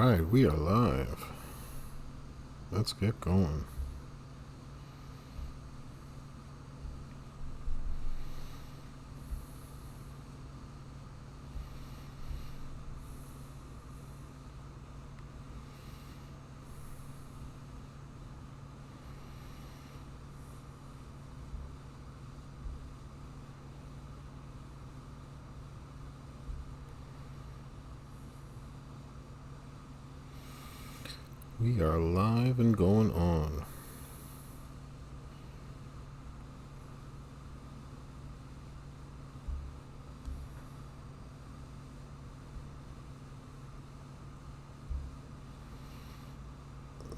Alright, we are live. Let's get going. We are live and going on.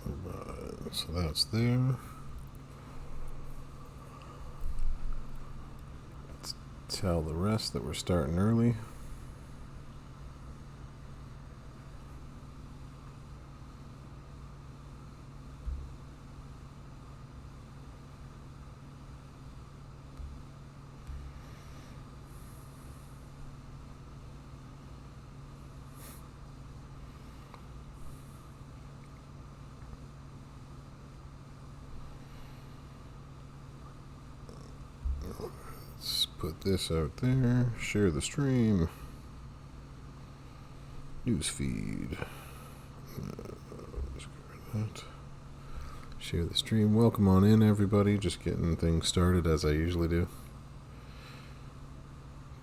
Alright, so that's there. Let's tell the rest that we're starting early. Let's put this out there. Share the stream. Newsfeed. Share the stream. Welcome on in, everybody. Just getting things started as I usually do.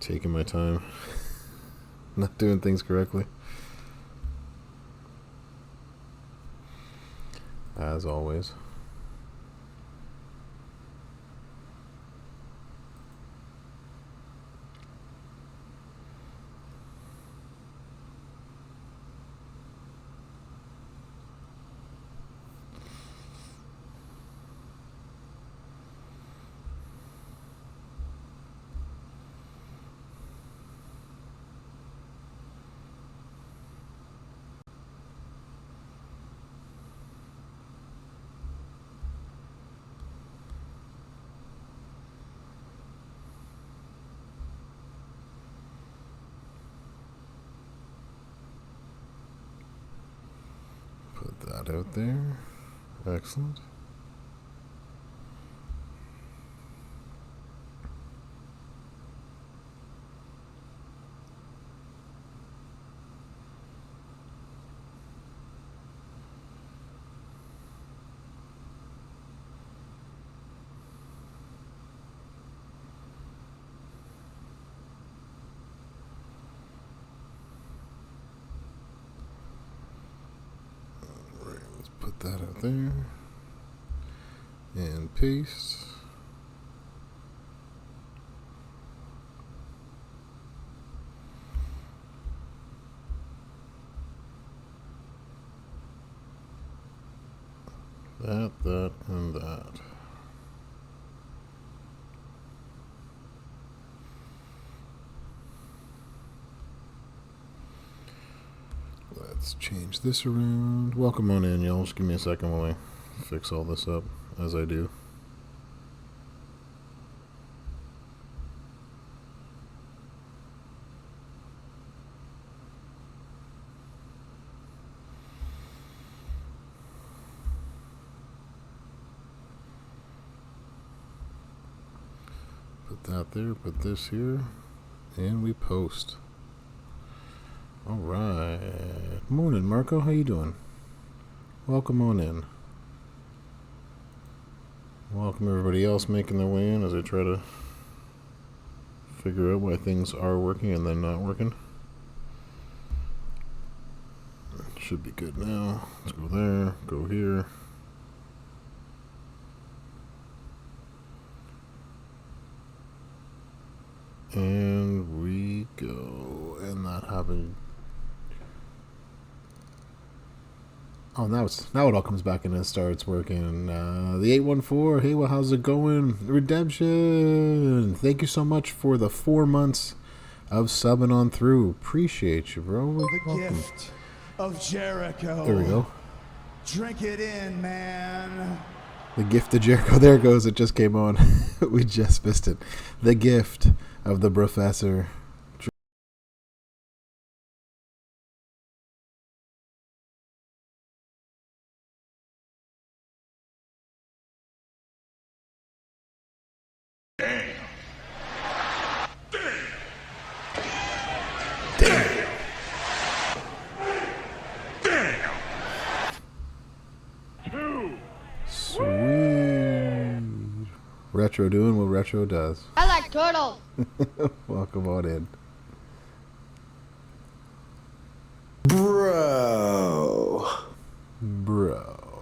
Taking my time. Not doing things correctly. As always. Put that out there. Excellent. Put that out there and paste. That, and that. Let's change this around. Welcome on in, y'all. Just give me a second while I fix all this up, as I do. Put that there, put this here, and we post. All right. Morning, Marco. How you doing? Welcome on in. Welcome everybody else making their way in as I try to figure out why things are working and then not working. Should be good now. Let's go there, go here. And we go. And that happened. Oh, now it all comes back in and starts working. The 814, hey, well, how's it going? Redemption, thank you so much for the 4 months of subbing on through. Appreciate you, bro. The gift of Jericho. There we go. Drink it in, man. The gift of Jericho. There it goes. It just came on. We just missed it. The gift of the professor. Retro doing what Retro does. I like turtles. Welcome on in. Bro. Bro.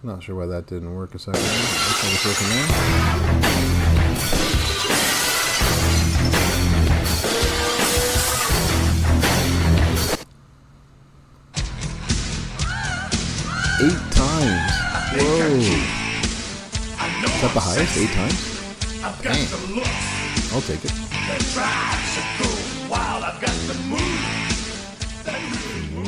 Not sure why that didn't work a second ago. Looks like it's working now. Eight times. Whoa. Is that the highest? 8 times? Dang. I'll take it.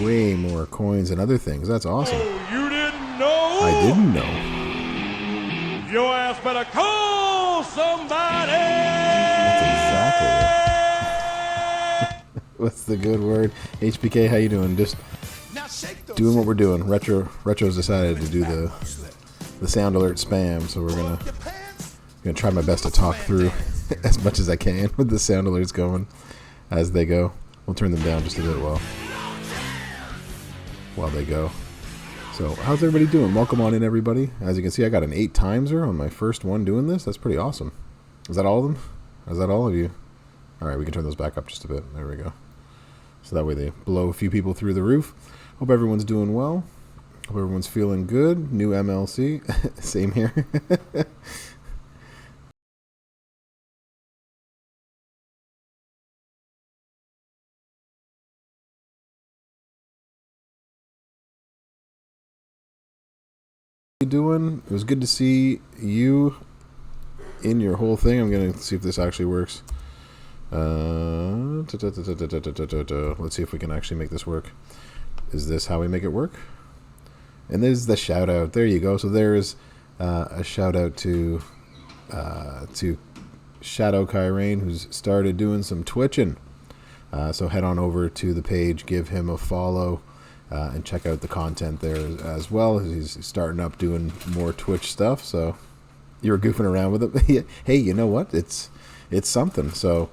Way more coins and other things. That's awesome. You didn't know? I didn't know. Your ass better call somebody. That's exactly it. What's the good word? HBK, how you doing? Just doing what we're doing. Retro's decided to do the sound alert spam, so we're gonna try my best to talk through as much as I can with the sound alerts going as they go. We'll turn them down just a bit while they go. So how's everybody doing? Welcome on in, everybody. As you can see, I got an 8 timeser on my first one doing this. That's pretty awesome. Is that all of them? Is that all of you? All right, we can turn those back up just a bit. There we go. So that way they blow a few people through the roof. Hope everyone's doing well. Hope everyone's feeling good. New MLC. Same here. Doing? It was good to see you in your whole thing. I'm gonna see if this actually works. Let's see if we can actually make this work. Is this how we make it work? And there's the shout out. There you go. So there's a shout out to Shadow Kyrain, who's started doing some twitching. So head on over to the page, give him a follow. And check out the content there as well. He's starting up doing more Twitch stuff. So you were goofing around with it. Hey, you know what? It's something. So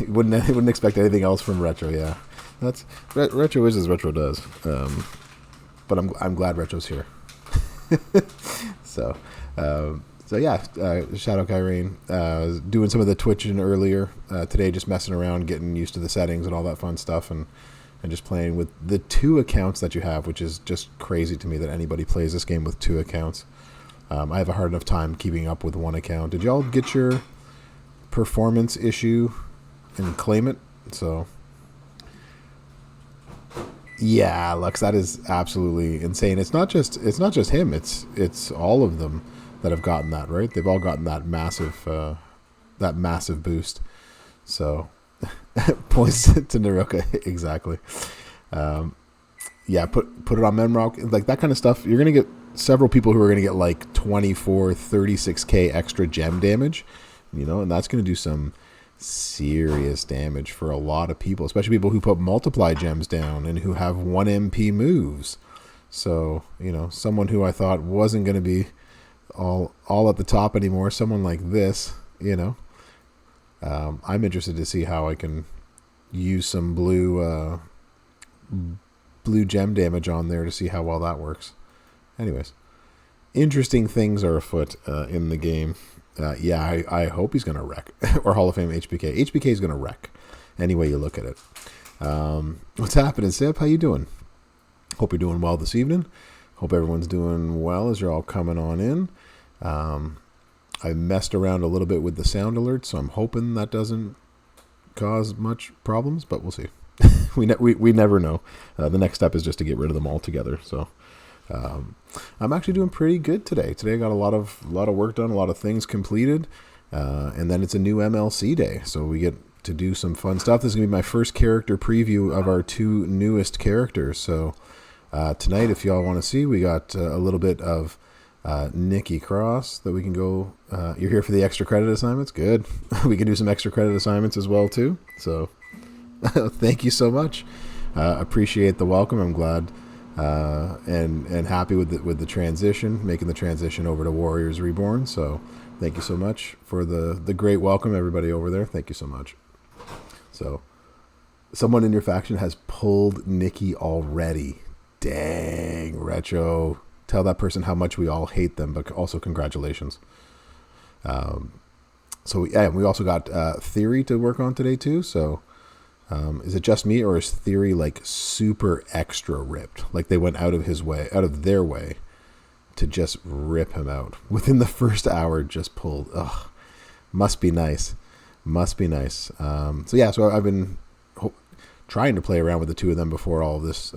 wouldn't expect anything else from Retro. Yeah, that's Retro is as Retro does. But I'm glad Retro's here. So yeah, Shadow Kyrain doing some of the twitching earlier today, just messing around, getting used to the settings and all that fun stuff, and just playing with the 2 accounts that you have, which is just crazy to me that anybody plays this game with 2 accounts. I have a hard enough time keeping up with 1 account. Did y'all get your performance issue and claim it? So, yeah, Lux, that is absolutely insane. It's not just him. It's all of them that have gotten that, right? They've all gotten that massive boost. So. Points to Naroka. Exactly. Yeah, put it on Memrock. Like that kind of stuff. You're going to get several people who are going to get like 24, 36k extra gem damage, and that's going to do some serious damage for a lot of people, especially people who put multiply gems down and who have 1 MP moves. So, someone who I thought wasn't going to be all at the top anymore, someone like this, I'm interested to see how I can use some blue gem damage on there to see how well that works. Anyways, interesting things are afoot in the game. Yeah, I hope he's going to wreck. Or Hall of Fame HBK. HBK is going to wreck any way you look at it. What's happening, Sip? How you doing? Hope you're doing well this evening. Hope everyone's doing well as you're all coming on in. I messed around a little bit with the sound alert, so I'm hoping that doesn't cause much problems, but we'll see. we never know. The next step is just to get rid of them altogether. So I'm actually doing pretty good today. Today I got a lot of work done, a lot of things completed, and then it's a new MLC day, so we get to do some fun stuff. This is gonna be my first character preview of our 2 newest characters. So tonight, if y'all want to see, we got a little bit of Nikki Cross that we can go. You're here for the extra credit assignments? Good. We can do some extra credit assignments as well too. So thank you so much. Appreciate the welcome. I'm glad and happy with the transition, making the transition over to Warriors Reborn. So thank you so much for the great welcome, everybody over there. Thank you so much. So someone in your faction has pulled Nikki already. Dang, Retro. Tell that person how much we all hate them, but also congratulations. So yeah, we also got Theory to work on today too. So is it just me, or is Theory like super extra ripped? Like they went out of their way to just rip him out within the first hour. Just pulled. Ugh, must be nice. Must be nice. So yeah, so I've been trying to play around with the two of them before all of this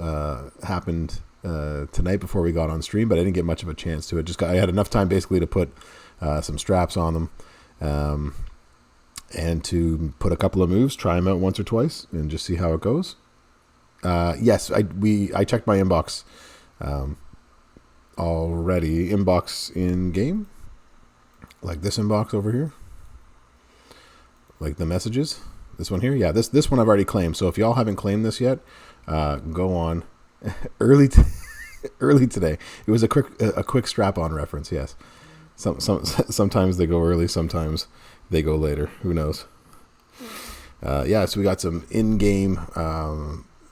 happened tonight before we got on stream, but I didn't get much of a chance to it. I had enough time basically to put some straps on them and to put a couple of moves, try them out once or twice, and just see how it goes. Yes, I checked my inbox already. Inbox in game, like this inbox over here, like the messages. This one here, yeah. This one I've already claimed. So if y'all haven't claimed this yet, go on. early today. It was a quick strap-on reference. Yes. Sometimes they go early, sometimes they go later. Who knows? Yeah. So we got some in-game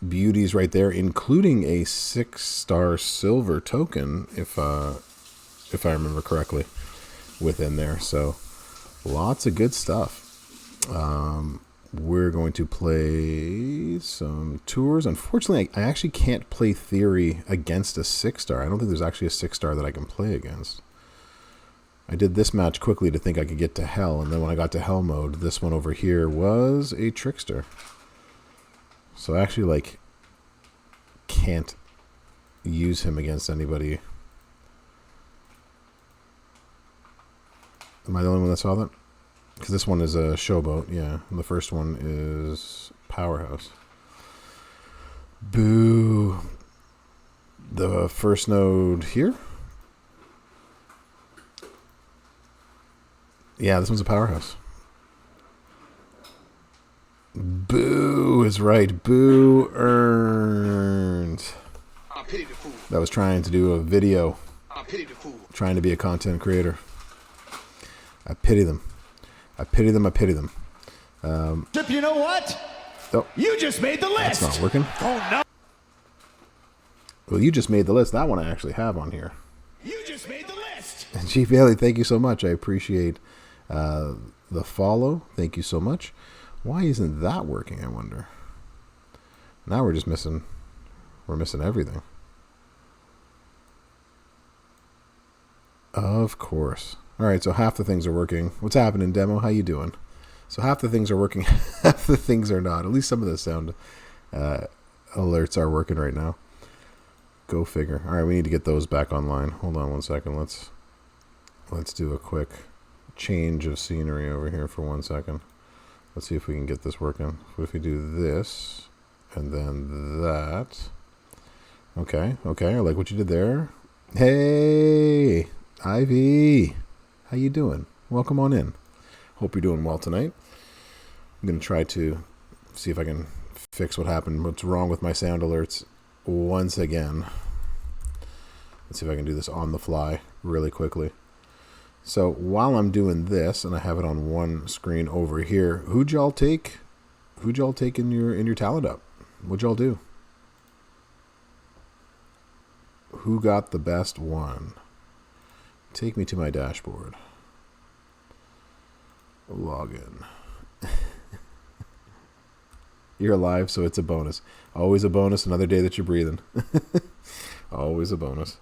beauties right there, including a 6-star silver token, if I remember correctly, within there. So lots of good stuff. We're going to play some tours. Unfortunately, I actually can't play Theory against a 6-star. I don't think there's actually a 6-star that I can play against. I did this match quickly to think I could get to Hell, and then when I got to Hell mode, this one over here was a Trickster. So I actually, can't use him against anybody. Am I the only one that saw that? Because this one is a Showboat, yeah. And the first one is Powerhouse. Boo. The first node here? Yeah, this one's a Powerhouse. Boo is right. Boo earned. That was trying to do a video. Trying to be a content creator. I pity them. I pity them. I pity them. You know what? Oh, you just made the list. That's not working. Oh no! Well, you just made the list. That one I actually have on here. You just made the list. And Chief Bailey, thank you so much. I appreciate the follow. Thank you so much. Why isn't that working? I wonder. Now we're just missing. We're missing everything. Of course. All right, so half the things are working. What's happening, Demo? How you doing? So half the things are working, half the things are not. At least some of the sound alerts are working right now. Go figure. All right, we need to get those back online. Hold on 1 second. Let's do a quick change of scenery over here for 1 second. Let's see if we can get this working. So if we do this and then that. Okay, I like what you did there. Hey, Ivy. How you doing? Welcome on in. Hope you're doing well tonight. I'm going to try to see if I can fix what's wrong with my sound alerts once again. Let's see if I can do this on the fly really quickly. So while I'm doing this, and I have it on one screen over here, who'd y'all take in your talent up? What'd y'all do? Who got the best one? Take me to my dashboard. Login. You're alive, so it's a bonus. Always a bonus. Another day that you're breathing. Always a bonus.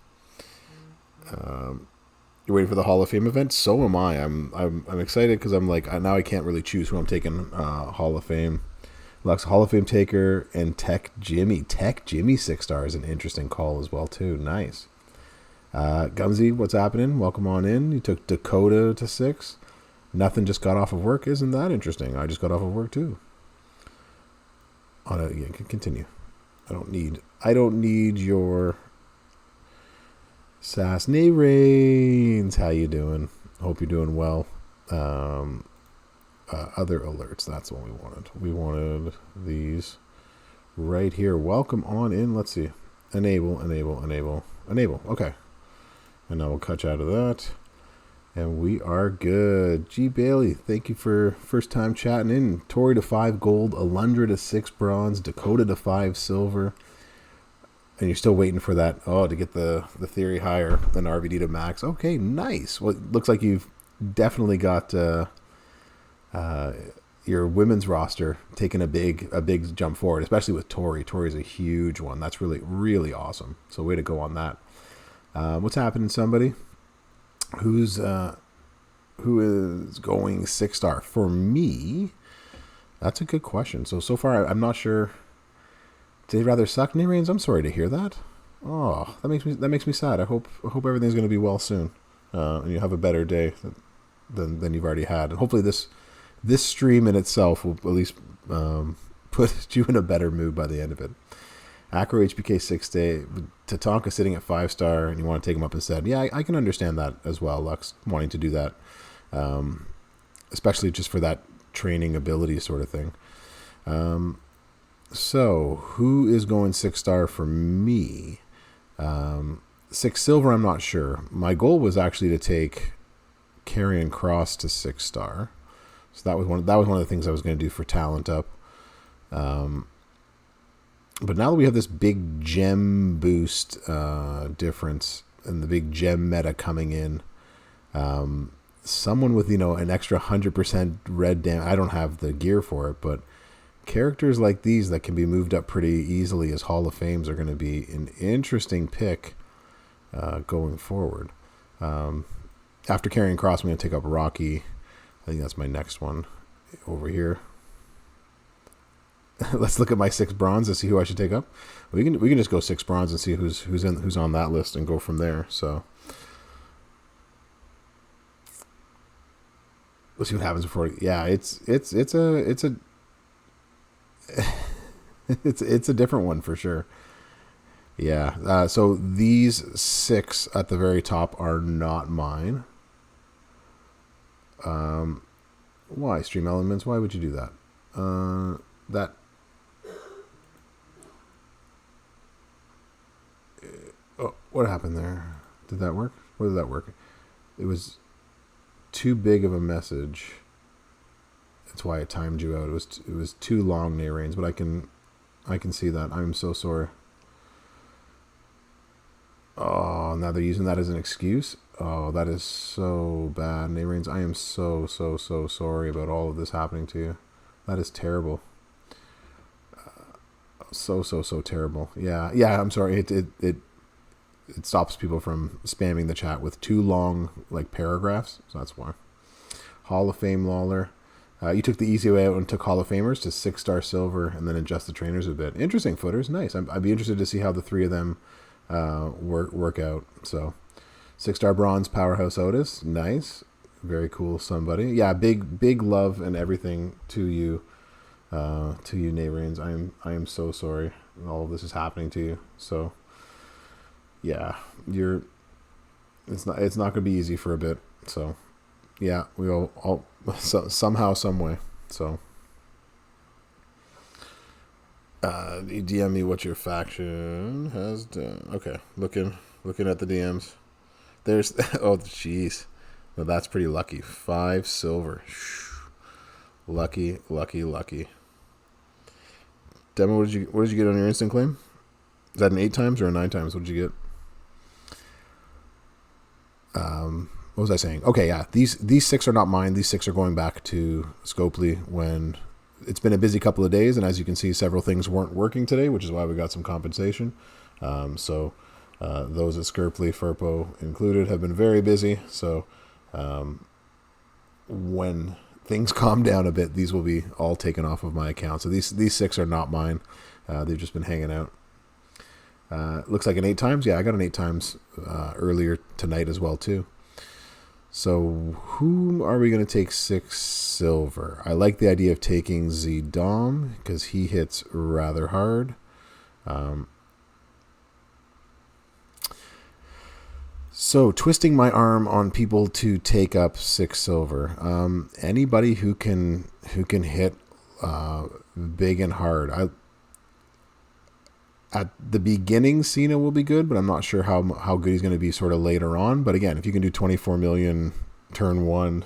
You're waiting for the Hall of Fame event. So am I. I'm excited because I'm like now I can't really choose who I'm taking. Hall of Fame, Lux Hall of Fame taker, and Tech Jimmy. Tech Jimmy 6-star is an interesting call as well too. Nice. Gumsy, what's happening? Welcome on in. You took Dakota to 6. Nothing, just got off of work. Isn't that interesting? I just got off of work too. Continue. I don't need your sass. Nay Rains, how you doing? Hope you're doing well. Other alerts. That's what we wanted. We wanted these right here. Welcome on in. Let's see. Enable. Okay. And now we'll cut you out of that. And we are good. G. Bailey, thank you for first time chatting in. Tori to 5 gold, Alundra to 6 bronze, Dakota to 5 silver. And you're still waiting for that, to get the theory higher than RVD to max. Okay, nice. Well, it looks like you've definitely got your women's roster taking a big jump forward, especially with Tori. Tori's a huge one. That's really, really awesome. So way to go on that. What's happening, somebody? Who is going 6-star? For me, that's a good question. So far, I'm not sure. Did they rather suck, Narains? I'm sorry to hear that. Oh, that makes me sad. I hope everything's going to be well soon, and you have a better day than you've already had. And hopefully this stream in itself will at least put you in a better mood by the end of it. Acro HBK 6-day, Tatanka sitting at 5-star, and you want to take him up instead. Yeah, I can understand that as well, Lux, wanting to do that, especially just for that training ability sort of thing. So, who is going 6-star for me? 6 silver, I'm not sure. My goal was actually to take Karrion Kross to 6-star. So that was one of the things I was going to do for talent up. But now that we have this big gem boost difference and the big gem meta coming in, someone with an extra 100% red damage. I don't have the gear for it, but characters like these that can be moved up pretty easily as Hall of Fames are going to be an interesting pick going forward. After Karrion Kross, I'm going to take up Rocky. I think that's my next one over here. Let's look at my 6 bronze and see who I should take up. We can just go 6 bronze and see who's on that list and go from there. So let's see what happens before. Yeah, it's a it's a different one for sure. Yeah. So these 6 at the very top are not mine. Why Stream Elements? Why would you do that? What happened there? Did that work? Or did that work? It was too big of a message. That's why it timed you out. It was too long, Narains, but I can see that. I'm so sorry. Oh, now they're using that as an excuse. Oh, that is so bad, Narains. I am so sorry about all of this happening to you. That is terrible. So terrible. Yeah. I'm sorry. It stops people from spamming the chat with too long paragraphs. So that's why. Hall of Fame Lawler. You took the easy way out and took Hall of Famers to 6-star silver and then adjust the trainers a bit. Interesting, Footers. Nice. I'd be interested to see how the 3 of them work out. So 6-star bronze Powerhouse Otis. Nice. Very cool, somebody. Yeah, big love and everything to you, Narains. I am so sorry all of this is happening to you. So yeah, it's not going to be easy for a bit. So yeah, we all somehow, some way. So you DM me what your faction has done. Okay, looking at the DMs. There's oh jeez, well, that's pretty lucky. 5 silver. Lucky. Demo, what did you get on your instant claim? Is that an 8 times or a 9 times? What did you get? What was I saying? Okay, yeah. These 6 are not mine. These 6 are going back to Scopely when it's been a busy couple of days, and as you can see, several things weren't working today, which is why we got some compensation. So those at Scopely, Furpo included, have been very busy. So when things calm down a bit, these will be all taken off of my account. So these 6 are not mine. They've just been hanging out. Looks like an 8 times. Yeah, I got an 8 times earlier tonight as well too. So whom are we going to take 6 silver? I like the idea of taking Zedom because he hits rather hard. So twisting my arm on people to take up 6 silver. Anybody who can hit big and hard. At the beginning, Cena will be good, but I'm not sure how good he's going to be sort of later on. But again, if you can do 24 million turn 1,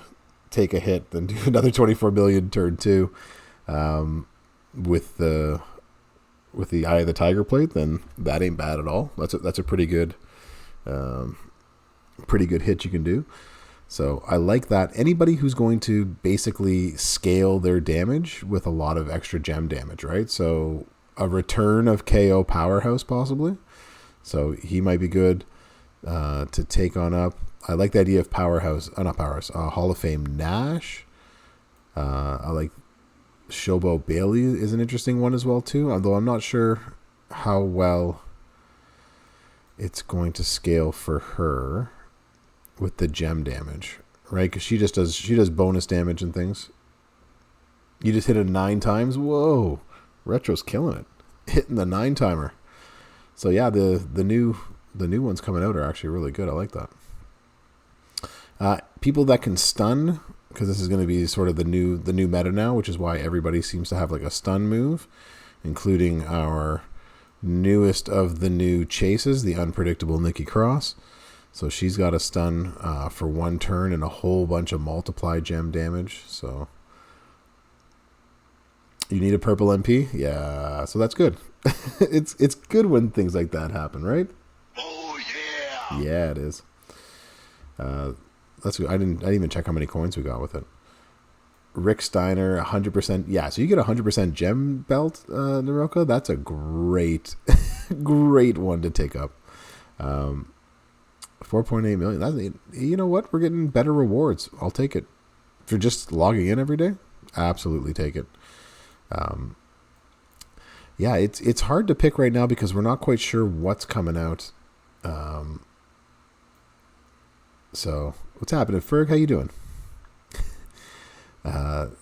take a hit, then do another 24 million turn 2, with the with the Eye of the Tiger plate, then that ain't bad at all. That's a pretty good hit you can do. So I like that. Anybody who's going to basically scale their damage with a lot of extra gem damage, right? So a return of KO Powerhouse possibly. So he might be good to take on up. I like the idea of Hall of Fame Nash. I like Showboat Bailey is an interesting one as well too, although I'm not sure how well it's going to scale for her with the gem damage, right? Because she does bonus damage and things. You just hit it 9 times. Whoa, Retro's killing it, hitting the 9 timer. So yeah, the new ones coming out are actually really good. I like that. People that can stun, because this is going to be sort of the new meta now, which is why everybody seems to have like a stun move, including our newest of the new chases, the unpredictable Nikki Cross. So she's got a stun for 1 turn and a whole bunch of multiply gem damage. So you need a purple MP? Yeah, so that's good. It's good when things like that happen, right? Oh yeah. Yeah, it is. That's good. I didn't even check how many coins we got with it. Rick Steiner, 100%. Yeah, so you get 100% gem belt, Naroka. That's a great, great one to take up. 4.8 million. You know what? We're getting better rewards. I'll take it. For just logging in every day, absolutely take it. Yeah, it's hard to pick right now because we're not quite sure what's coming out. So what's happening, Ferg? How you doing?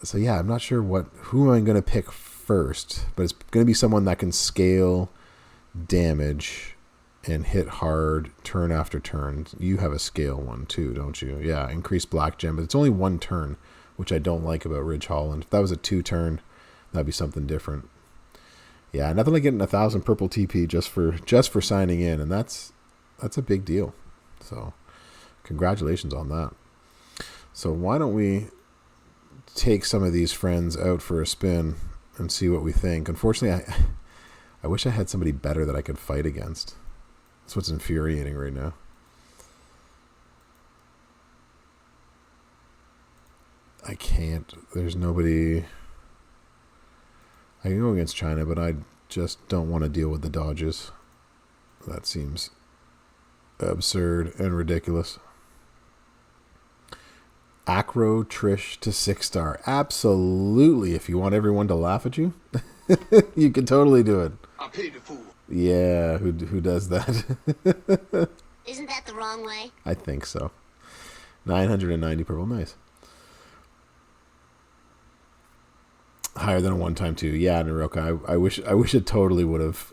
So yeah, I'm not sure who I'm going to pick first, but it's going to be someone that can scale damage and hit hard turn after turn. You have a scale one too, don't you? Yeah, increase black gem, but it's only 1 turn, which I don't like about Ridge Holland. If that was a 2 turn, that'd be something different. Yeah, nothing like getting 1,000 purple TP just for signing in, and that's a big deal. So congratulations on that. So why don't we take some of these friends out for a spin and see what we think. Unfortunately, I wish I had somebody better that I could fight against. That's what's infuriating right now. I can't. There's nobody. I can go against China, but I just don't want to deal with the dodges. That seems absurd and ridiculous. Acro Trish to 6-star. Absolutely. If you want everyone to laugh at you, you can totally do it. I pity the fool. Yeah, who does that? Isn't that the wrong way? I think so. 990 purple. Nice. Higher than a 1x2. Yeah, Naroka. I wish it totally would have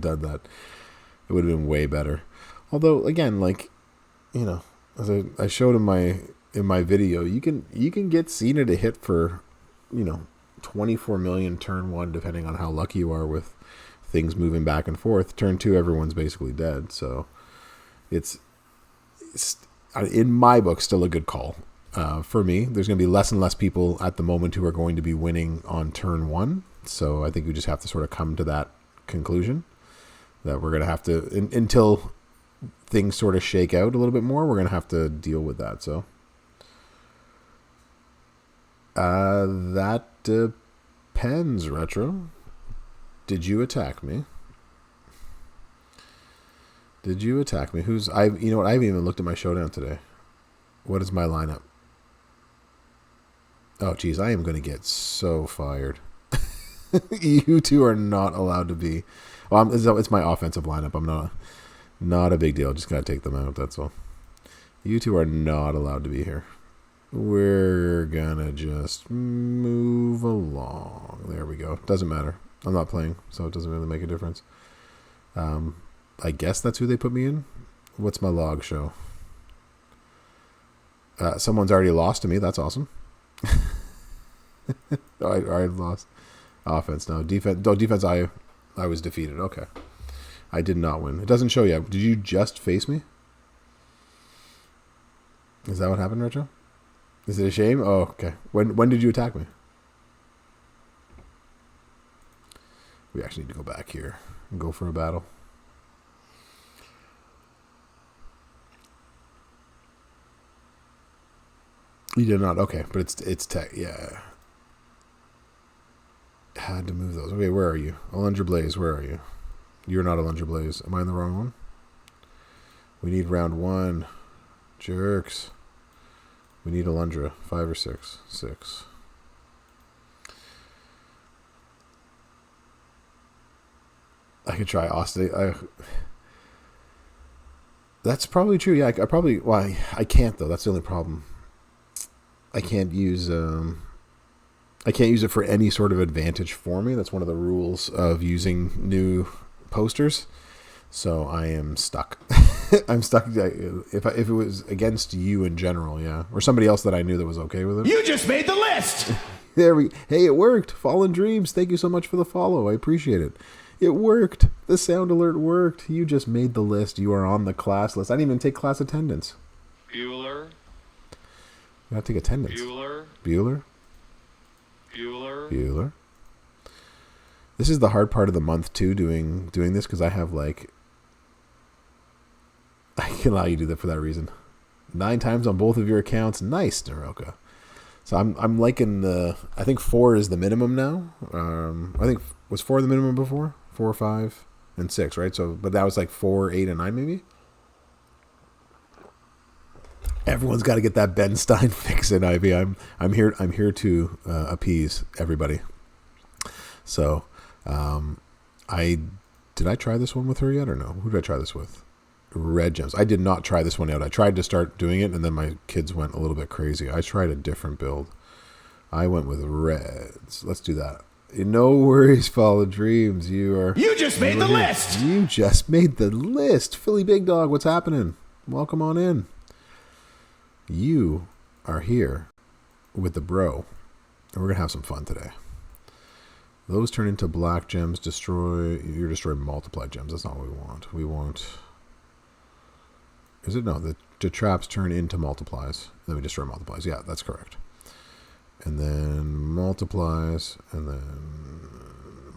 done that. It would have been way better. Although again, like, you know, as I showed in my video, you can get Cena to hit for, 24 million turn 1, depending on how lucky you are with things moving back and forth. Turn 2, everyone's basically dead. So it's in my book still a good call. For me, there's going to be less and less people at the moment who are going to be winning on turn 1. So I think we just have to sort of come to that conclusion that we're going to have to, until things sort of shake out a little bit more, we're going to have to deal with that. So that depends, Retro. Did you attack me? You know what? I haven't even looked at my showdown today. What is my lineup? Oh, geez, I am going to get so fired. You two are not allowed to be. Well, it's my offensive lineup. I'm not a big deal. Just got to take them out. That's all. You two are not allowed to be here. We're going to just move along. There we go. Doesn't matter. I'm not playing, so it doesn't really make a difference. I guess that's who they put me in. What's my log show? Someone's already lost to me. That's awesome. I lost. Offense, no. Defense. No, defense. I was defeated. Okay. I did not win. It doesn't show yet. Did you just face me? Is that what happened, Retro? Is it a shame? Oh, okay. When did you attack me? We actually need to go back here and go for a battle. You did not. Okay, but it's tech. Yeah. Had to move those. Okay, where are you? Alundra Blaze, where are you? You're not Alundra Blaze. Am I in the wrong one? We need round 1. Jerks. We need Alundra. 5 or 6? 6. I could try Austin. That's probably true. Yeah, I probably... Well, I can't, though. That's the only problem. I can't use... I can't use it for any sort of advantage for me. That's one of the rules of using new posters. So I am stuck. I'm stuck. If it was against you in general, yeah, or somebody else that I knew that was okay with it. You just made the list. Hey, it worked. Fallen Dreams. Thank you so much for the follow. I appreciate it. It worked. The sound alert worked. You just made the list. You are on the class list. I didn't even take class attendance. Bueller. You got to take attendance. Bueller. This is the hard part of the month too, doing this, because I have I can allow you to do that for that reason. 9 times on both of your accounts. Nice, Naroka. So I'm liking I think 4 is the minimum now. I think was 4 the minimum before? 4, 5, and 6, right? So, but that was like 4, 8, and 9 maybe. Everyone's got to get that Ben Stein fix in, Ivy. I'm here to appease everybody. So, did I try this one with her yet or no? Who did I try this with? Red Gems. I did not try this one out. I tried to start doing it, and then my kids went a little bit crazy. I tried a different build. I went with reds. Let's do that. No worries, Fallen Dreams. You just made the list. You just made the list. Philly Big Dog, what's happening? Welcome on in. You are here with the bro, and we're going to have some fun today. Those turn into black gems, you're destroying multiplied gems. That's not what we want. We want, is it? No, the traps turn into multiplies. Then we destroy multiplies. Yeah, that's correct. And then multiplies, and then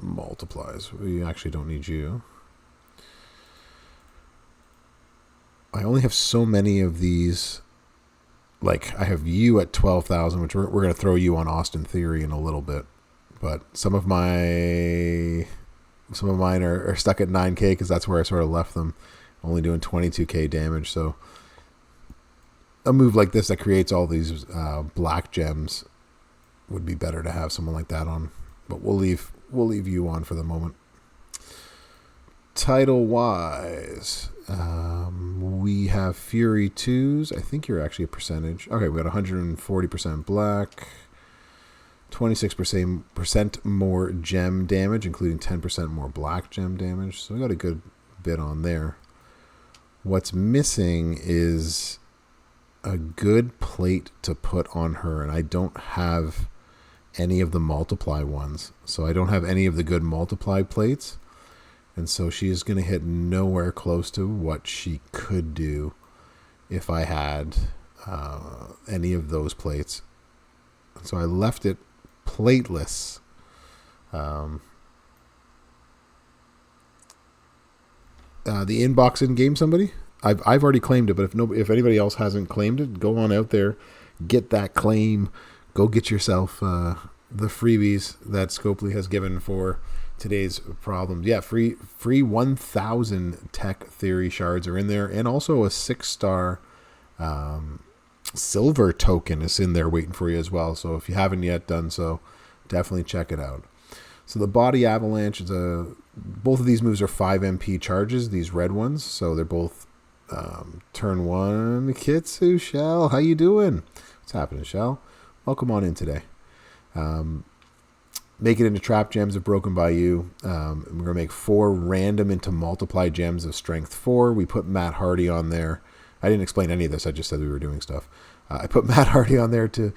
multiplies. We actually don't need you. I only have so many of these. Like, I have you at 12,000, which we're going to throw you on Austin Theory in a little bit. But some of mine are stuck at 9K because that's where I sort of left them, only doing 22K damage. So a move like this that creates all these black gems would be better to have someone like that on. But we'll leave you on for the moment. Title wise, we have Fury 2s. I think you're actually a percentage. Okay, we got 140% black, 26% more gem damage, including 10% more black gem damage. So we got a good bit on there. What's missing is a good plate to put on her, and I don't have any of the multiply ones. So I don't have any of the good multiply plates. And so she is going to hit nowhere close to what she could do if I had any of those plates. So I left it plateless. The inbox in game, somebody? I've already claimed it, but if anybody else hasn't claimed it, go on out there, get that claim, go get yourself the freebies that Scopely has given for today's problems. Yeah, free 1,000 tech theory shards are in there, and also a 6-star silver token is in there waiting for you as well. So if you haven't yet done so, definitely check it out. So the body avalanche is both of these moves are 5 MP charges, these red ones. So they're both turn 1. Kitsu Shell, how you doing? What's happening, Shell? Welcome on in today. Make it into trap gems if broken by you. We're going to make 4 random into multiply gems of strength 4. We put Matt Hardy on there. I didn't explain any of this. I just said we were doing stuff. I put Matt Hardy on there to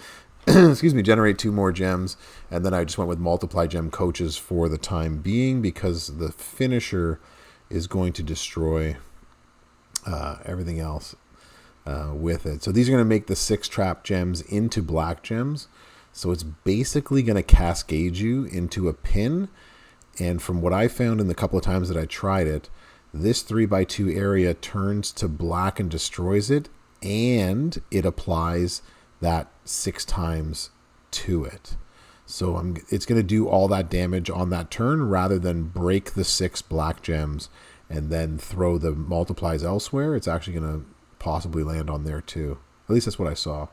generate 2 more gems. And then I just went with multiply gem coaches for the time being because the finisher is going to destroy everything else with it. So these are going to make the 6 trap gems into black gems. So it's basically going to cascade you into a pin, And from what I found in the couple of times that I tried it, this 3x2 area turns to black and destroys it, and it applies that 6 times to it. So it's going to do all that damage on that turn rather than break the 6 black gems and then throw the multiplies elsewhere. It's actually going to possibly land on there too. At least that's what I saw.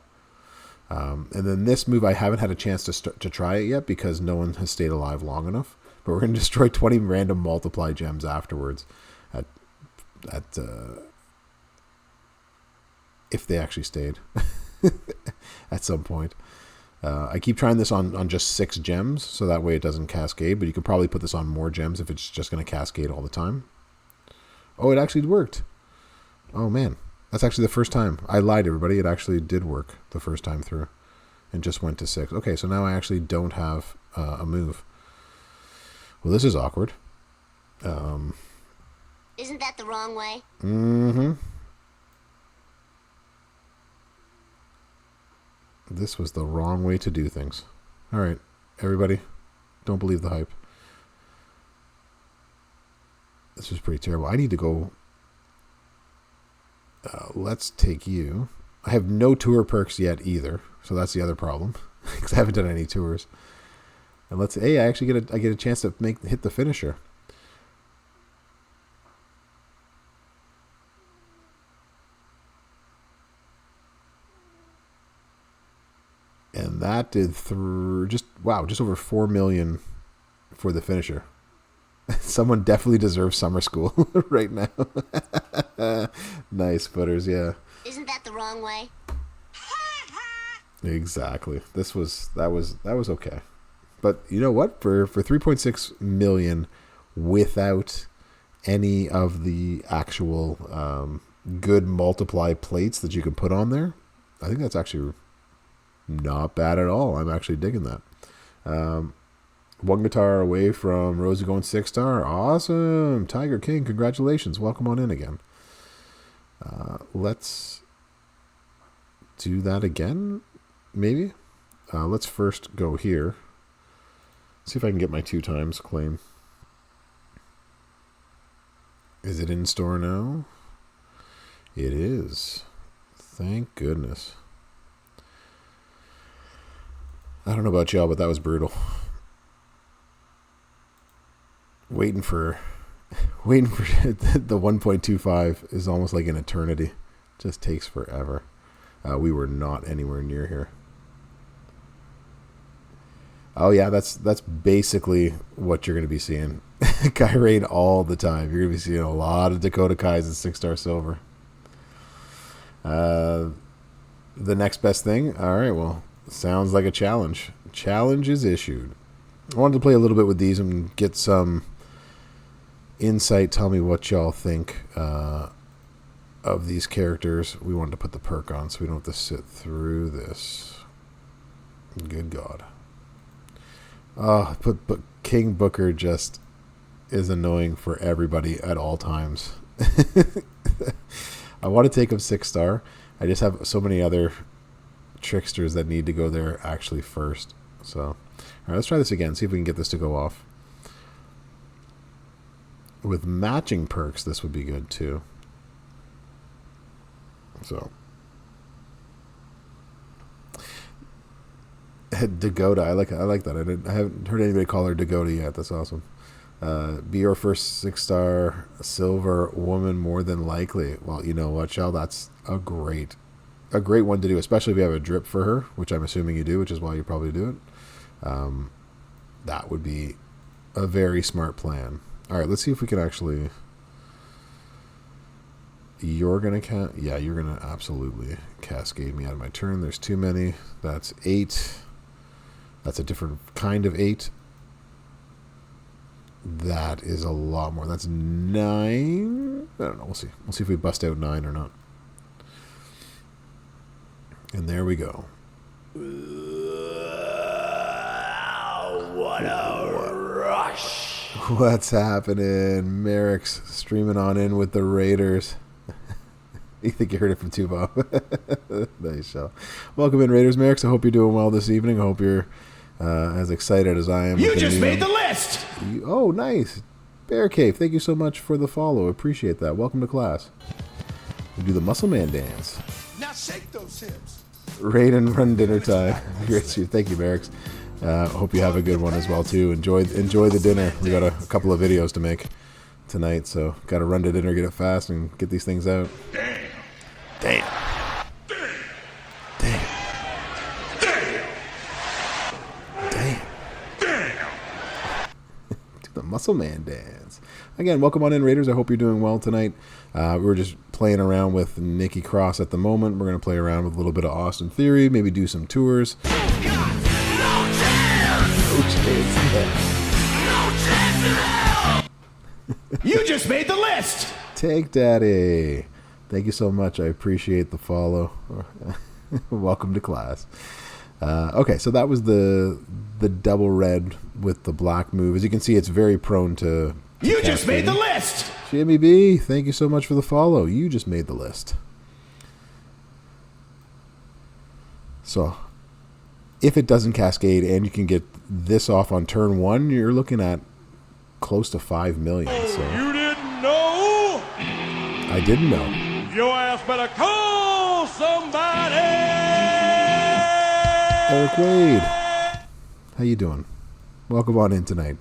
And then this move, I haven't had a chance to try it yet because no one has stayed alive long enough. But we're going to destroy 20 random multiply gems afterwards. If they actually stayed at some point. I keep trying this on just 6 gems, so that way it doesn't cascade, but you could probably put this on more gems if it's just going to cascade all the time. Oh, it actually worked. Oh, man. That's actually the first time. I lied, everybody. It actually did work the first time through and just went to 6. Okay, so now I actually don't have a move. Well, this is awkward. Isn't that the wrong way? Mm-hmm. This was the wrong way to do things. All right, everybody, don't believe the hype. This was pretty terrible. I need to go. Let's take you. I have no tour perks yet either, so that's the other problem because I haven't done any tours. And let's. Hey, I actually get a chance to hit the finisher. And that did just over 4 million for the finisher. Someone definitely deserves summer school right now. Nice footers, yeah. Isn't that the wrong way? Exactly. That was okay. But you know what? For 3.6 million without any of the actual good multiply plates that you can put on there, I think that's actually not bad at all. I'm actually digging that. One guitar away from Rosie going 6-star. Awesome. Tiger King, congratulations. Welcome on in again. Let's do that again, maybe. Let's first go here. See if I can get my 2 times claim. Is it in store now? It is. Thank goodness. I don't know about y'all, but that was brutal. Waiting for the 1.25 is almost like an eternity. Just takes forever. We were not anywhere near here. Oh yeah, that's basically what you're going to be seeing. Kyrain all the time. You're going to be seeing a lot of Dakota Kais and 6-star silver. The next best thing. All right, well, sounds like a challenge. Challenge is issued. I wanted to play a little bit with these and get some insight. Tell me what y'all think of these characters. We wanted to put the perk on so we don't have to sit through this. Good God. Oh, but King Booker just is annoying for everybody at all times. I want to take him 6-star. I just have so many other tricksters that need to go there actually first. So, all right, let's try this again. See if we can get this to go off. With matching perks, this would be good too. So, Dakota, I like that. I haven't heard anybody call her Dakota yet. That's awesome. Be your first 6-star silver woman more than likely. Well, you know what, Shell? That's a great one to do, especially if you have a drip for her, which I'm assuming you do, which is why you probably do it. That would be a very smart plan. All right, let's see if we can actually. You're gonna you're gonna absolutely cascade me out of my turn. There's too many. That's 8. That's a different kind of 8. That is a lot more. That's 9. I don't know. We'll see. We'll see if we bust out 9 or not. And there we go. What a rush. What's happening? Merrick's streaming on in with the Raiders. You think you heard it from Tubo? Nice show. Welcome in, Raiders. Merrick's. I hope you're doing well this evening. I hope you're as excited as I am. You just made the list! Oh, nice. Bear Cave, thank you so much for the follow. Appreciate that. Welcome to class. We do the Muscle Man dance. Now shake those hips. Raid and run dinner time. Great, thank you, Barracks. Hope you have a good one as well too. Enjoy the dinner. We got a couple of videos to make tonight, so got to run to dinner, get it fast, and get these things out. Damn. To the Muscle Man dance. Again, welcome on in, Raiders. I hope you're doing well tonight. We're just playing around with Nikki Cross at the moment. We're going to play around with a little bit of Austin Theory, maybe do some tours. You just made the list! Take Daddy. Thank you so much. I appreciate the follow. Welcome to class. Okay, so that was the double red with the black move. As you can see, it's very prone to you just made the list! Jimmy B, thank you so much for the follow. You just made the list. So, if it doesn't cascade and you can get this off on turn one, you're looking at close to 5 million. So You didn't know? I didn't know. Your ass better call somebody! Eric Wade, how you doing? Welcome on in tonight.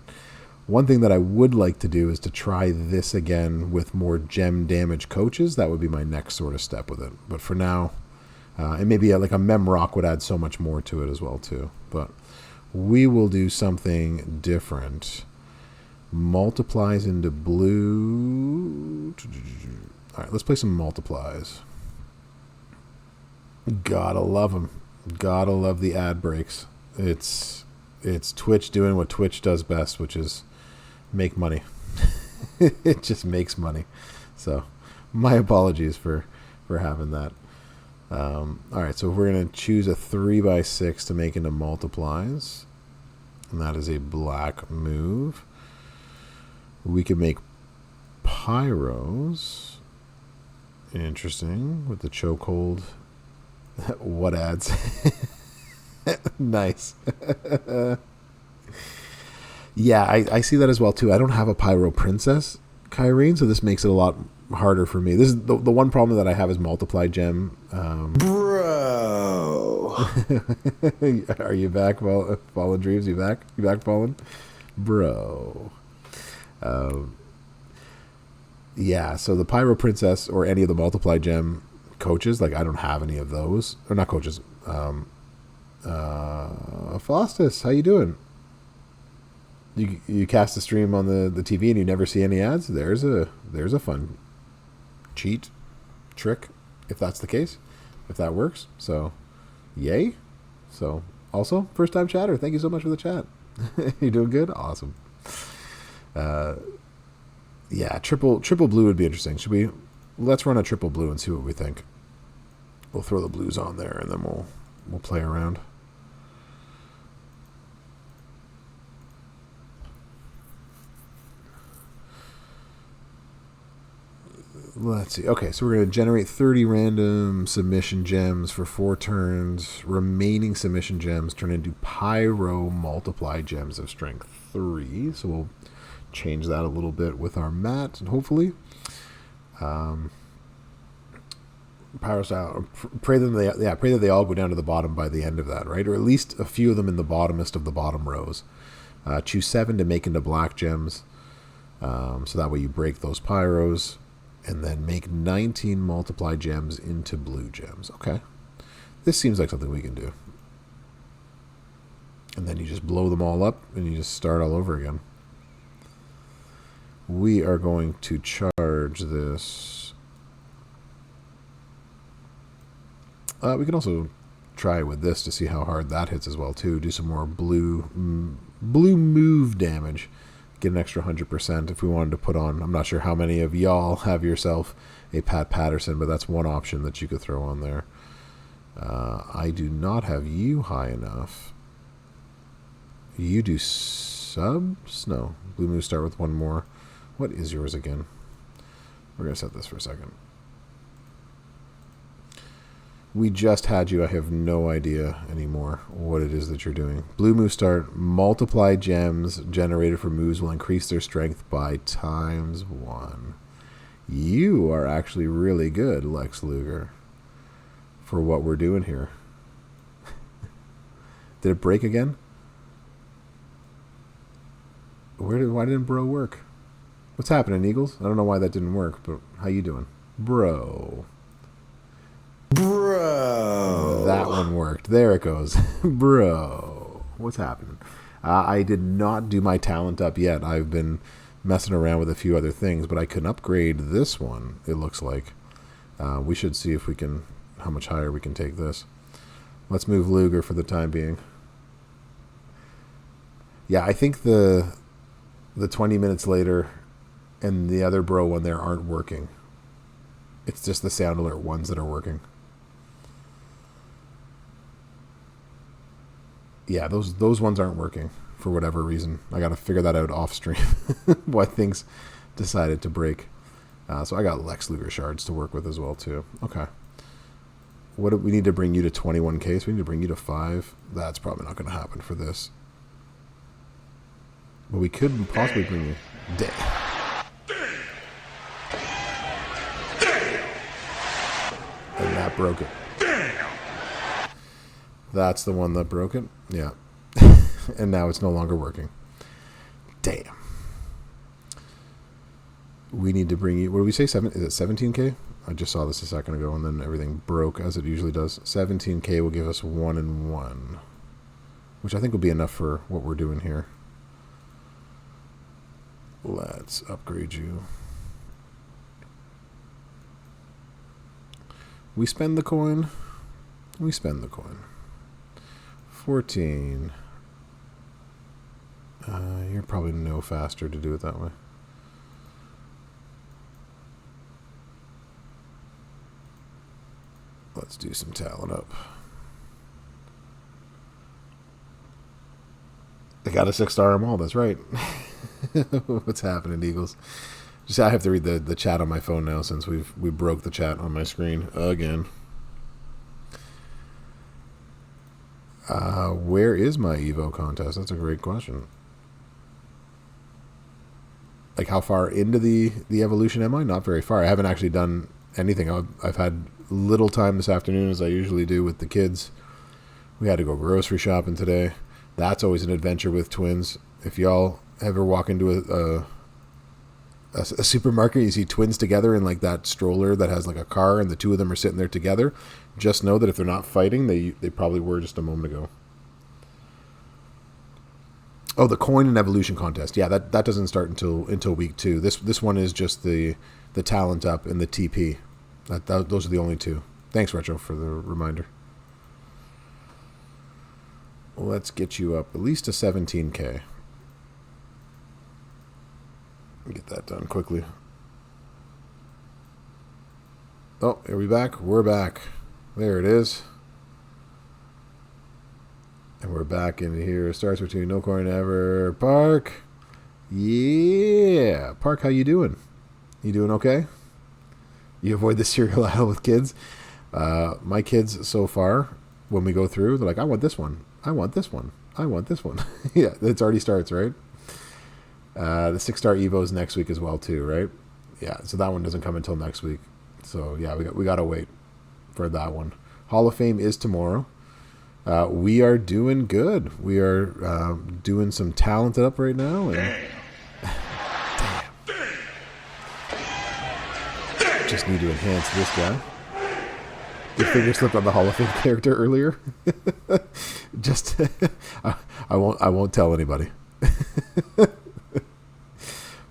One thing that I would like to do is to try this again with more gem damage coaches. That would be my next sort of step with it. But for now, and maybe like a Mem Rock would add so much more to it as well too. But we will do something different. Multiplies into blue. All right, let's play some multiplies. Gotta love them. Gotta love the ad breaks. It's Twitch doing what Twitch does best, which is make money. It just makes money. So my apologies for having that. All right, so we're going to choose a 3x6 to make into multiplies. And that is a black move. We can make pyros. Interesting. With the chokehold. What ads? Nice. Yeah, I see that as well too. I don't have a Pyro Princess, Kyrene, so this makes it a lot harder for me. This is the one problem that I have is multiply gem. Bro. Are you back, Fallen Dreams? You back? You back, Fallen? Bro. Yeah, so the Pyro Princess or any of the multiply gem coaches, like I don't have any of those. Or not coaches. Faustus, how you doing? You cast the stream on the TV and you never see any ads? There's a fun cheat trick, if that's the case, if that works. So, yay. So, also, first time chatter, thank you so much for the chat. You doing good? Awesome. Yeah, triple blue would be interesting. Let's run a triple blue and see what we think. We'll throw the blues on there and then we'll play around. Let's see. Okay, so we're going to generate 30 random submission gems for 4 turns. Remaining submission gems turn into Pyro multiply gems of strength 3. So we'll change that a little bit with our mat, and hopefully Pyro style. Pray that they all go down to the bottom by the end of that, right? Or at least a few of them in the bottomest of the bottom rows. Choose 7 to make into black gems, so that way you break those Pyros. And then make 19 multiply gems into blue gems. Okay. This seems like something we can do. And then you just blow them all up and you just start all over again. We are going to charge this. We can also try with this to see how hard that hits as well too. Do some more blue move damage. Get an extra 100% if we wanted to put on. I'm not sure how many of y'all have yourself a Pat Patterson, but that's one option that you could throw on there. I do not have you high enough. You do subs? No. Blue moves start with one more. What is yours again? We're going to set this for a second. We just had you. I have no idea anymore what it is that you're doing. Blue moves start. Multiply gems generated from moves will increase their strength by ×1. You are actually really good, Lex Luger, for what we're doing here. Did it break again? Why didn't bro work? What's happening, Eagles? I don't know why that didn't work, but how you doing? Bro. That one worked. There it goes. Bro. What's happening? I did not do my talent up yet. I've been messing around with a few other things, but I can upgrade this one, it looks like. We should see if we can, how much higher we can take this. Let's move Luger for the time being. Yeah, I think the 20 minutes later and the other bro one there aren't working. It's just the sound alert ones that are working. Yeah, those ones aren't working for whatever reason. I got to figure that out off stream. Why things decided to break. So I got Lex Luger shards to work with as well too. Okay. What do we need to bring you to 21k? So we need to bring you to 5. That's probably not going to happen for this. But we could possibly bring you. And that broke it. That's the one that broke it? Yeah. And now it's no longer working. Damn. We need to bring you... What did we say? Is it 17k? I just saw this a second ago, and then everything broke, as it usually does. 17k will give us 1 and 1. Which I think will be enough for what we're doing here. Let's upgrade you. We spend the coin. We spend the coin. 14. You're probably no faster to do it that way. Let's do some talent up. They got a 6-star them all, that's right. What's happening, Eagles? Just I have to read the chat on my phone now since we broke the chat on my screen again. Where is my Evo contest? That's a great question. Like, how far into the evolution am I? Not very far. I haven't actually done anything. I've had little time this afternoon, as I usually do with the kids. We had to go grocery shopping today. That's always an adventure with twins. If y'all ever walk into a supermarket, you see twins together in like that stroller that has like a car, and the two of them are sitting there together, just know that if they're not fighting, they probably were just a moment ago. Oh, the coin and evolution contest. Yeah, that doesn't start until week 2. This one is just the talent up and the TP. Those are the only two. Thanks, Retro, for the reminder. Let's get you up at least to 17k. Get that done quickly. Oh, are we back? We're back. There it is. And we're back in here. Starts between no coin ever. Park. Yeah. Park, how you doing? You doing okay? You avoid the cereal aisle with kids? My kids so far, when we go through, they're like, I want this one. I want this one. I want this one. Yeah, it already starts, right? The 6-star Evo's next week as well too, right? Yeah, so that one doesn't come until next week. So yeah, we got to wait for that one. Hall of Fame is tomorrow. We are doing good. We are doing some talented up right now. And damn. Just need to enhance this guy. Your finger slipped on the Hall of Fame character earlier. Just I won't tell anybody.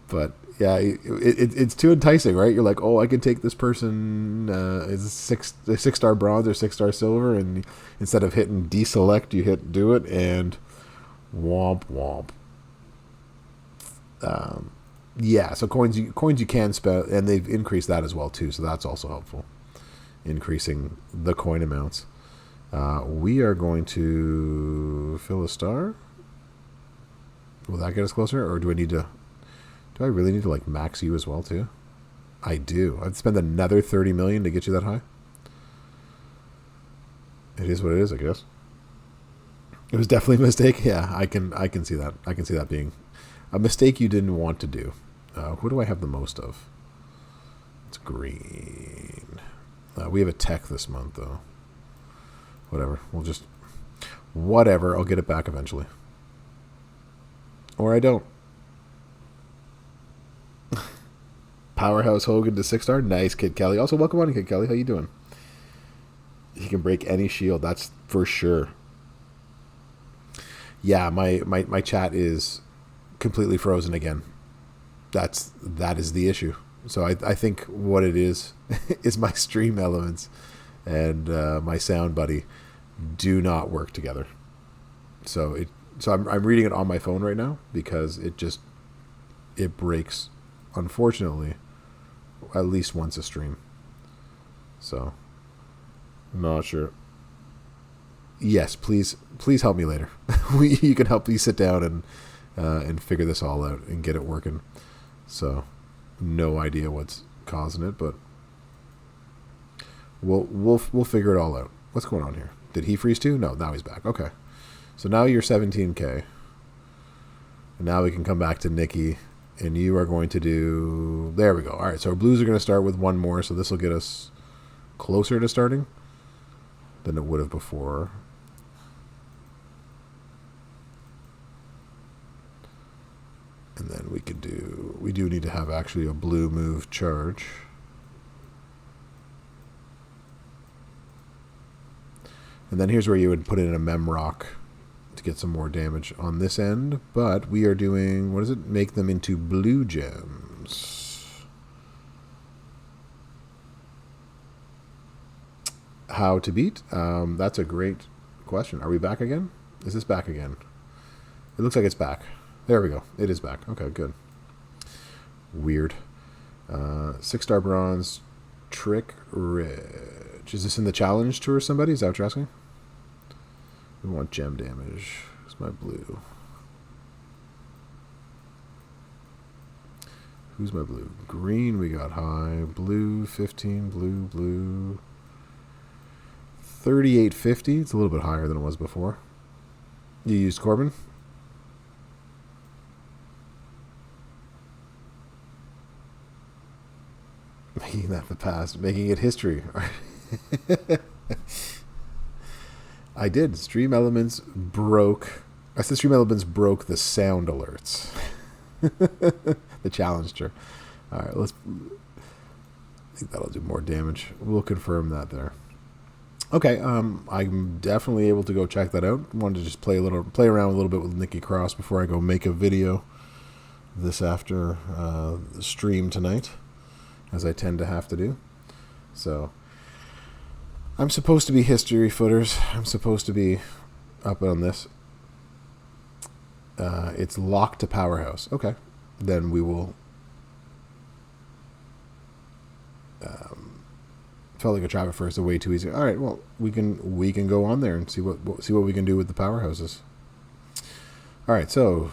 But yeah, it's too enticing, right? You're like, oh, I can take this person is a 6-star bronze or 6-star silver, and instead of hitting deselect, you hit do it, and womp womp. Yeah, so coins you can spend, and they've increased that as well too, so that's also helpful, increasing the coin amounts. We are going to fill a star. Will that get us closer, or do I need to? Do I really need to like max you as well too? I do. I'd spend another 30 million to get you that high. It is what it is, I guess. It was definitely a mistake. Yeah, I can see that. I can see that being a mistake you didn't want to do. Who do I have the most of? It's green. We have a tech this month, though. Whatever. Whatever. I'll get it back eventually. Or I don't. Powerhouse Hogan to 6-star. Nice, Kid Kelly. Also, welcome on, Kid Kelly. How you doing? He can break any shield. That's for sure. Yeah, my chat is completely frozen again. That is the issue. So I think what it is is my stream elements and my sound buddy do not work together. So I'm reading it on my phone right now because it breaks, unfortunately, at least once a stream. So I'm not sure. Yes, please help me later. You can help me sit down and figure this all out and get it working. So, no idea what's causing it, but we'll figure it all out. What's going on here? Did he freeze too? No, now he's back. Okay, so now you're 17K, and now we can come back to Nikki, and you are going to do. There we go. All right, so our blues are going to start with one more, so this will get us closer to starting than it would have before. And then we do need to have actually a blue move charge. And then here's where you would put in a Memrock to get some more damage on this end. But we are doing, what is it? Make them into blue gems. How to beat? That's a great question. Are we back again? Is this back again? It looks like it's back. There we go. It is back. Okay, good. Weird. 6-star bronze. Trick Ridge. Is this in the challenge tour, somebody? Is that what you're asking? We want gem damage. Where's my blue? Who's my blue? Green, we got high. Blue, 15. Blue. 3850. It's a little bit higher than it was before. You used Corbin? Making that the past, making it history. I did. Stream Elements broke. I said Stream Elements broke the sound alerts. The challenger. All right, I think that'll do more damage. We'll confirm that there. Okay, I'm definitely able to go check that out. Wanted to just play around a little bit with Nikki Cross before I go make a video this after the stream tonight, as I tend to have to do. So I'm supposed to be history footers. I'm supposed to be up on this. It's locked to Powerhouse. Okay, then we will. Felt like a trap at first, way too easy. All right, well we can go on there and see what we can do with the powerhouses. All right, so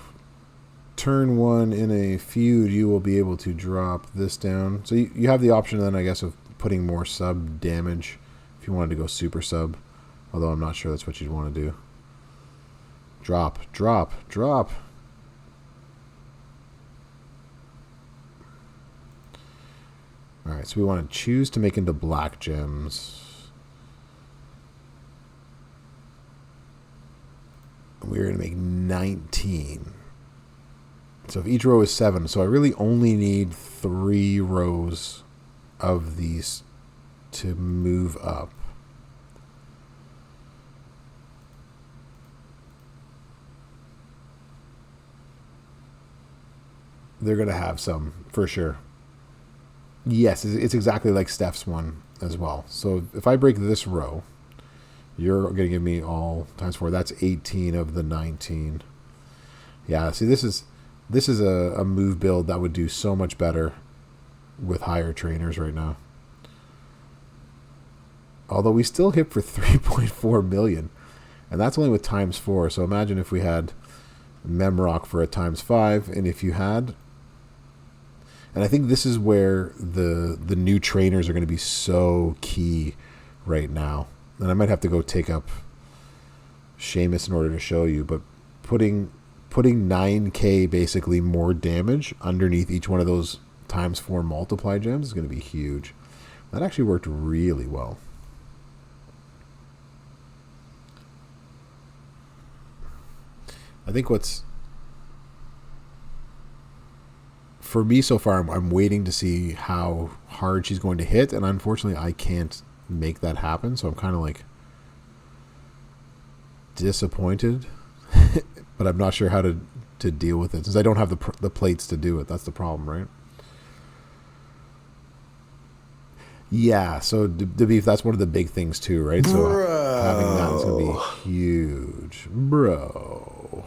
turn one in a feud, you will be able to drop this down. So you have the option then, I guess, of putting more sub damage if you wanted to go super sub. Although I'm not sure that's what you'd want to do. Drop. Alright, so we want to choose to make into black gems. We're going to make 19. So if each row is 7, so I really only need 3 rows of these to move up. They're going to have some, for sure. Yes, it's exactly like Steph's one as well. So if I break this row, you're going to give me all times 4. That's 18 of the 19. Yeah, see, this is a move build that would do so much better with higher trainers right now. Although we still hit for 3.4 million. And that's only with times 4. So imagine if we had Memrock for a times 5. And if you had... And I think this is where the new trainers are going to be so key right now. and I might have to go take up Seamus in order to show you, but putting 9k basically more damage underneath each one of those times 4 multiply gems is going to be huge. That actually worked really well. I think what's for me so far, I'm waiting to see how hard she's going to hit, and unfortunately I can't make that happen, so I'm kind of like disappointed, but I'm not sure how to deal with it since I don't have the plates to do it. That's the problem, right? Yeah, so the beef, that's one of the big things too, right? So having that is going to be huge. Bro.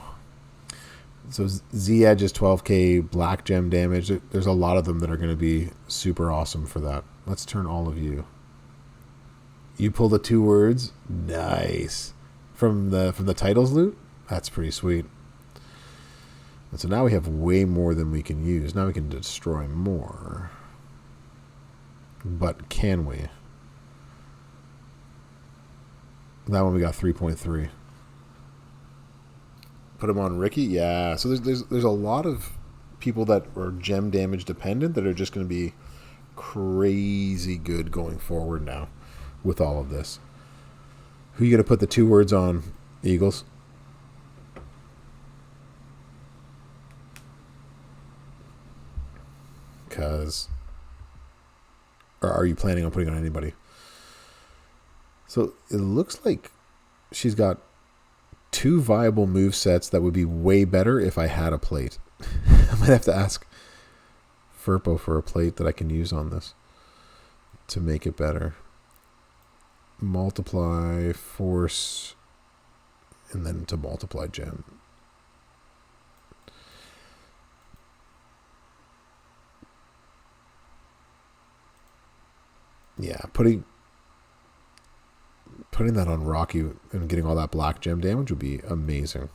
So Z-Edge is 12k black gem damage. There's a lot of them that are going to be super awesome for that. Let's turn all of you. You pull the 2 words. Nice. From the titles loot? That's pretty sweet. And so now we have way more than we can use. Now we can destroy more. But can we? That one we got 3.3. Put him on Ricky? Yeah. So there's a lot of people that are gem damage dependent that are just going to be crazy good going forward now with all of this. Who are you going to put the 2 words on, Eagles? Or are you planning on putting on anybody? So it looks like she's got 2 viable move sets that would be way better if I had a plate. I might have to ask Furpo for a plate that I can use on this to make it better. Multiply, force, and then to multiply gem. Yeah, putting that on Rocky and getting all that black gem damage would be amazing.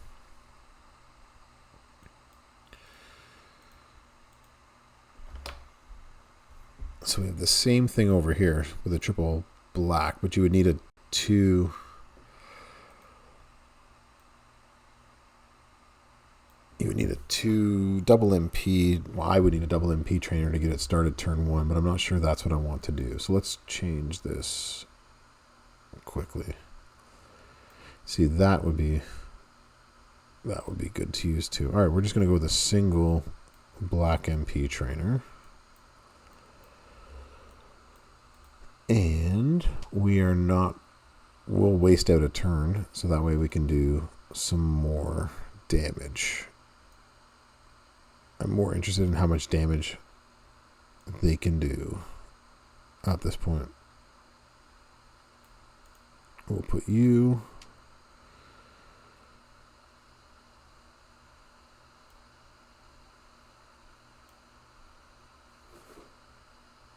So we have the same thing over here with a triple black, but you would need a 2. You would need a 2 double MP. Well, I would need a double MP trainer to get it started turn 1, but I'm not sure that's what I want to do. So let's change this quickly. See, that would be good to use too. All right, we're just going to go with a single black MP trainer. And we'll waste out a turn so that way we can do some more damage. I'm more interested in how much damage they can do at this point. We'll put you.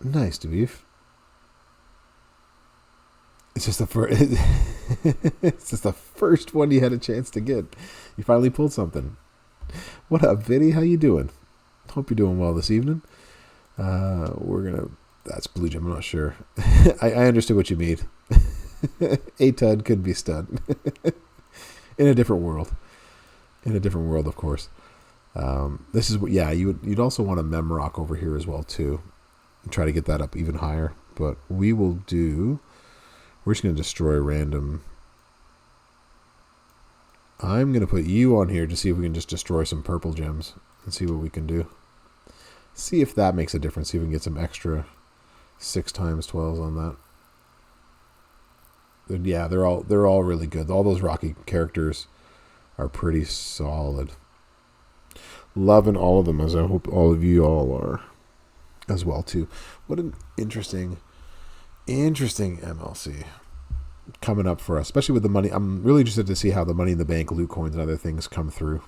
Nice, Dweef. It's just it's just the first one you had a chance to get. You finally pulled something. What up, Vinny? How you doing? Hope you're doing well this evening. That's Blue Gem, I'm not sure. I understood what you mean. A Tud could be stud. In a different world. In a different world, of course. This is what, yeah, you'd also want a Memrock over here as well, too. And try to get that up even higher. But we're just going to destroy random. I'm going to put you on here to see if we can just destroy some purple gems and see what we can do. See if that makes a difference. See if we can get some extra 6 times 12s on that. Yeah, they're all really good. All those Rocky characters are pretty solid. Loving all of them, as I hope all of you all are as well too. What an interesting MLC coming up for us, especially with the money. I'm really interested to see how the Money in the Bank loot coins and other things come through.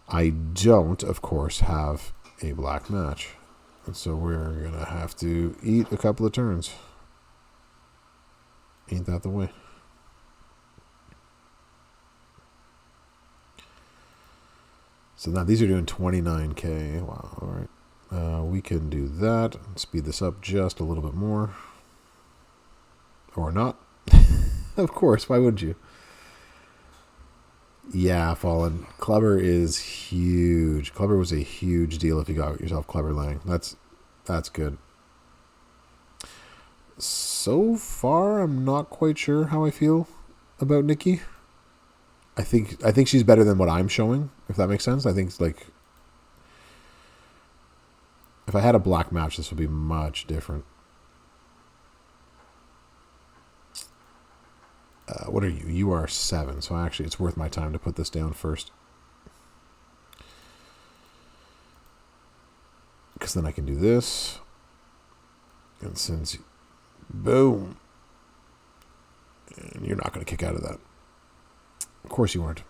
I don't, of course, have a black match, and so we're gonna have to eat a couple of turns. Ain't that the way? So now these are doing 29k. Wow, all right. We can do that. Speed this up just a little bit more. Or not. Of course, why wouldn't you? Yeah, Fallen. Clubber is huge. Clubber was a huge deal if you got yourself Clubber Lang. That's good. So far, I'm not quite sure how I feel about Nikki. I think she's better than what I'm showing, if that makes sense. I think like if I had a black match, this would be much different. What are you? You are 7. So actually, it's worth my time to put this down first. Because then I can do this. And since... Boom. And you're not going to kick out of that. Of course you weren't.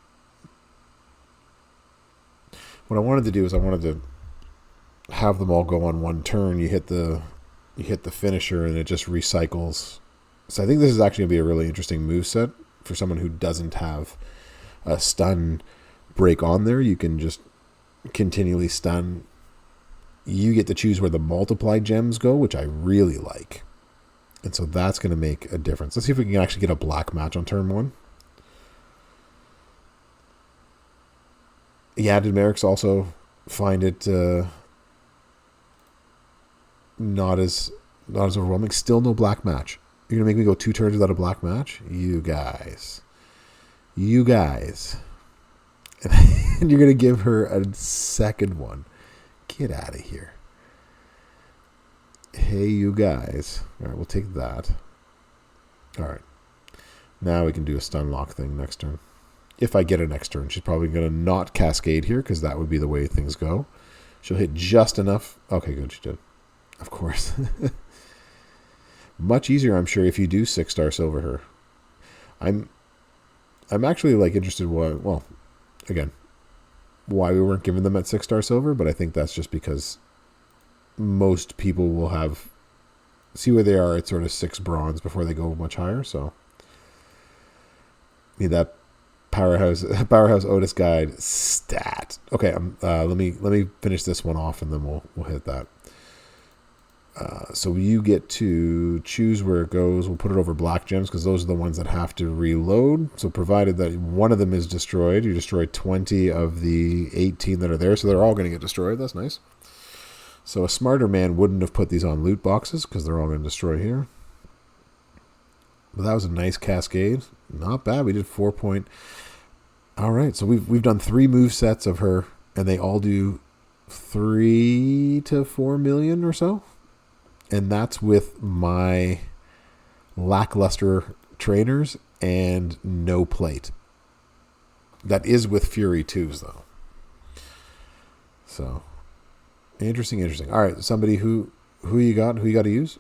What I wanted to do is I wanted to have them all go on one turn. You hit the finisher and it just recycles. So I think this is actually going to be a really interesting moveset for someone who doesn't have a stun break on there. You can just continually stun. You get to choose where the multiply gems go, which I really like. And so that's going to make a difference. Let's see if we can actually get a black match on turn 1. Yeah, did Merrick's also find it not as overwhelming? Still no black match. You're going to make me go 2 turns without a black match? You guys. And you're going to give her a second one. Get out of here. Hey, you guys. All right, we'll take that. All right. Now we can do a stun lock thing next turn. If I get a next turn. She's probably going to not cascade here because that would be the way things go. She'll hit just enough. Okay, good. She did. Of course. Much easier, I'm sure, if you do 6-star silver her. I'm actually like interested why we weren't giving them at 6-star silver, but I think that's just because most people will see where they are at sort of 6 bronze before they go much higher, so need that powerhouse Otis guide stat. Okay, let me finish this one off and then we'll hit that. So you get to choose where it goes. We'll put it over black gems because those are the ones that have to reload. So provided that one of them is destroyed, you destroy 20 of the 18 that are there. So they're all going to get destroyed. That's nice. So a smarter man wouldn't have put these on loot boxes because they're all going to destroy here. But that was a nice cascade. Not bad. We did 4 point. All right. So we've done 3 move sets of her, and they all do 3 to 4 million or so. And that's with my lackluster trainers and no plate. That is with Fury 2s, though. So, interesting. All right, somebody who you got to use?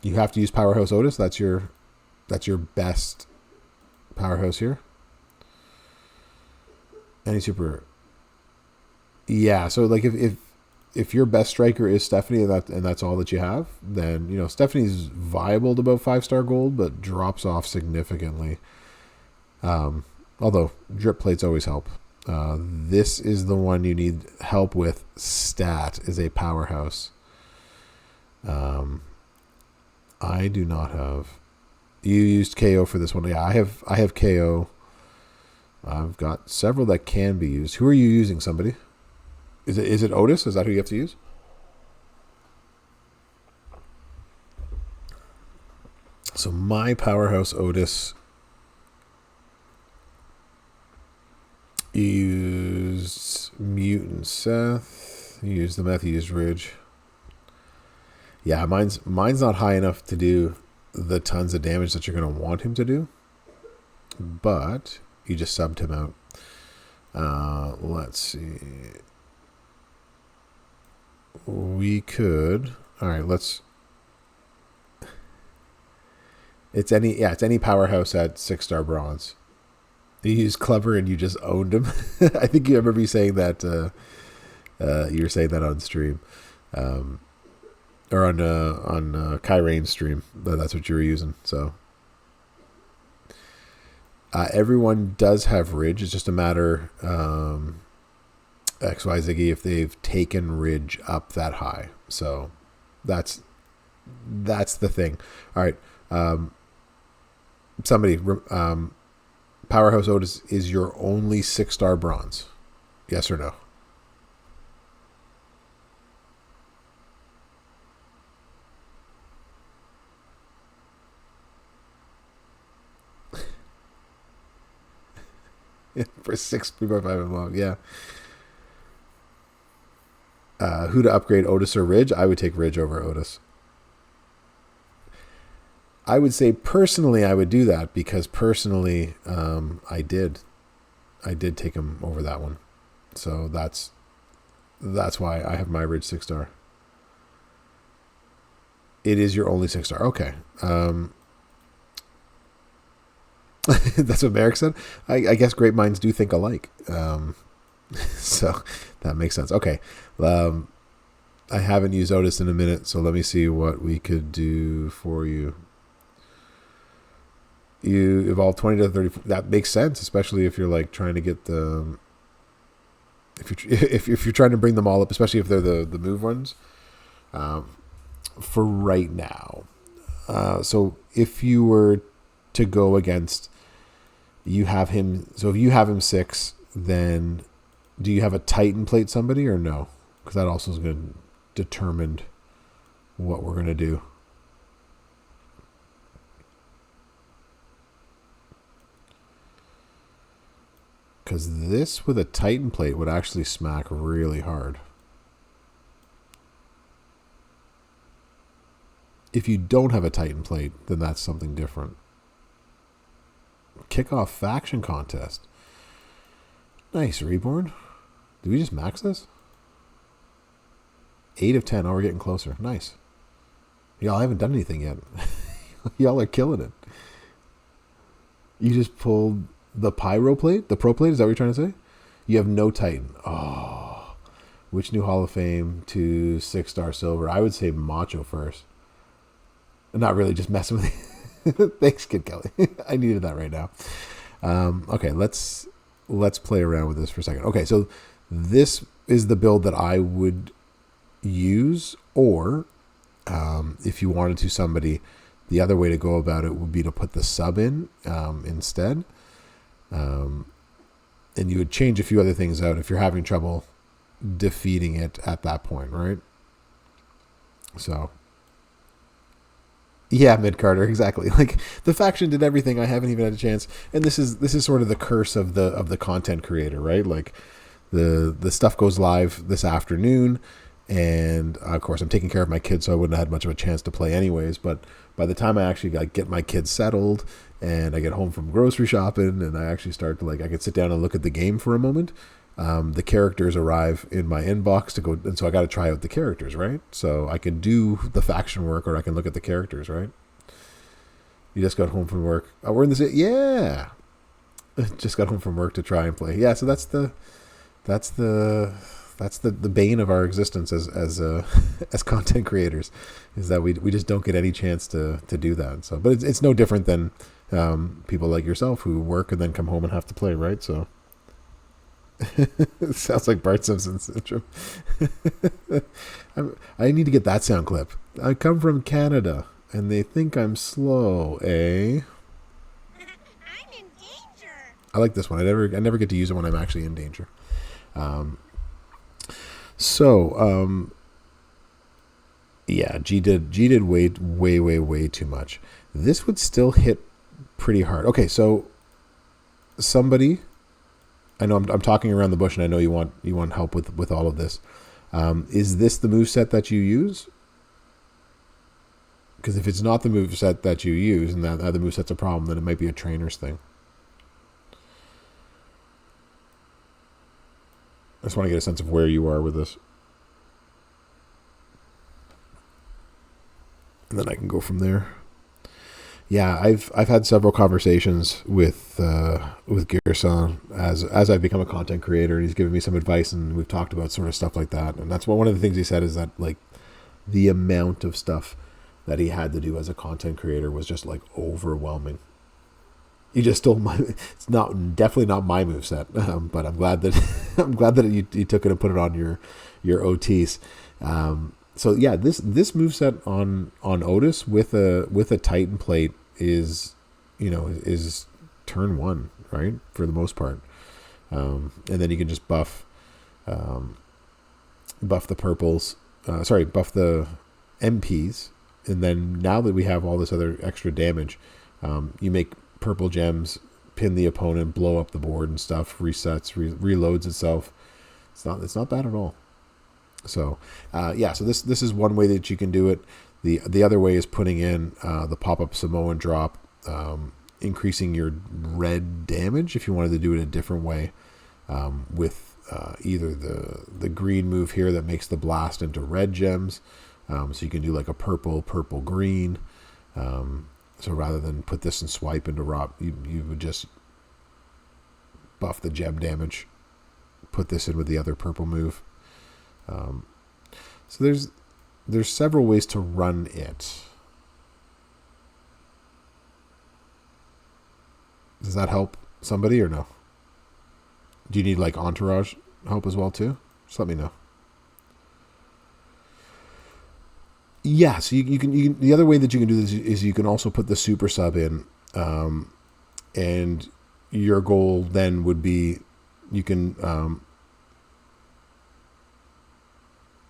You have to use Powerhouse Otis. That's your best powerhouse here. Any super... Yeah, so like if your best striker is Stephanie and that's all that you have, then Stephanie's viable to about 5-star gold, but drops off significantly. Although drip plates always help. This is the one you need help with. Stat is a powerhouse. I do not have. You used KO for this one. Yeah, I have KO. I've got several that can be used. Who are you using? Somebody? Is it Otis? Is that who you have to use? So my powerhouse Otis. You used Mutant Seth. You used the Meth. You used Ridge. Yeah, mine's not high enough to do the tons of damage that you're going to want him to do. But you just subbed him out. Let's see. We could. All right, let's. It's any powerhouse at 6-star bronze. You used Clever and you just owned him. I think you remember you saying that. You were saying that on stream, or on Kai Rain's stream. That's what you were using. So everyone does have Ridge. It's just a matter. XY Ziggy if they've taken Ridge up that high. So that's the thing. All right. Somebody, Powerhouse Otis is your only 6-star bronze. Yes or no? For 6.5 and long, yeah. Who to upgrade, Otis or Ridge? I would take Ridge over Otis. I would say personally I would do that because personally I did take him over that one. So that's why I have my Ridge 6-star. It is your only 6-star. Okay. That's what Merrick said. I guess great minds do think alike. So that makes sense. Okay. I haven't used Otis in a minute, so let me see what we could do for you. You evolve 20 to 30. That makes sense, especially if you're like trying to get the. If you're trying to bring them all up, especially if they're the move ones. For right now, so if you were to go against, you have him. So if you have him 6, then do you have a Titan plate somebody or no? Because that also is going to determine what we're going to do. Because this with a Titan plate would actually smack really hard. If you don't have a Titan plate, then that's something different. Kickoff faction contest. Nice, Reborn. Did we just max this? 8 of 10. Oh, we're getting closer. Nice. Y'all haven't done anything yet. Y'all are killing it. You just pulled the Pyro plate? The Pro plate? Is that what you're trying to say? You have no Titan. Oh. Which new Hall of Fame to 6-star silver? I would say Macho first. Not really, just messing with you. Thanks, Kid Kelly. I needed that right now. Okay, let's play around with this for a second. Okay, so this is the build that I would use, or if you wanted to, somebody, the other way to go about it would be to put the sub in instead. And you would change a few other things out if you're having trouble defeating it at that point, right? So, yeah, Mid-Carter, exactly. Like the faction did everything. I haven't even had a chance. And this is sort of the curse of the content creator, right? Like the stuff goes live this afternoon, and of course I'm taking care of my kids, so I wouldn't have had much of a chance to play anyways. But by the time I actually get my kids settled and I get home from grocery shopping and I actually start to I could sit down and look at the game for a moment, the characters arrive in my inbox to go, and so I got to try out the characters, right? So I can do the faction work or I can look at the characters, right? You just got home from work. Oh, we're in this. Yeah, just got home from work to try and play. Yeah, so that's the bane of our existence as content creators, is that we just don't get any chance to do that. So, but it's no different than people like yourself who work and then come home and have to play, right? So. It sounds like Bart Simpson syndrome. I need to get that sound clip. I come from Canada, and they think I'm slow, eh? I'm in danger. I like this one. I never get to use it when I'm actually in danger. Yeah, G did way too much. This would still hit pretty hard. Okay, so somebody. I know I'm talking around the bush, and I know you want help with all of this. Is this the moveset that you use? Because if it's not the moveset that you use, and that other moveset's a problem, then it might be a trainer's thing. I just want to get a sense of where you are with this. And then I can go from there. Yeah, I've had several conversations with Gerson as I've become a content creator, and he's given me some advice, and we've talked about sort of stuff like that. And that's one of the things he said, is that like the amount of stuff that he had to do as a content creator was just like overwhelming. You just stole my. It's definitely not my moveset, but I'm glad that you took it and put it on your OTs. So yeah, this moveset on Otis with a Titan plate is is turn 1, right? For the most part. And then you can just buff the purples, buff the MPs. And then now that we have all this other extra damage, you make purple gems, pin the opponent, blow up the board and stuff, resets, reloads itself. It's not bad at all. So, so this is one way that you can do it. The other way is putting in the pop-up Samoan drop, increasing your red damage if you wanted to do it a different way, with either the green move here that makes the blast into red gems. So you can do like a purple, green. So rather than put this and swipe into ROP, you would just buff the gem damage, put this in with the other purple move. So there's several ways to run it. Does that help somebody or no? Do you need like entourage help as well too? Just let me know. Yeah, so you can. The other way that you can do this is you can also put the super sub in, and your goal then would be you can.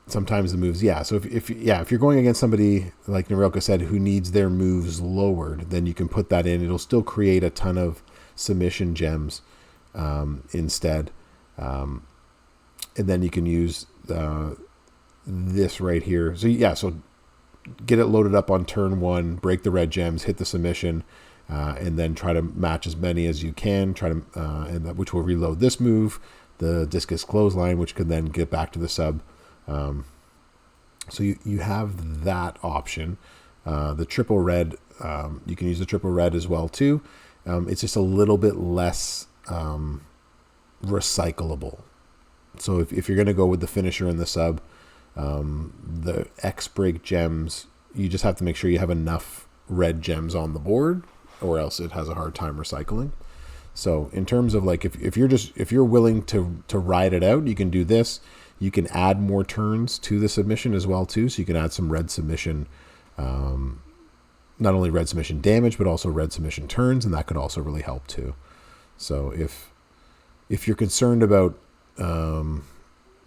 Sometimes the moves, So if you're going against somebody like Narilka said who needs their moves lowered, then you can put that in. It'll still create a ton of submission gems instead, and then you can use this right here. So get it loaded up on turn 1, break the red gems, hit the submission, and then try to match as many as you can. Which will reload this move, the discus clothesline, which could then get back to the sub. So you have that option. The triple red, you can use the triple red as well too. It's just a little bit less recyclable. So if you're going to go with the finisher and the sub, the X break gems, you just have to make sure you have enough red gems on the board, or else it has a hard time recycling. So in terms of like if you're willing to ride it out, you can do this. You can add more turns to the submission as well too. So you can add some red submission, not only red submission damage, but also red submission turns, and that could also really help too. So if you're concerned about who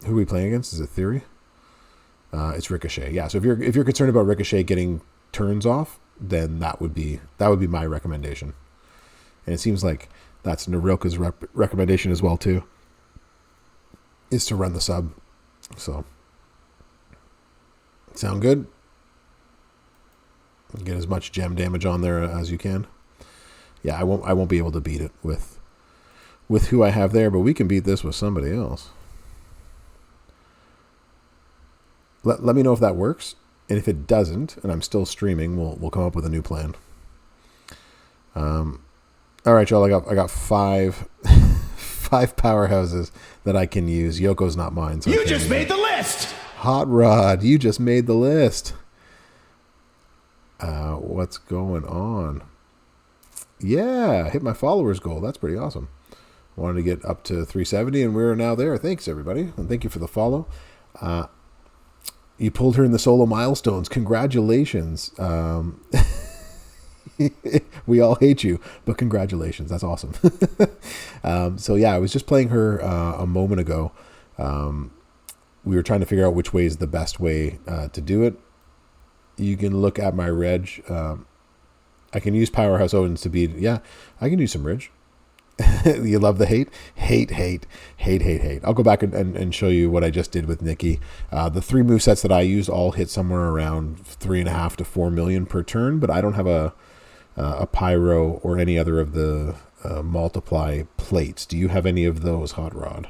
are we playing against? Is it Theory? It's Ricochet. Yeah. So if you're concerned about Ricochet getting turns off, then that would be my recommendation. And it seems like that's Narilka's recommendation as well too, is to run the sub. So sound good? Get as much gem damage on there as you can. Yeah, I won't be able to beat it with who I have there, but we can beat this with somebody else. Let me know if that works, and if it doesn't, and I'm still streaming, we'll come up with a new plan. All right, y'all. I got five powerhouses that I can use. Yoko's not mine. So you just made the list. Hot Rod, you just made the list. What's going on? Yeah, hit my followers goal. That's pretty awesome. Wanted to get up to 370, and we're now there. Thanks, everybody, and thank you for the follow. You pulled her in the solo milestones. Congratulations. We all hate you, but congratulations. That's awesome. So yeah, I was just playing her a moment ago. We were trying to figure out which way is the best way to do it. You can look at my reg. I can use Powerhouse Odins to beat. Yeah, I can do some reg. You love the hate? Hate. I'll go back and show you what I just did with Nikki. The 3 movesets that I used all hit somewhere around 3.5 to 4 million per turn, but I don't have a pyro or any other of the multiply plates. Do you have any of those, Hot Rod?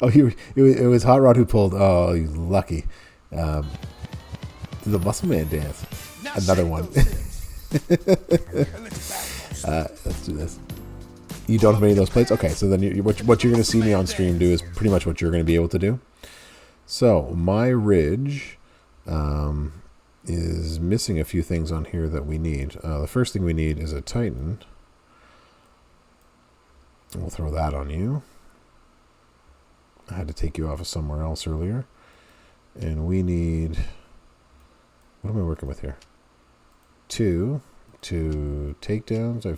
Oh, it was Hot Rod who pulled. Oh, you lucky. The Muscle Man dance. Another one. Let's do this. You don't have any of those plates? Okay, so then what you're going to see me on stream do is pretty much what you're going to be able to do. So my ridge is missing a few things on here that we need. The first thing we need is a Titan. We'll throw that on you. I had to take you off of somewhere else earlier. And we need... What am I working with here? 2 takedowns. I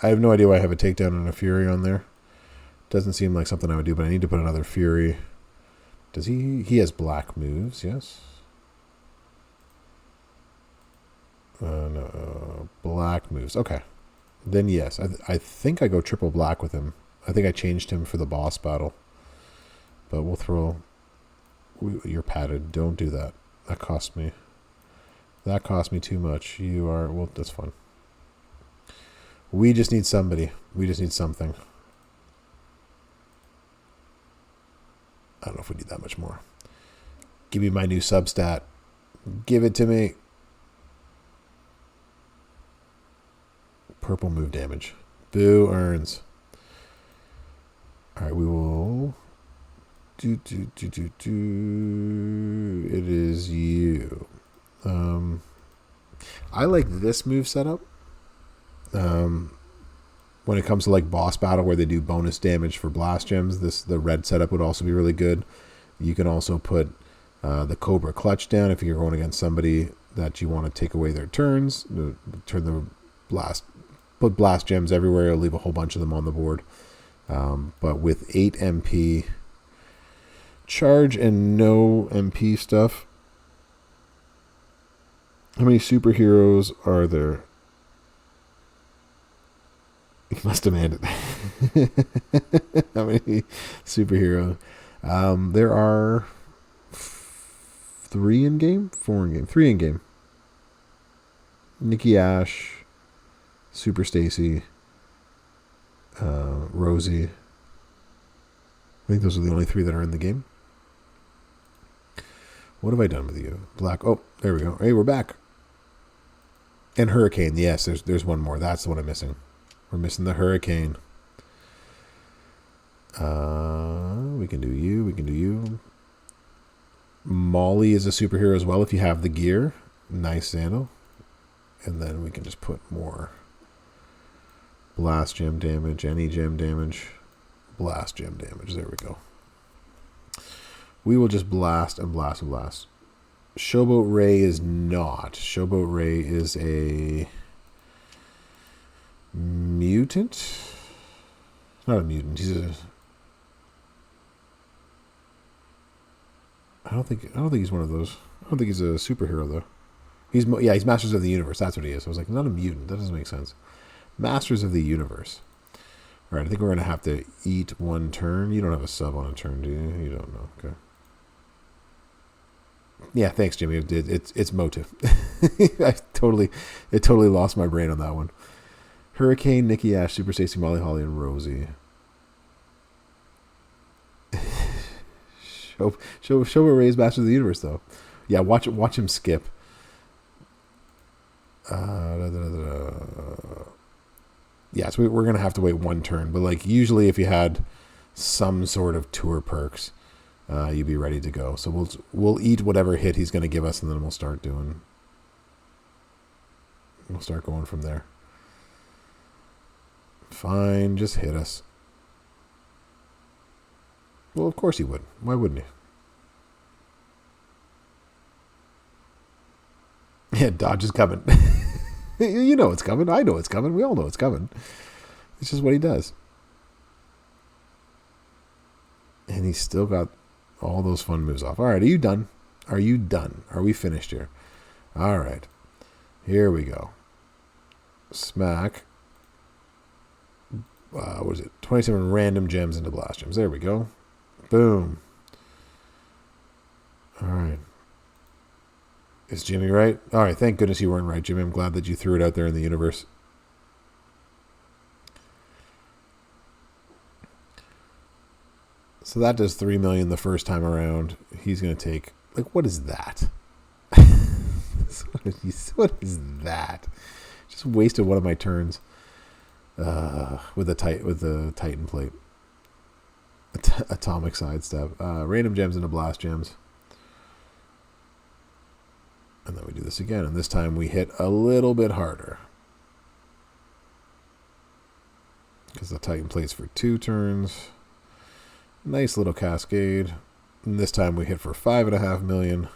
have no idea why I have a takedown and a fury on there. Doesn't seem like something I would do, but I need to put another fury. Does he? He has black moves, yes. No, black moves. Okay. Then yes, I think I go triple black with him. I think I changed him for the boss battle. But we'll throw... You're padded. Don't do that. That cost me. That cost me too much. You are... Well, that's fun. We just need somebody. We just need something. I don't know if we need that much more. Give me my new substat. Give it to me. Purple move damage. Boo earns. Alright, we will... It is you. I like this move setup. When it comes to like boss battle where they do bonus damage for blast gems, the red setup would also be really good. You can also put the Cobra Clutch down if you're going against somebody that you want to take away their turns. Turn the blast, put blast gems everywhere. It'll leave a whole bunch of them on the board. But with 8 MP charge and no MP stuff, how many superheroes are there? You must demand it. How many superheroes? There are 3 in game, 4 in game, 3 in game. Nikki Ash, Super Stacy, Rosie. I think those are the only 3 that are in the game. What have I done with you? Black. Oh, there we go. Hey, we're back. And Hurricane. Yes, there's one more. That's the one I'm missing. We're missing the Hurricane. We can do you. We can do you. Molly is a superhero as well if you have the gear. Nice sandal. And then we can just put more blast gem damage, any gem damage, blast gem damage. There we go. We will just blast and blast and blast. Showboat Ray is not. Showboat Ray is a mutant. Not a mutant. He's a... I don't think he's one of those. I don't think he's a superhero though. He's Masters of the Universe. That's what he is. I was like, not a mutant. That doesn't make sense. Masters of the Universe. All right, I think we're gonna have to eat one turn. You don't have a sub on a turn, do you? You don't know. Okay. Yeah, thanks, Jimmy. It's motive. It totally lost my brain on that one. Hurricane, Nikki Ash, Super Stacy, Molly Holly, and Rosie. Show a Ray's Masters of the Universe though. Yeah, watch him skip. Yeah, so we're gonna have to wait one turn, but like usually if you had some sort of tour perks, you'd be ready to go. So we'll eat whatever hit he's gonna give us, and then we'll start going from there. Fine, just hit us. Well, of course he would. Why wouldn't he? Yeah, Dodge is coming. You know it's coming. I know it's coming. We all know it's coming. It's just what he does. And he's still got all those fun moves off. All right, are you done? Are you done? Are we finished here? All right. Here we go. Smack. What was it? 27 random gems into blast gems. There we go. Boom. All right. Is Jimmy right? All right. Thank goodness you weren't right, Jimmy. I'm glad that you threw it out there in the universe. So that does 3 million the first time around. He's going to take... Like, what is that? What is that? Just wasted one of my turns with the Titan plate. Atomic sidestep. Random gems into blast gems. And then we do this again. And this time we hit a little bit harder. Because the Titan plate's for 2 turns. Nice little cascade. And this time we hit for 5.5 million.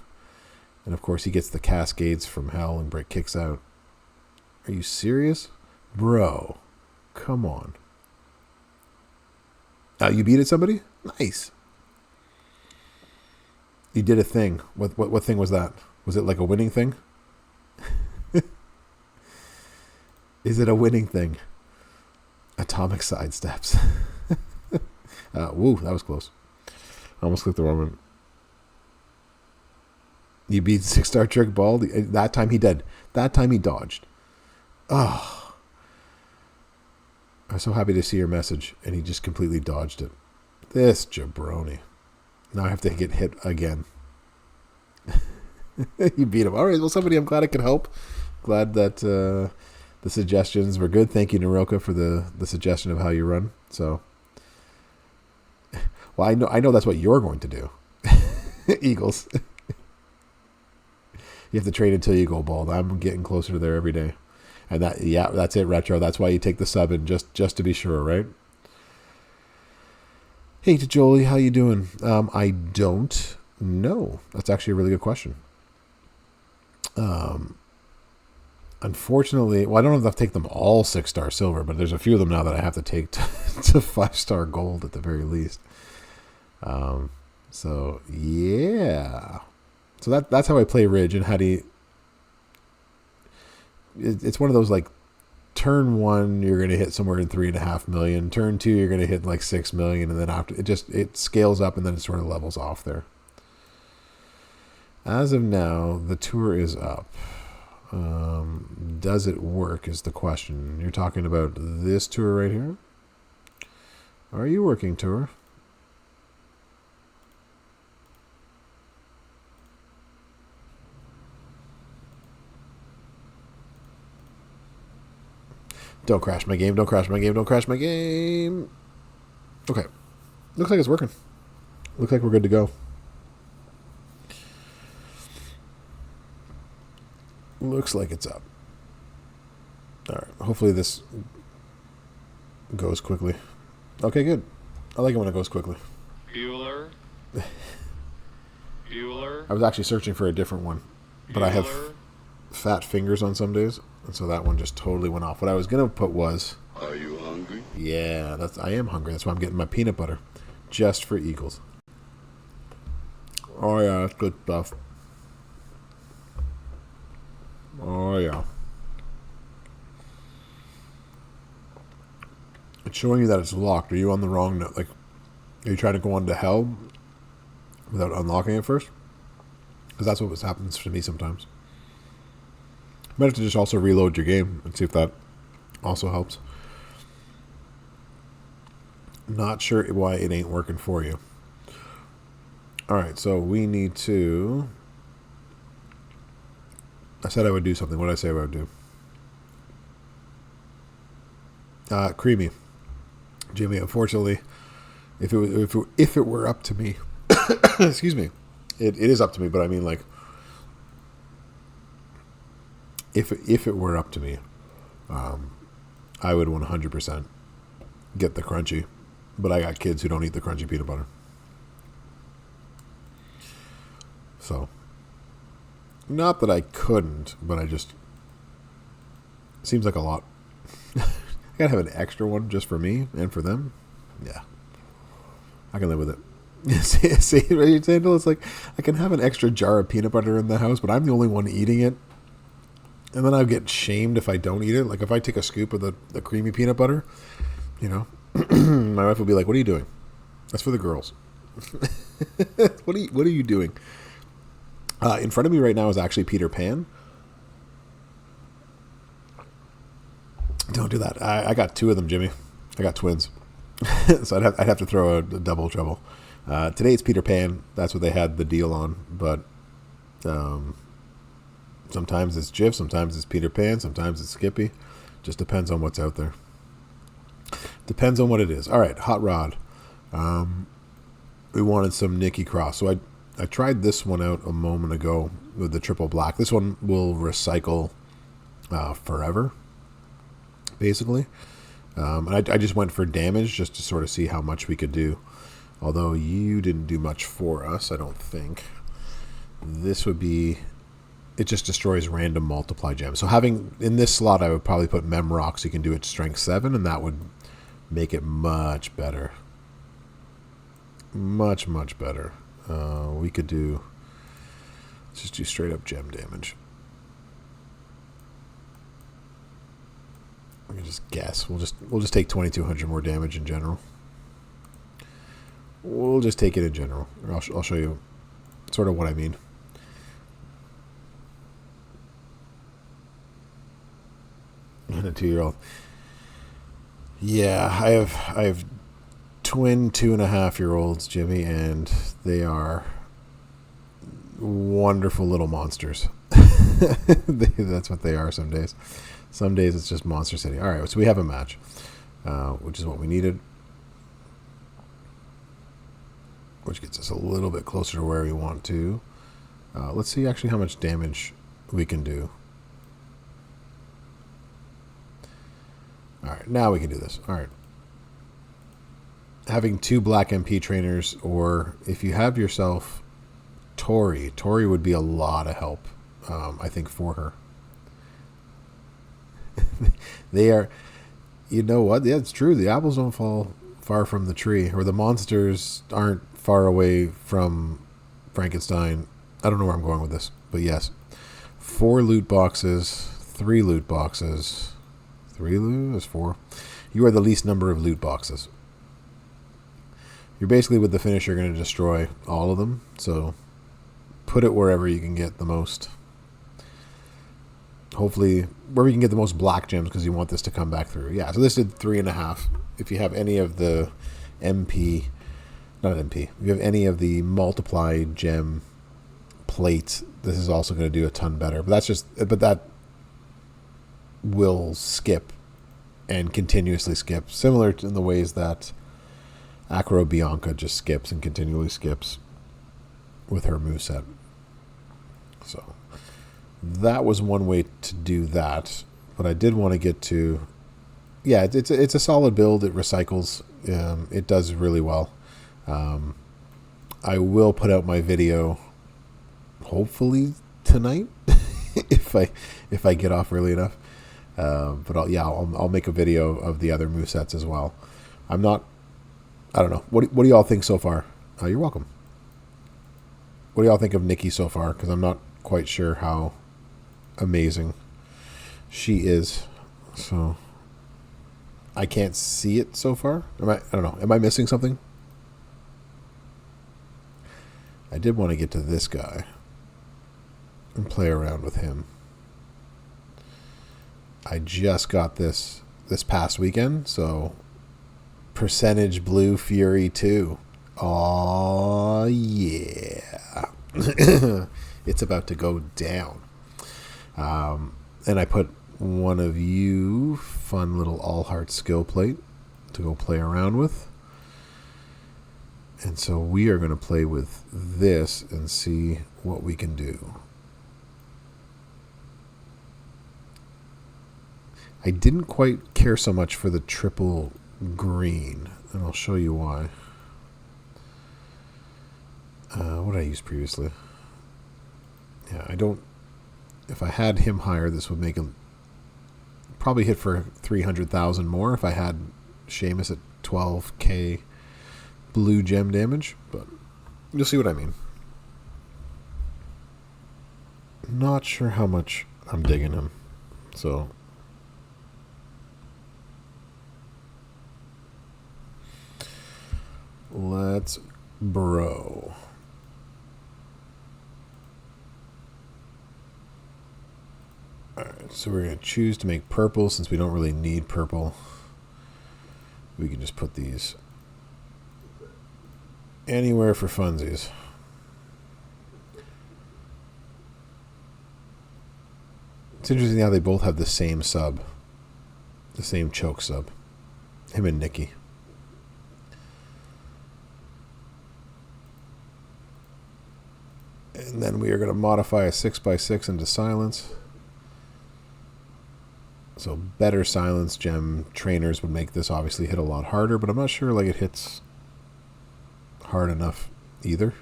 And of course, he gets the Cascades from hell and Brick kicks out. Are you serious? Bro, come on. You beat somebody? Nice. You did a thing. What thing was that? Was it like a winning thing? Is it a winning thing? Atomic sidesteps. Woo, that was close. I almost clicked the wrong one. You beat 6-star trick ball. That time he did. That time he dodged. Oh. I'm so happy to see your message. And he just completely dodged it. This jabroni. Now I have to get hit again. You beat him. All right, well, somebody, I'm glad I could help. Glad that the suggestions were good. Thank you, Naroka, for the suggestion of how you run. So, well, I know that's what you're going to do. Eagles. You have to train until you go bald. I'm getting closer to there every day. And that's it, Retro. That's why you take the sub in, just to be sure, right? Hey, Jolie, how you doing? I don't know. That's actually a really good question. Unfortunately, well, I don't know if I'll take them all 6-star silver, but there's a few of them now that I have to take to 5-star gold at the very least. So yeah. So that's how I play Ridge. And how do you... It's one of those, like, turn 1 you're going to hit somewhere in 3.5 million. Turn 2 you're going to hit like 6 million, and then after it scales up and then it sort of levels off there. As of now, the tour is up. Does it work is the question. You're talking about this tour right here? Are you working, tour? Don't crash my game, don't crash my game, don't crash my game. Okay. Looks like it's working. Looks like we're good to go. Looks like it's up. Alright, hopefully this goes quickly. Okay, good. I like it when it goes quickly. Bueller. Bueller. I was actually searching for a different one, but I have fat fingers on some days, and so that one just totally went off. What I was gonna put was... Are you hungry? Yeah, I am hungry. That's why I'm getting my peanut butter. Just for Eagles. Oh yeah, that's good stuff. Oh yeah. It's showing you that it's locked. Are you on the wrong note? Like, are you trying to go on to hell without unlocking it first? Because that's what happens to me sometimes. You might have to just also reload your game and see if that also helps. Not sure why it ain't working for you. Alright, so we need to... I said I would do something. What did I say I would do? Creamy. Jimmy, unfortunately, if it were up to me... excuse me. It is up to me, but I mean, like... If it were up to me, I would 100% get the crunchy. But I got kids who don't eat the crunchy peanut butter. So, not that I couldn't, but I just... Seems like a lot. I gotta have an extra one just for me and for them. Yeah. I can live with it. See, right, Sandal? It's like, I can have an extra jar of peanut butter in the house, but I'm the only one eating it. And then I'll get shamed if I don't eat it. Like, if I take a scoop of the creamy peanut butter, you know, my wife will be like, "What are you doing? That's for the girls." What are you doing? In front of me right now is actually Peter Pan. Don't do that. I got 2 of them, Jimmy. I got twins. So I'd have to throw a double trouble. Today it's Peter Pan. That's what they had the deal on. But sometimes it's Jif, sometimes it's Peter Pan, sometimes it's Skippy. Just depends on what's out there. Depends on what it is. All right, Hot Rod. We wanted some Nikki Cross. So I tried this one out a moment ago with the triple black. This one will recycle forever, basically. And I just went for damage just to sort of see how much we could do. Although you didn't do much for us, I don't think. This would be it just destroys random multiply gems. So having in this slot, I would probably put Mem Rock so you can do it strength 7, and that would make it much better. Much, much better. We could do, let's just do straight up gem damage. I can just guess. We'll just take 2,200 more damage in general. We'll just take it in general. I'll show you sort of what I mean. And a 2-year-old. Yeah, I have twin 2.5-year-olds, Jimmy, and they are wonderful little monsters. That's what they are some days. Some days it's just Monster City. All right, so we have a match, which is what we needed, which gets us a little bit closer to where we want to. Let's see actually how much damage we can do. All right, now we can do this. All right. Having 2 black MP trainers, or if you have yourself Tori would be a lot of help, I think, for her. They are, you know what? Yeah, it's true. The apples don't fall far from the tree, or the monsters aren't far away from Frankenstein. I don't know where I'm going with this, but yes. 4 loot boxes, 3 loot boxes. 3 loot is 4. You are the least number of loot boxes. You're basically, with the finisher, going to destroy all of them. So put it wherever you can get the most. Hopefully, wherever you can get the most black gems, because you want this to come back through. Yeah, so this did 3.5. If you have any of the MP, not MP, if you have any of the multiply gem plates, this is also going to do a ton better. But that will skip and continuously skip, similar to in the ways that Acro Bianca just skips and continually skips with her moveset. So that was one way to do that. But I did want to get to, yeah, it's a solid build. It recycles. It does really well. I will put out my video hopefully tonight if I get off early enough. But I'll make a video of the other movesets as well. I don't know. What do y'all think so far? You're welcome. What do y'all think of Nikki so far? Because I'm not quite sure how amazing she is. So I can't see it so far. I don't know. Am I missing something? I did want to get to this guy and play around with him. I just got this past weekend, so Percentage Blue Fury 2. Oh yeah. It's about to go down. And I put one of you fun little All Heart skill plate to go play around with. And so we are going to play with this and see what we can do. I didn't quite care so much for the triple green, and I'll show you why. What did I use previously? Yeah, I don't... If I had him higher, this would make him probably hit for 300,000 more if I had Seamus at 12k blue gem damage, but you'll see what I mean. Not sure how much I'm digging him, so... Let's bro. Alright, so we're going to choose to make purple since we don't really need purple. We can just put these anywhere for funsies. It's interesting how they both have the same sub. The same choke sub. Him and Nikki. And then we are going to modify a 6x6 into silence. So better silence gem trainers would make this obviously hit a lot harder, but I'm not sure like it hits hard enough either.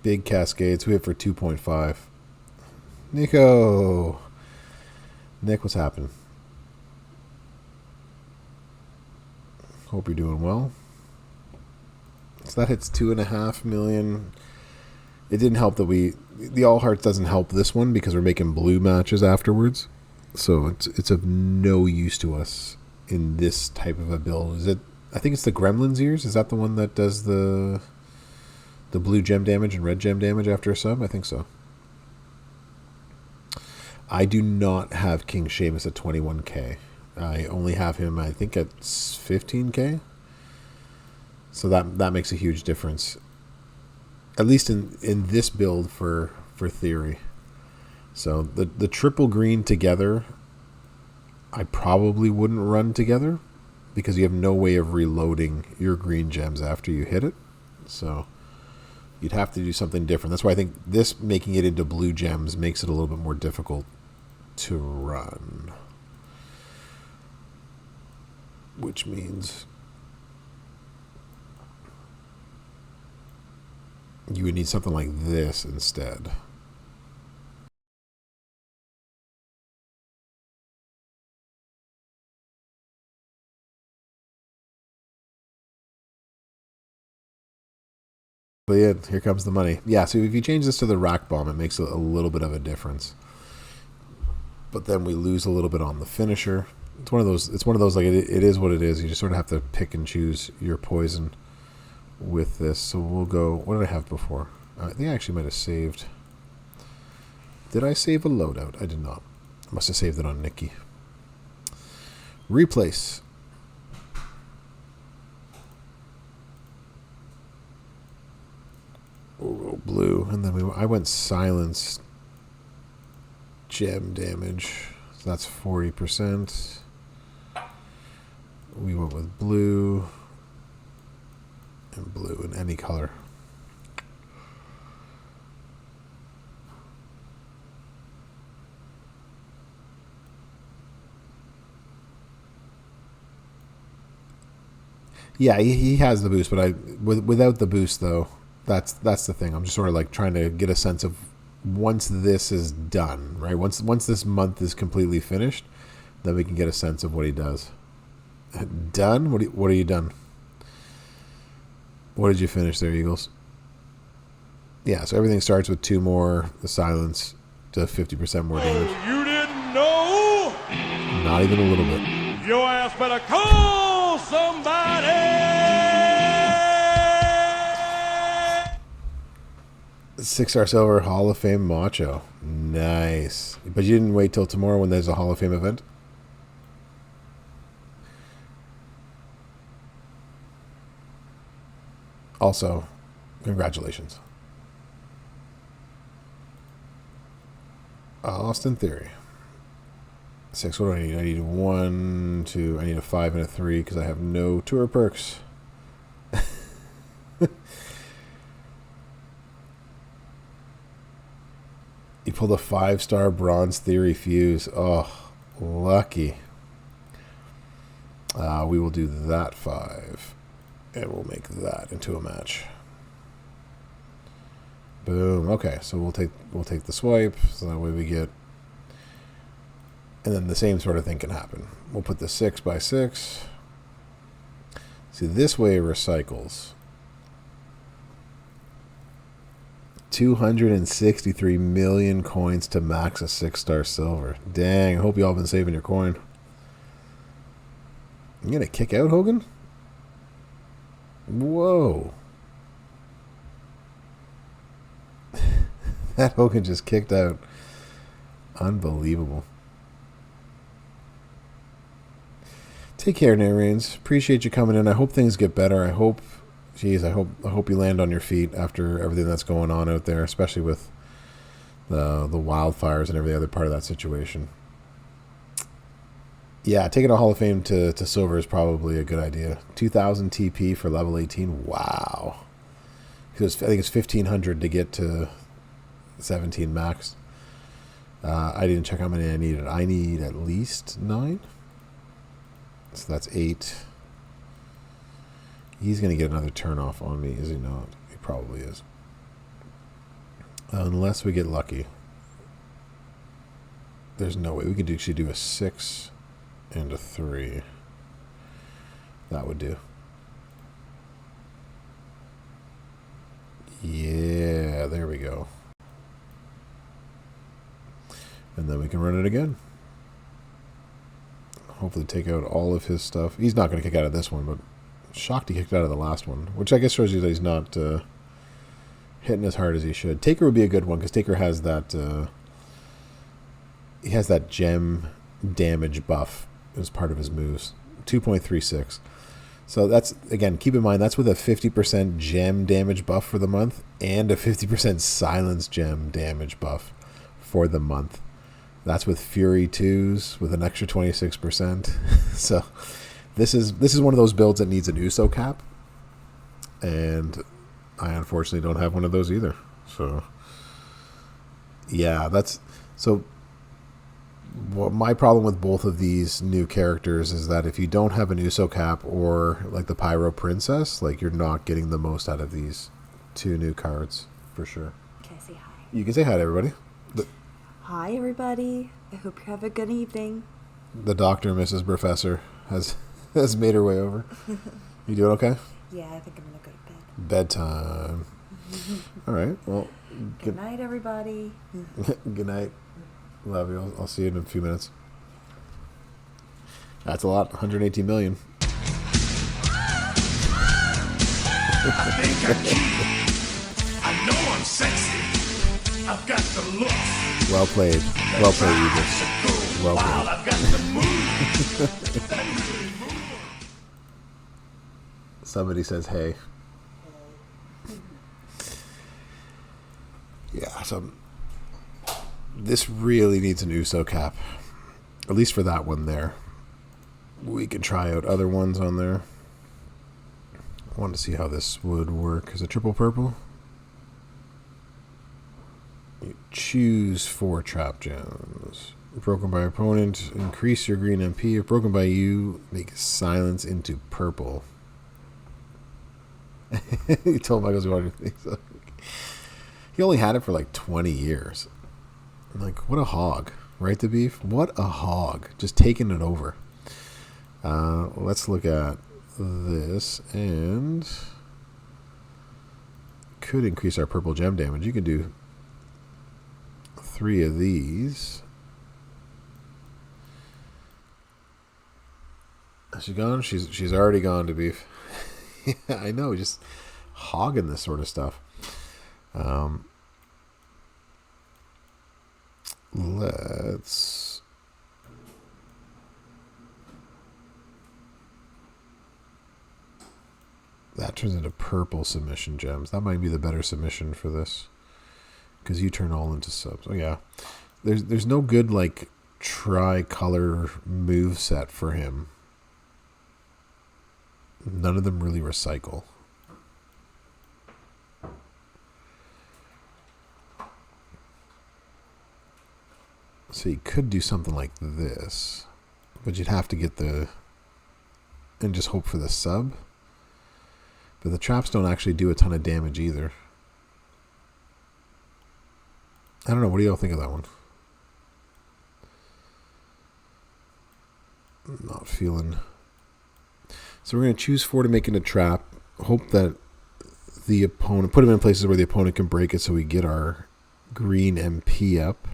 Big Cascades. We hit for 2.5. Nico. Nick, what's happening? Hope you're doing well. So that hits 2.5 million. It didn't help that the All Hearts doesn't help this one because we're making blue matches afterwards. So it's of no use to us in this type of a build. Is it? I think it's the Gremlin's Ears. Is that the one that does the blue gem damage and red gem damage after a sub? I think so. I do not have King Seamus at 21k. I only have him, I think, at 15k. So that makes a huge difference. At least in this build for Theory. So the triple green together, I probably wouldn't run together because you have no way of reloading your green gems after you hit it. So you'd have to do something different. That's why I think this making it into blue gems makes it a little bit more difficult to run. Which means you would need something like this instead. But yeah, here comes the money. Yeah, so if you change this to the rack bomb, it makes a little bit of a difference. But then we lose a little bit on the finisher. It's one of those like it is what it is. You just sort of have to pick and choose your poison with this. So we'll go. What did I have before? I think I actually might have saved. Did I save a loadout? I did not. I must have saved it on Nikki. Replace. We'll go blue, and then I went silence. Gem damage. So that's 40%. We went with blue and blue in any color. Yeah, he has the boost, but without the boost though, that's the thing. I'm just sort of like trying to get a sense of once this is done, right? Once this month is completely finished, then we can get a sense of what he does. Done? What are you done? What did you finish there, Eagles? Yeah, so everything starts with 2 more, the silence to 50% more damage. You didn't know? Not even a little bit. Your ass better call somebody! 6-star silver Hall of Fame Macho. Nice. But you didn't wait till tomorrow when there's a Hall of Fame event? Also, congratulations. Austin Theory. 6, what do I need? I need 1, 2, I need a 5 and a 3 because I have no tour perks. You pulled a 5-star Bronze Theory Fuse. Oh, lucky. We will do that 5. And we'll make that into a match. Boom. Okay, so we'll take the swipe, so that way we get, and then the same sort of thing can happen. We'll put the 6x6. See, this way it recycles. 263 million coins to max a 6-star silver. Dang, I hope you all been saving your coin. You gonna kick out, Hogan? Whoa. That Hogan just kicked out. Unbelievable. Take care, Nairins. Appreciate you coming in. I hope things get better. I hope you land on your feet after everything that's going on out there, especially with the wildfires and every other part of that situation. Yeah, taking a Hall of Fame to silver is probably a good idea. 2,000 TP for level 18. Wow. Because I think it's 1,500 to get to 17 max. I didn't check how many I needed. I need at least 9. So that's 8. He's going to get another turn off on me, is he not? He probably is. Unless we get lucky. There's no way. We could actually do a 6 and a 3. That would do. Yeah, there we go. And then we can run it again. Hopefully take out all of his stuff. He's not going to kick out of this one, but shocked he kicked out of the last one, which I guess shows you that he's not hitting as hard as he should. Taker would be a good one because Taker has that he has that gem damage buff as part of his moves. 2.36. So that's, again, keep in mind, that's with a 50% gem damage buff for the month and a 50% silence gem damage buff for the month. That's with Fury 2s with an extra 26%. So this is one of those builds that needs an Uso cap. And I unfortunately don't have one of those either. So yeah, that's so what my problem with both of these new characters is that if you don't have an Uso cap or like the Pyro Princess, like you're not getting the most out of these two new cards for sure. Can I say hi? You can say hi to everybody. Hi, everybody. I hope you have a good evening. The doctor, Mrs. Professor, has made her way over. You doing okay? Yeah, I think I'm going to go to bed. Bedtime. All right. Well, Good night, everybody. good night. Love you. I'll see you in a few minutes. That's a lot. 118 million. I think I'm cute. I know I'm sexy. I've got the look. Well played. Well played, Aegis. Well While played. I've got the move. Somebody says, hey. Yeah, so this really needs an Uso cap. At least for that one there. We can try out other ones on there. I wanted to see how this would work. Is it triple purple? You choose 4 trap gems. Broken by opponent, increase your green MP. If broken by you, make silence into purple. He told Michaels he wanted to. He only had it for like 20 years. I'm like, what a hog. Right, the beef? What a hog. Just taking it over. Let's look at this and could increase our purple gem damage. You can do 3 of these. Is she gone? She's already gone, to beef. Yeah, I know, just hogging this sort of stuff. Let's that turns into purple submission gems. That might be the better submission for this because you turn all into subs. Oh yeah, there's no good like tri-color move set for him. None of them really recycle. So you could do something like this, but you'd have to get the and just hope for the sub. But the traps don't actually do a ton of damage either. I don't know. What do y'all think of that one? I'm not feeling. So we're going to choose 4 to make it a trap. Hope that the opponent, put them in places where the opponent can break it so we get our green MP up.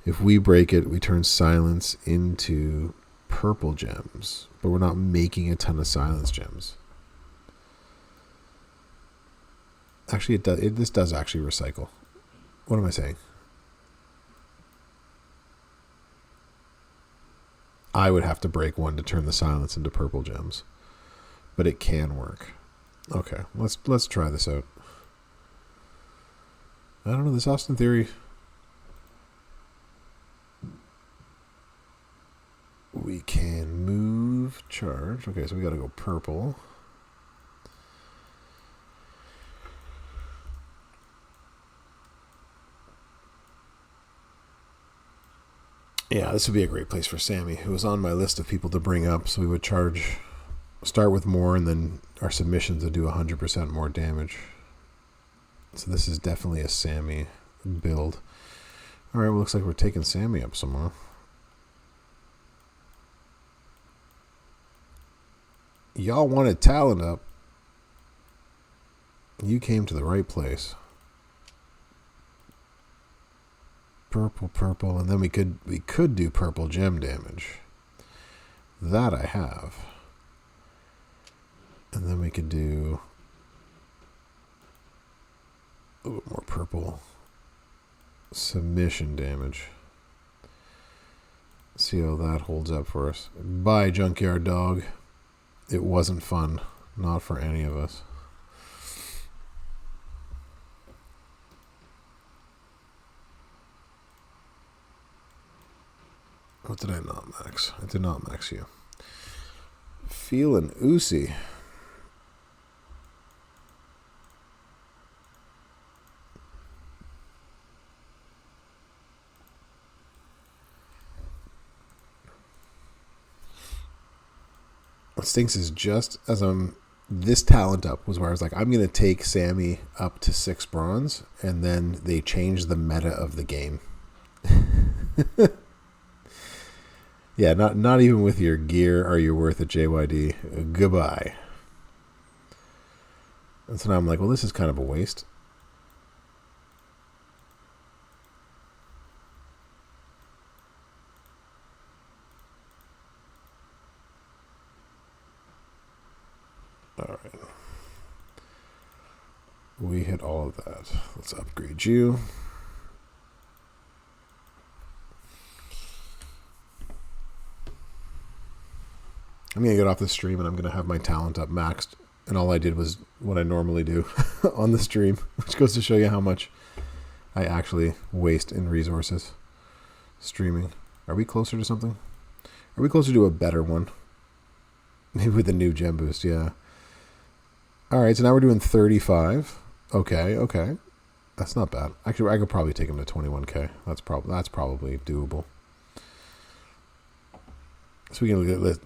If we break it, we turn silence into purple gems. But we're not making a ton of silence gems. Actually, it does. This does actually recycle. What am I saying? I would have to break 1 to turn the silence into purple gems, but it can work. Okay, let's try this out. I don't know, this Austin Theory. We can move, charge. Okay, so we got to go purple. Yeah, this would be a great place for Sammy. It was on my list of people to bring up, so we would start with more, and then our submissions would do 100% more damage. So this is definitely a Sammy build. All right, well, looks like we're taking Sammy up some more. Y'all wanted talent up. You came to the right place. Purple, and then we could do purple gem damage. That I have. And then we could do a little more purple submission damage. See how that holds up for us. Bye, Junkyard Dog. It wasn't fun. Not for any of us. What did I not max? I did not max you. Feeling oozy. What stinks is just as I'm this talent up was where I was like, I'm going to take Sammy up to 6 bronze, and then they changed the meta of the game. Yeah, not even with your gear are you worth it, JYD. Goodbye. And so now I'm like, well, this is kind of a waste. All right. We hit all of that. Let's upgrade you. I'm going to get off the stream and I'm going to have my talent up maxed. And all I did was what I normally do on the stream, which goes to show you how much I actually waste in resources streaming. Are we closer to something? Are we closer to a better one? Maybe with the new gem boost, yeah. All right, so now we're doing 35. Okay. That's not bad. Actually, I could probably take him to 21k. That's probably doable. So we can look at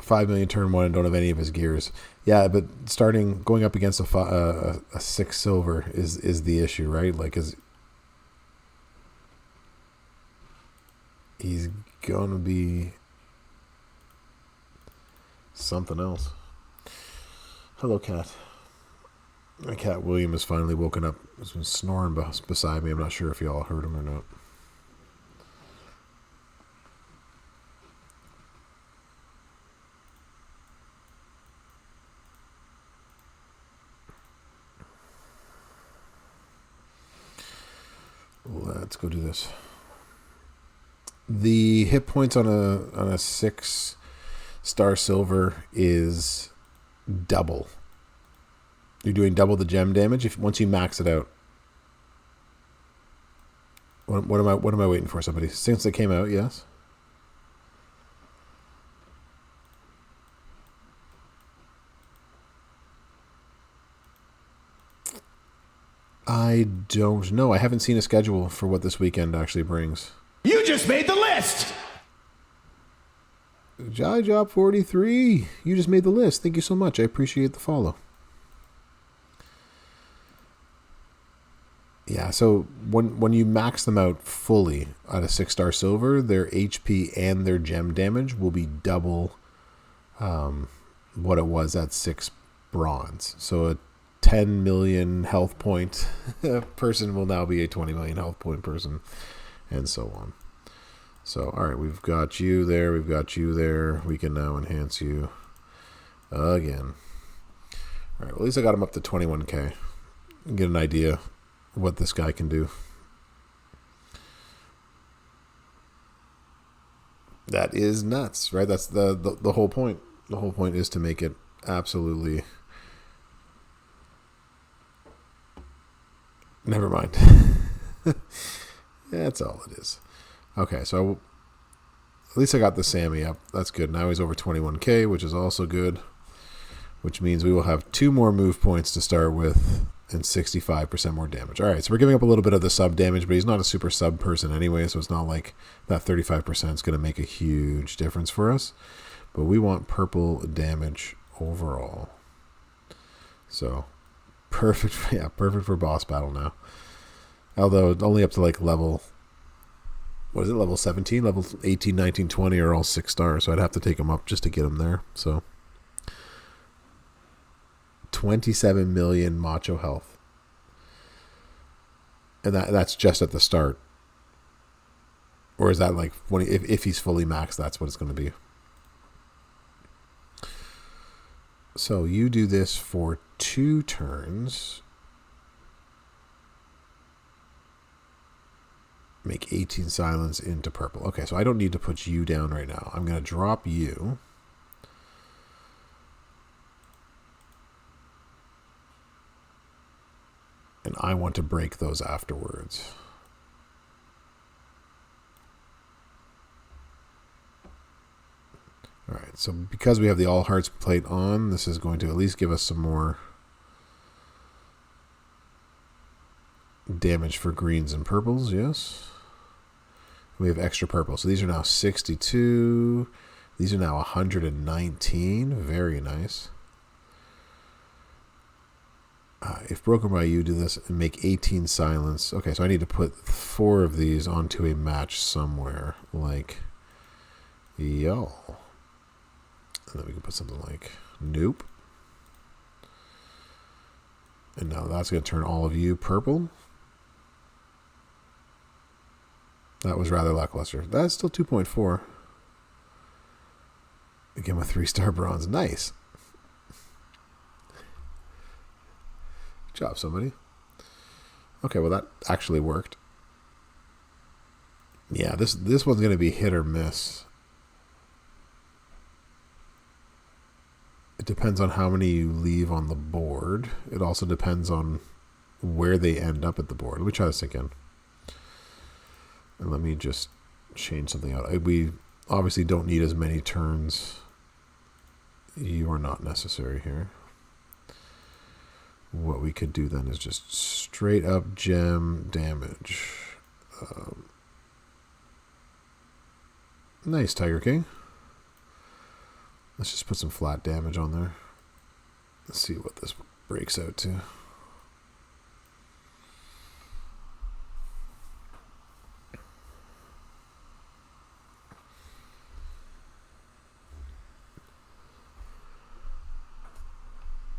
5 million turn 1 and don't have any of his gears. Yeah, but going up against a 6 silver is the issue, right? Like, he's gonna be something else. Hello, cat. My cat William has finally woken up. He's been snoring beside me. I'm not sure if y'all heard him or not. Let's go do this. The hit points on a 6-star silver is double. You're doing double the gem damage once you max it out. What am I waiting for? Somebody since it came out, yes. I don't know. I haven't seen a schedule for what this weekend actually brings. You just made the list! Job 43. You just made the list. Thank you so much. I appreciate the follow. Yeah, so when you max them out fully at a 6-star silver, their HP and their gem damage will be double what it was at 6 bronze. So a 10 million health point person will now be a 20 million health point person, and so on. So, all right, we've got you there. We've got you there. We can now enhance you again. All right, well, at least I got him up to 21k. Get an idea what this guy can do. That is nuts, right? That's the whole point. The whole point is to make it absolutely... Never mind. That's all it is. Okay, so at least I got the Sammy up. That's good. Now he's over 21k, which is also good. Which means we will have 2 more move points to start with and 65% more damage. All right, so we're giving up a little bit of the sub damage, but he's not a super sub person anyway, so it's not like that 35% is going to make a huge difference for us. But we want purple damage overall. So, perfect. Yeah, perfect for boss battle now. Although only up to like level, what is it, level 17? Level 18, 19, 20 are all 6 stars. So I'd have to take them up just to get them there. So, 27 million macho health. And that's just at the start. Or is that like, when if he's fully maxed, that's what it's going to be. So you do this for 2 turns. Make 18 silence into purple. Okay, so I don't need to put you down right now. I'm going to drop you. And I want to break those afterwards. Alright, so because we have the All Hearts plate on, this is going to at least give us some more damage for greens and purples, yes. We have extra purple. So these are now 62. These are now 119. Very nice. If broken by you, do this and make 18 silence. Okay, so I need to put 4 of these onto a match somewhere. Like, yo. And then we can put something like, nope. And now that's going to turn all of you purple. That was rather lackluster. That's still 2.4. Again with 3-star bronze. Nice. Good job, somebody. Okay, well that actually worked. Yeah, this one's going to be hit or miss. It depends on how many you leave on the board. It also depends on where they end up at the board. Let me try this again. And let me just change something out. We obviously don't need as many turns. You are not necessary here. What we could do then is just straight up gem damage. Nice, Tiger King. Let's just put some flat damage on there. Let's see what this breaks out to.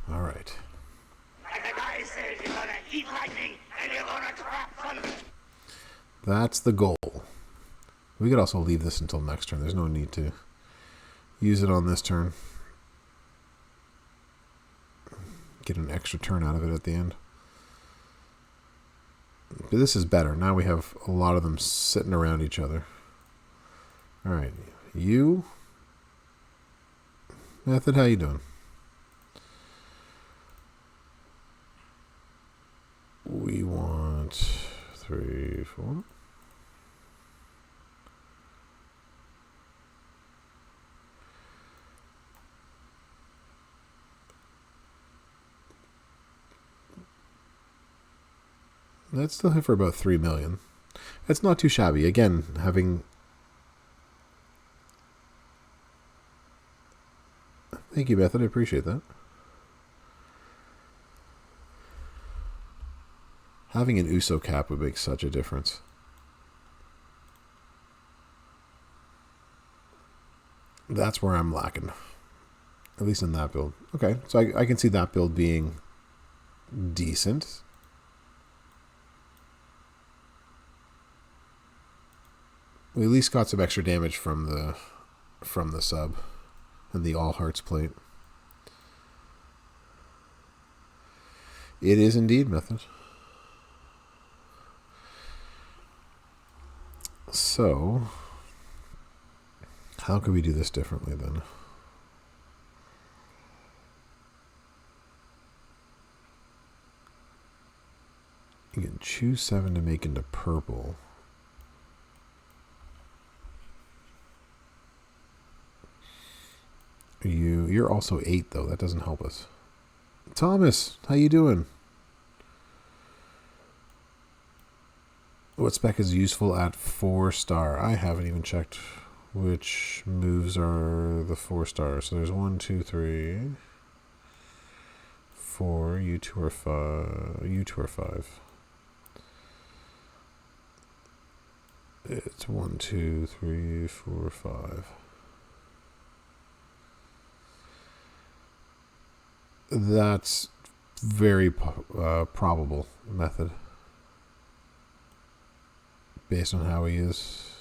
All right. Like the guy said, you're gonna eat lightning and you're gonna trap thunder. That's the goal. We could also leave this until next turn. There's no need to use it on this turn. Get an extra turn out of it at the end. But this is better. Now we have a lot of them sitting around each other. Alright. You. Method, how you doing? We want 3, 4. That's still hit for about 3 million. That's not too shabby. Again, having... Thank you, Method. I appreciate that. Having an USO cap would make such a difference. That's where I'm lacking. At least in that build. Okay, so I can see that build being decent. We at least got some extra damage from the sub and the All Hearts plate. It is indeed, Method. So, how could we do this differently then? You can choose 7 to make into purple. You're also 8 though. That doesn't help us. Thomas, how you doing? What spec is useful at 4-star? I haven't even checked which moves are the 4 stars. So there's 1, 2, 3, 4. You 2 are 5. You 2 are 5. It's 1, 2, 3, 4, 5. That's very probable method based on how he is.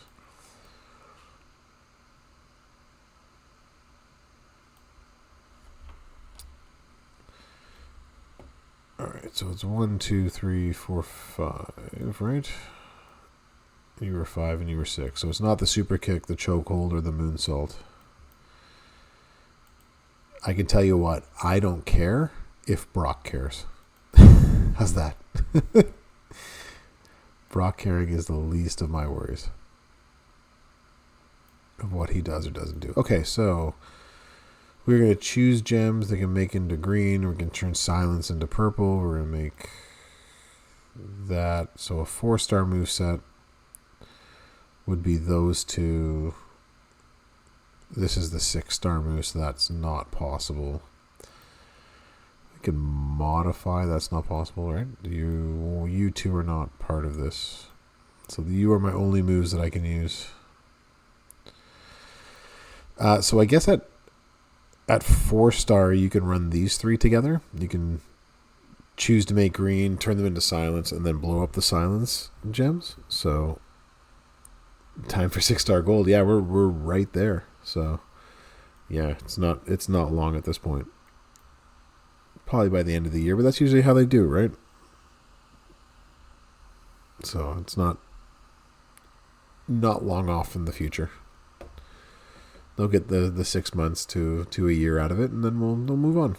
Alright, so it's 1, 2, 3, 4, 5, right? You were 5 and you were 6. So it's not the super kick, the chokehold, or the moonsault. I can tell you what, I don't care if Brock cares. How's that? Brock caring is the least of my worries of what he does or doesn't do. Okay, so we're going to choose gems that can make into green. We can turn silence into purple. We're going to make that. So a 4-star moveset would be those two. This is the 6-star move, so that's not possible. We can modify. That's not possible, right? You two are not part of this. So you are my only moves that I can use. So I guess at 4-star, you can run these 3 together. You can choose to make green, turn them into silence, and then blow up the silence gems. So time for 6-star gold. Yeah, we're right there. So yeah, it's not long at this point. Probably by the end of the year, but that's usually how they do, right? So it's not long off in the future. They'll get the 6 months to a year out of it, and then they'll move on.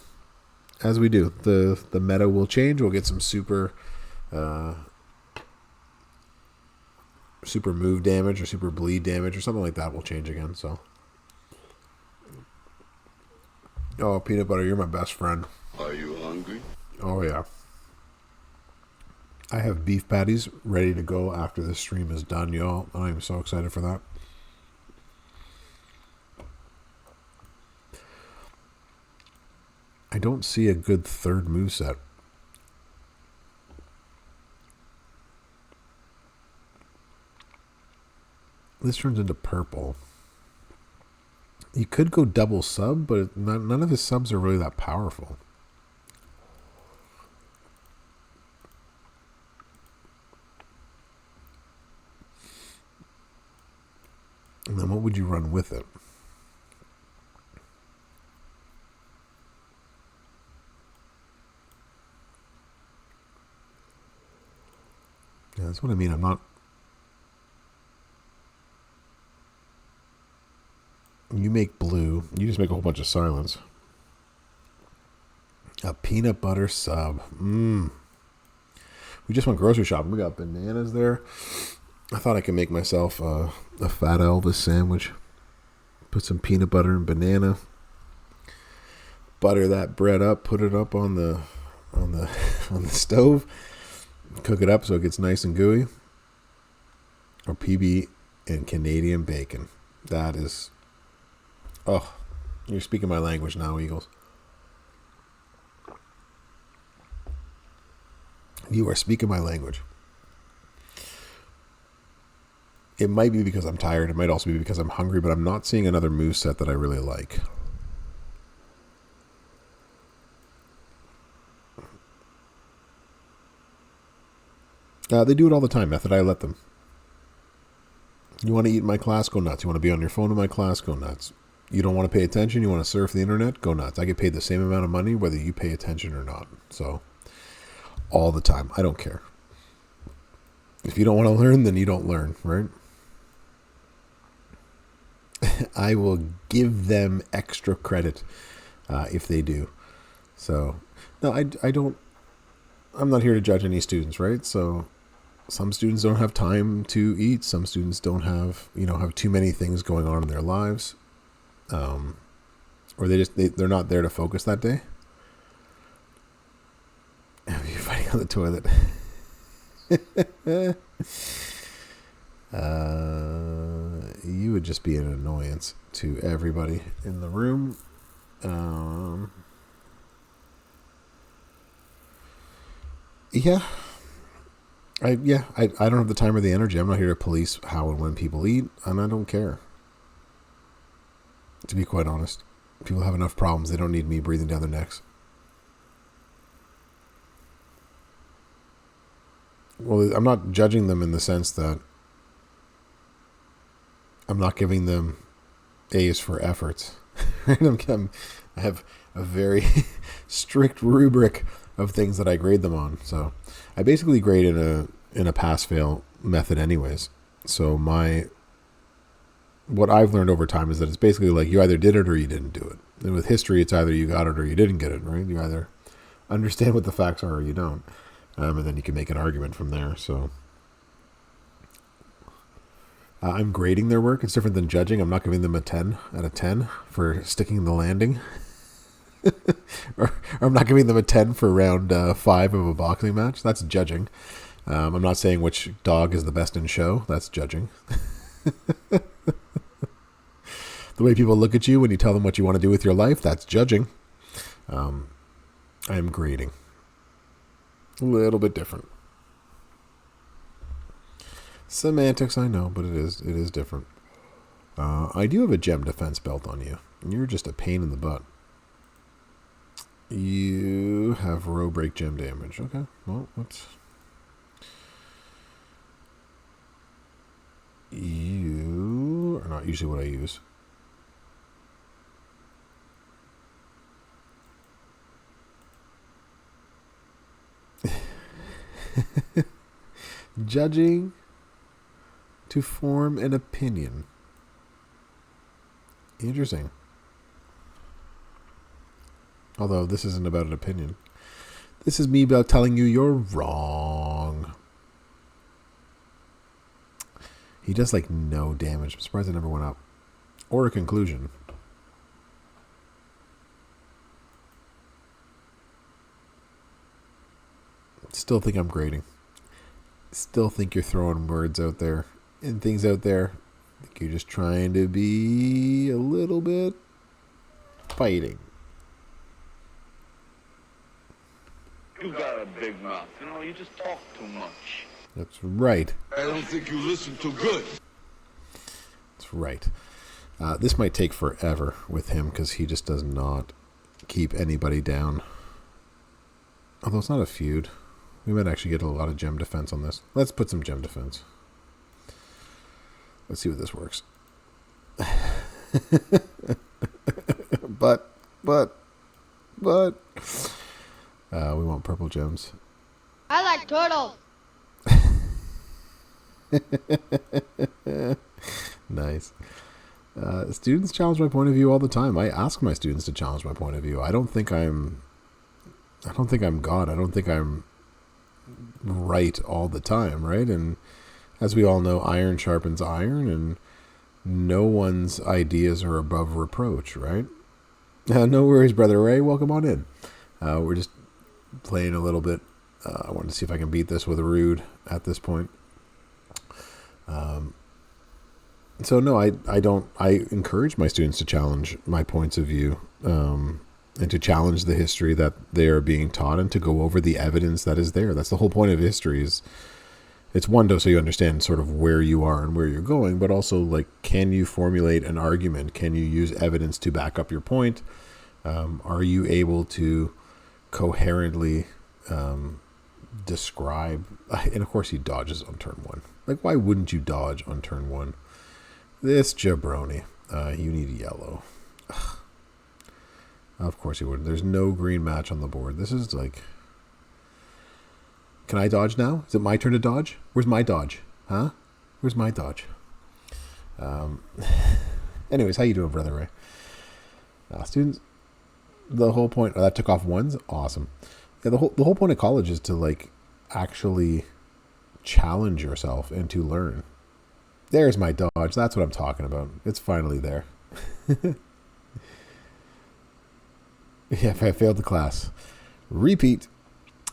As we do, the meta will change. We'll get some super move damage or super bleed damage or something like that. Will change again. So, oh, peanut butter, you're my best friend. Are you hungry? Oh yeah. I have beef patties ready to go after this stream is done, y'all. I am so excited for that. I don't see a good third moveset. This turns into purple. You could go double sub, but none of his subs are really that powerful. And then what would you run with it? Yeah, that's what I mean. I'm not... You make blue. You just make a whole bunch of silence. A peanut butter sub. We just went grocery shopping. We got bananas there. I thought I could make myself a Fat Elvis sandwich. Put some peanut butter and banana. Butter that bread up. Put it up on the stove. Cook it up so it gets nice and gooey. Or PB and Canadian bacon. That is... Oh, you're speaking my language now, Eagles. You are speaking my language. It might be because I'm tired. It might also be because I'm hungry, but I'm not seeing another moveset that I really like. They do it all the time, Method. I let them. You want to eat in my class? Go nuts. You want to be on your phone in my class? Go nuts. You don't want to pay attention? You want to surf the internet? Go nuts. I get paid the same amount of money whether you pay attention or not. So, all the time. I don't care. If you don't want to learn, then you don't learn, right? I will give them extra credit if they do. So, no, I don't. I'm not here to judge any students, right? So, some students don't have time to eat. Some students don't have, have too many things going on in their lives. Or they're not there to focus that day. You're fighting on the toilet. You would just be an annoyance to everybody in the room. Yeah. I don't have the time or the energy. I'm not here to police how and when people eat, and I don't care. To be quite honest. People have enough problems. They don't need me breathing down their necks. Well, I'm not judging them in the sense that I'm not giving them A's for efforts. I have a very strict rubric of things that I grade them on. So I basically grade in a pass-fail method anyways. So what I've learned over time is that it's basically like you either did it or you didn't do it. And with history, it's either you got it or you didn't get it, right? You either understand what the facts are or you don't. And then you can make an argument from there. So I'm grading their work. It's different than judging. I'm not giving them a 10 out of 10 for sticking the landing. or I'm not giving them a 10 for round 5 of a boxing match. That's judging. I'm not saying which dog is the best in show. That's judging. The way people look at you when you tell them what you want to do with your life, that's judging. I'm grading. A little bit different. Semantics, I know, but it is different. I do have a gem defense belt on you. You're just a pain in the butt. You have row break gem damage. Okay, well, let's... You are not usually what I use. Judging to form an opinion. Interesting. Although this isn't about an opinion. This is me about telling you you're wrong. He does like no damage. I'm surprised it never went up. Or a conclusion. Still think I'm grading. Still think you're throwing words out there and things out there. I think you're just trying to be a little bit fighting. You got a big mouth. You know, you just talk too much. That's right. I don't think you listen too good. That's right. This might take forever with him because he just does not keep anybody down. Although it's not a feud. We might actually get a lot of gem defense on this. Let's put some gem defense. Let's see what this works. but we want purple gems. I like turtles. Nice. Students challenge my point of view all the time. I ask my students to challenge my point of view. I don't think I'm God. I don't think I'm right all the time, right? And as we all know, iron sharpens iron, and no one's ideas are above reproach, right? No worries, Brother Ray. Welcome on in. We're just playing a little bit. I wanted to see if I can beat this with a rude at this point. So no, I encourage my students to challenge my points of view, and to challenge the history that they are being taught, and to go over the evidence that is there. That's the whole point of history. Is it's one, so you understand sort of where you are and where you're going, but also like, can you formulate an argument? Can you use evidence to back up your point? Are you able to coherently describe? And of course, he dodges on turn 1. Like, why wouldn't you dodge on turn 1? This jabroni. You need yellow. Ugh. Of course you wouldn't. There's no green match on the board. This is like... Can I dodge now? Is it my turn to dodge? Where's my dodge? Huh? Where's my dodge? Anyways, how you doing, Brother Ray? Students, the whole point... Oh, that took off ones? Awesome. Yeah, the whole point of college is to, like, actually challenge yourself and to learn. There's my dodge. That's what I'm talking about. It's finally there. Yeah, if I failed the class. Repeat.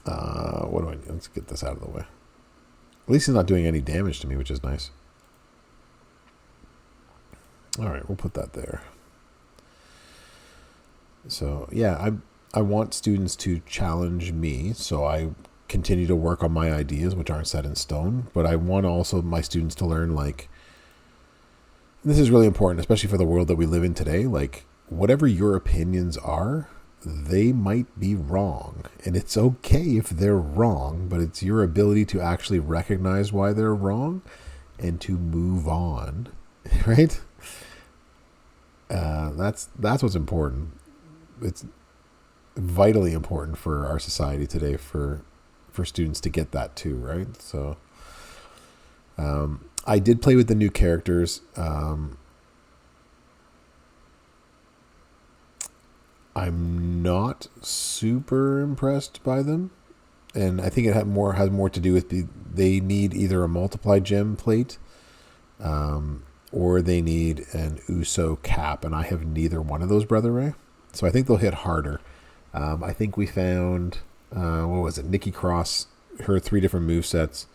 What do I do? Let's get this out of the way. At least he's not doing any damage to me, which is nice. All right, we'll put that there. So, yeah, I want students to challenge me, so I continue to work on my ideas, which aren't set in stone, but I want also my students to learn, like, this is really important, especially for the world that we live in today, like, whatever your opinions are, they might be wrong. And it's okay if they're wrong, but it's your ability to actually recognize why they're wrong and to move on, right? That's what's important. It's vitally important for our society today for students to get that too, right? So I did play with the new characters. I'm not super impressed by them, and I think it has more to do with they need either a multiply gem plate, or they need an Uso cap, and I have neither one of those, Brother Ray. So I think they'll hit harder. I think we found what was it? Nikki Cross, her 3 different movesets.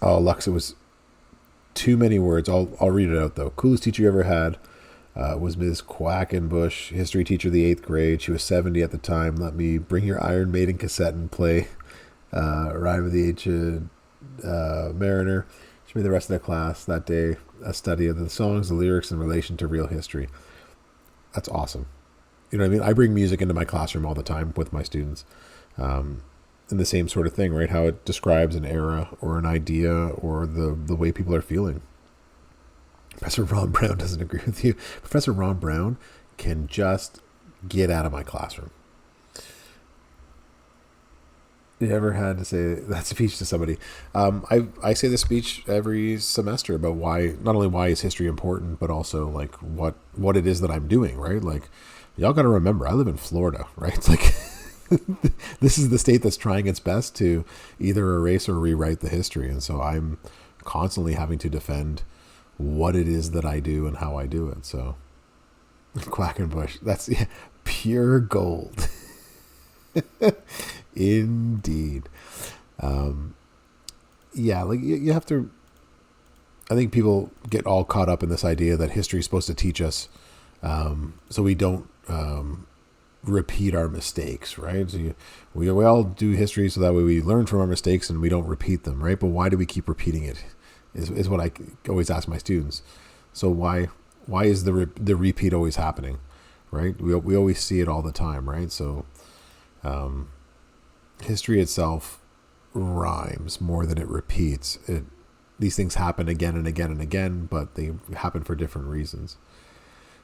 Lux, it was too many words. I'll read it out though. Coolest teacher you ever had. Was Ms. Quackenbush, history teacher of the 8th grade. She was 70 at the time. Let me bring your Iron Maiden cassette and play Ride with the Ancient Mariner. She made the rest of the class that day a study of the songs, the lyrics in relation to real history. That's awesome. You know what I mean? I bring music into my classroom all the time with my students. And the same sort of thing, right? How it describes an era or an idea or the way people are feeling. Professor Ron Brown doesn't agree with you. Professor Ron Brown can just get out of my classroom. You ever had to say that speech to somebody? I say this speech every semester about not only why is history important, but also like what it is that I'm doing, right? Like, y'all got to remember, I live in Florida, right? It's like this is the state that's trying its best to either erase or rewrite the history, and so I'm constantly having to defend what it is that I do and how I do it. So Quackenbush, that's pure gold. Indeed. Like you have to, I think people get all caught up in this idea that history is supposed to teach us so we don't repeat our mistakes, right? So we all do history so that way we learn from our mistakes and we don't repeat them, right? But why do we keep repeating it is what I always ask my students. So why is the repeat always happening, right? We always see it all the time, right? So history itself rhymes more than it repeats. These things happen again and again and again, but they happen for different reasons.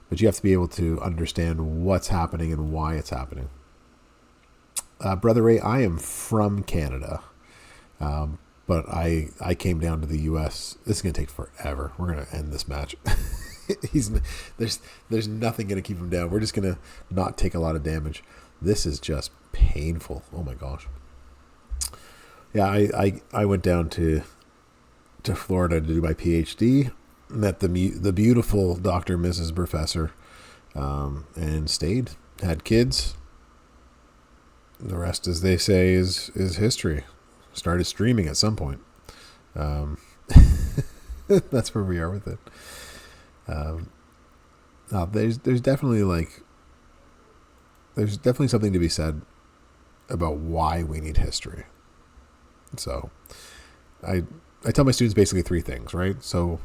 But you have to be able to understand what's happening and why it's happening. Brother Ray, I am from Canada, but I came down to the U.S. This is going to take forever. We're going to end this match. There's nothing going to keep him down. We're just going to not take a lot of damage. This is just painful. Oh my gosh. Yeah, I went down to Florida to do my PhD. Met the beautiful Dr. Mrs. Professor, and stayed. Had kids. The rest, as they say, is history. Started streaming at some point. That's where we are with it. There's definitely something to be said about why we need history. So I tell my students basically 3 things, right? So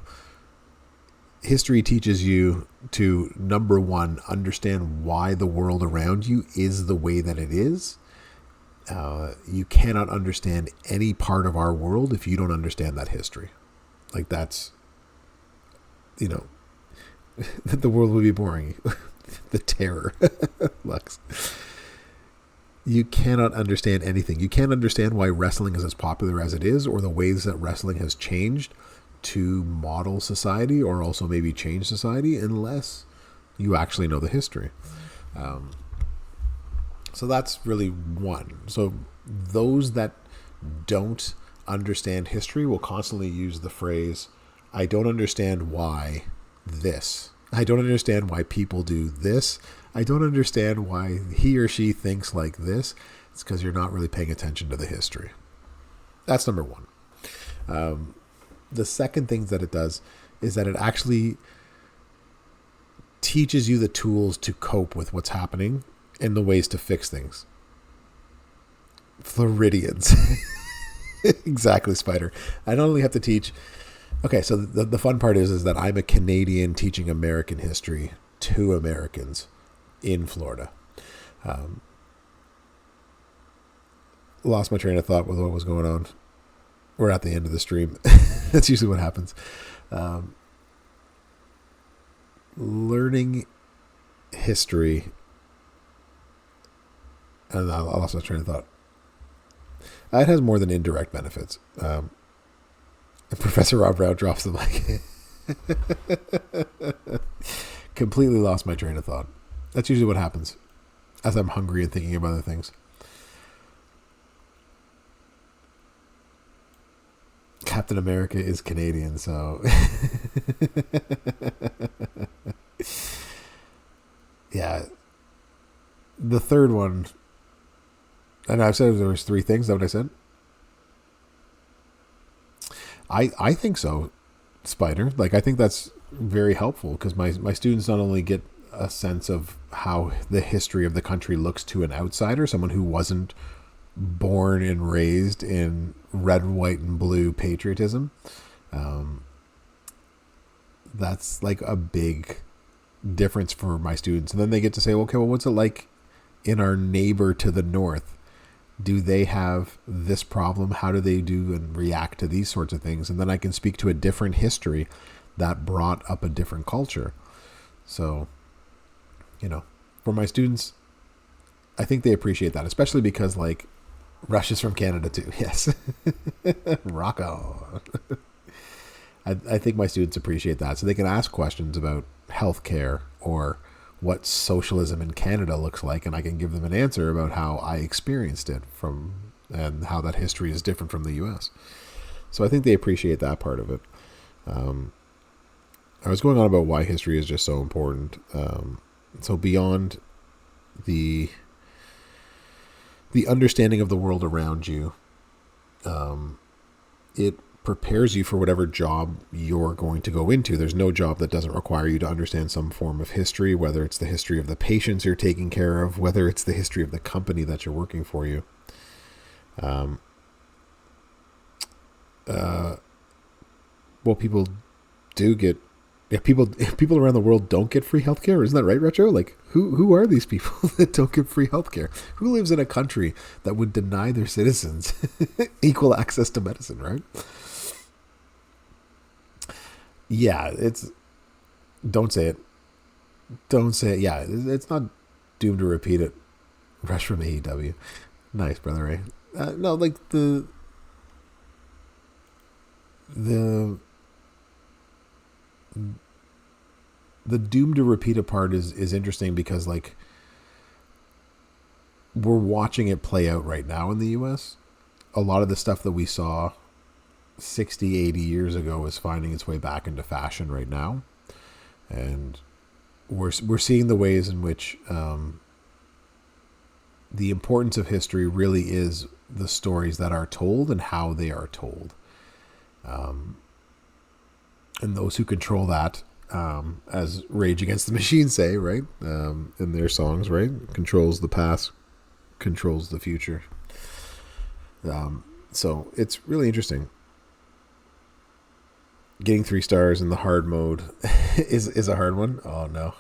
history teaches you to, number 1, understand why the world around you is the way that it is. You cannot understand any part of our world if you don't understand that history. Like, that's, the world would be boring. The terror. Lux. You cannot understand anything. You can't understand why wrestling is as popular as it is, or the ways that wrestling has changed to model society, or also maybe change society, unless you actually know the history. So that's really one. So those that don't understand history will constantly use the phrase, I don't understand why this. I don't understand why people do this. I don't understand why he or she thinks like this. It's because you're not really paying attention to the history. That's number 1. The second thing that it does is that it actually teaches you the tools to cope with what's happening and the ways to fix things. Floridians. Exactly, Spider. I not only have to teach. Okay, so the fun part is that I'm a Canadian teaching American history to Americans in Florida. Lost my train of thought with what was going on. We're at the end of the stream. That's usually what happens. Learning history. And I lost my train of thought. It has more than indirect benefits. Professor Rob Brown drops the mic. Completely lost my train of thought. That's usually what happens as I'm hungry and thinking of other things. Captain America is Canadian, so yeah. The third one, and I've said there was 3 things. Is that what I said? I think so, Spider. Like, I think that's very helpful because my students not only get a sense of how the history of the country looks to an outsider, someone who wasn't born and raised in red, white, and blue patriotism. That's like a big difference for my students. And then they get to say, okay, well, what's it like in our neighbor to the north? Do they have this problem? How do they do and react to these sorts of things? And then I can speak to a different history that brought up a different culture. So, for my students, I think they appreciate that, especially because, like, Russia's from Canada too. Yes. Rock on. I think my students appreciate that. So they can ask questions about healthcare or what socialism in Canada looks like, and I can give them an answer about how I experienced it and how that history is different from the US. So I think they appreciate that part of it. I was going on about why history is just so important. So beyond the understanding of the world around you, it prepares you for whatever job you're going to go into. There's no job that doesn't require you to understand some form of history, whether it's the history of the patients you're taking care of, whether it's the history of the company that you're working for you. Well, people do get... Yeah, people around the world don't get free healthcare. Isn't that right, Retro? Like, who are these people that don't get free healthcare? Who lives in a country that would deny their citizens equal access to medicine, right? Yeah, don't say it. Don't say it. Yeah, it's not doomed to repeat it. Rush from AEW. Nice, brother Ray. No, like the doomed to repeat a part is interesting because, like, we're watching it play out right now in the US. A lot of the stuff that we saw 60, 80 years ago is finding its way back into fashion right now. And we're seeing the ways in which the importance of history really is the stories that are told and how they are told. And those who control that, as Rage Against the Machine say, right, in their songs, right, controls the past, controls the future. So it's really interesting. Getting 3 stars in the hard mode is a hard one. Oh no.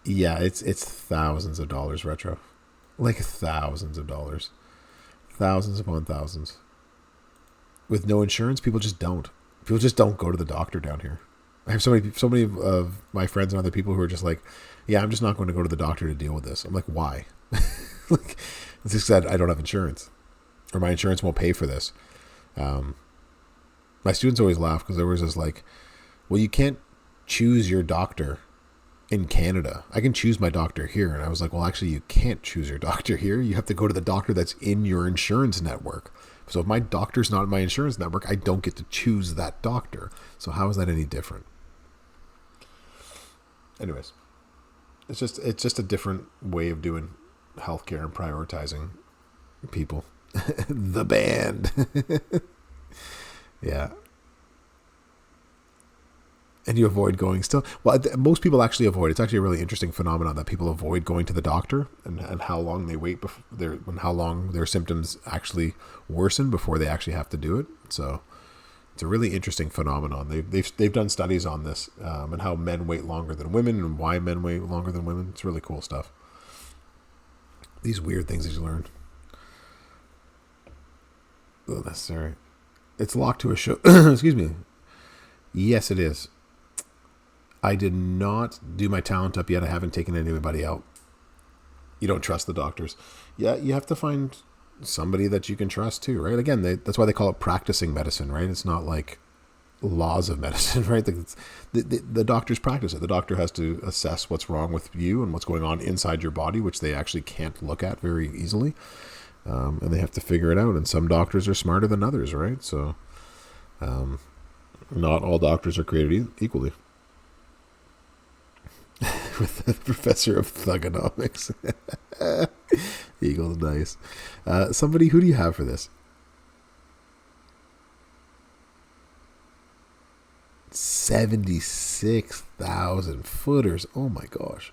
Yeah, it's thousands of dollars, Retro. Like thousands of dollars. Thousands upon thousands. With no insurance, people just don't. People just don't go to the doctor down here. I have so many of my friends and other people who are just like, yeah, I'm just not going to go to the doctor to deal with this. I'm like, why? Like, it's just that I don't have insurance, or my insurance won't pay for this. My students always laugh because there was this like, well, you can't choose your doctor in Canada. I can choose my doctor here. And I was like, well, actually, you can't choose your doctor here. You have to go to the doctor that's in your insurance network. So if my doctor's not in my insurance network, I don't get to choose that doctor. So how is that any different? Anyways, it's just a different way of doing healthcare and prioritizing people. The band. Yeah. And you avoid going still. Well, most people actually avoid. It's actually a really interesting phenomenon that people avoid going to the doctor and how long they wait before and how long their symptoms actually worsen before they actually have to do it. So it's a really interesting phenomenon. They've done studies on this and how men wait longer than women and why men wait longer than women. It's really cool stuff. These weird things that you learn. Unnecessary. It's locked to a show. Excuse me. Yes, it is. I did not do my talent up yet. I haven't taken anybody out. You don't trust the doctors. Yeah, you have to find somebody that you can trust too, right? Again, that's why they call it practicing medicine, right? It's not like laws of medicine, right? The doctors practice it. The doctor has to assess what's wrong with you and what's going on inside your body, which they actually can't look at very easily. And they have to figure it out. And some doctors are smarter than others, right? So not all doctors are created equally. With the professor of thugonomics. Eagles, nice. Somebody, who do you have for this? 76,000 footers. Oh my gosh.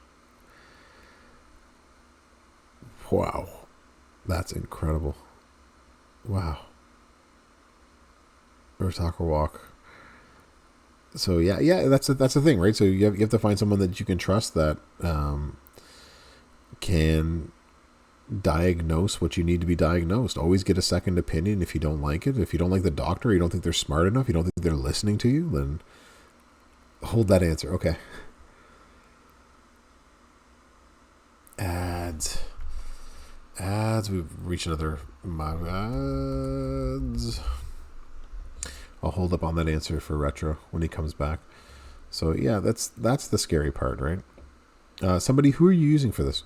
Wow. That's incredible. Wow. Or talk or walk. So yeah, that's the thing, right? So you have to find someone that you can trust that can diagnose what you need to be diagnosed. Always get a second opinion if you don't like it. If you don't like the doctor, you don't think they're smart enough, you don't think they're listening to you, then hold that answer. Okay. Ads. We've reached another ads. I'll hold up on that answer for Retro when he comes back. So yeah, that's the scary part, right? Somebody, who are you using for this?